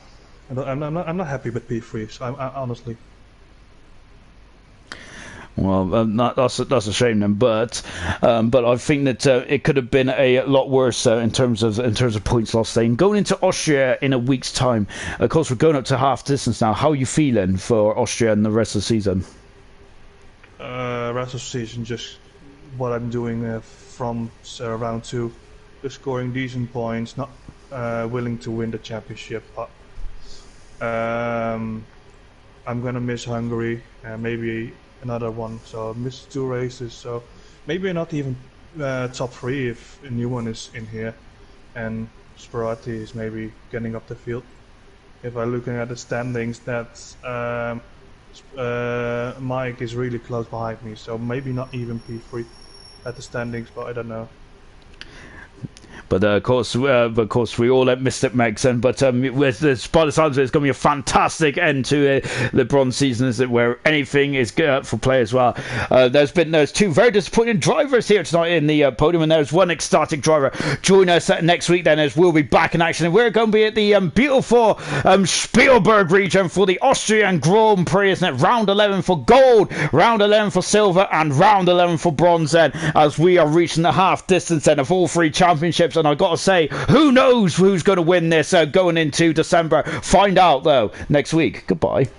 I'm not happy with P3. So I honestly. Well, that's a shame then, but I think that it could have been a lot worse in terms of points lost. Then going into Austria in a week's time, of course we're going up to half distance now. How are you feeling for Austria and the rest of the season? Rest of the season, just what I'm doing from round 2, just scoring decent points. Not willing to win the championship, but I'm gonna miss Hungary and maybe another one. So I missed 2 races. So maybe not even top 3 if a new one is in here, and Sperati is maybe getting up the field. If I'm looking at the standings, that's Mike is really close behind me, so maybe not even P3 at the standings, but I don't know. But of course, we all missed it, Megson. But by the sounds of it, it's going to be a fantastic end to the bronze season, is it? Where anything is good for play as well. There's 2 very disappointing drivers here tonight in the podium, and there's 1 ecstatic driver. Join us next week then, as we'll be back in action, and we're going to be at the beautiful Spielberg region for the Austrian Grand Prix, isn't it? Round 11 for gold, round 11 for silver, and round 11 for bronze. Then, as we are reaching the half distance then of all 3 championships. And I've got to say, who knows who's going to win this going into December? Find out, though, next week. Goodbye.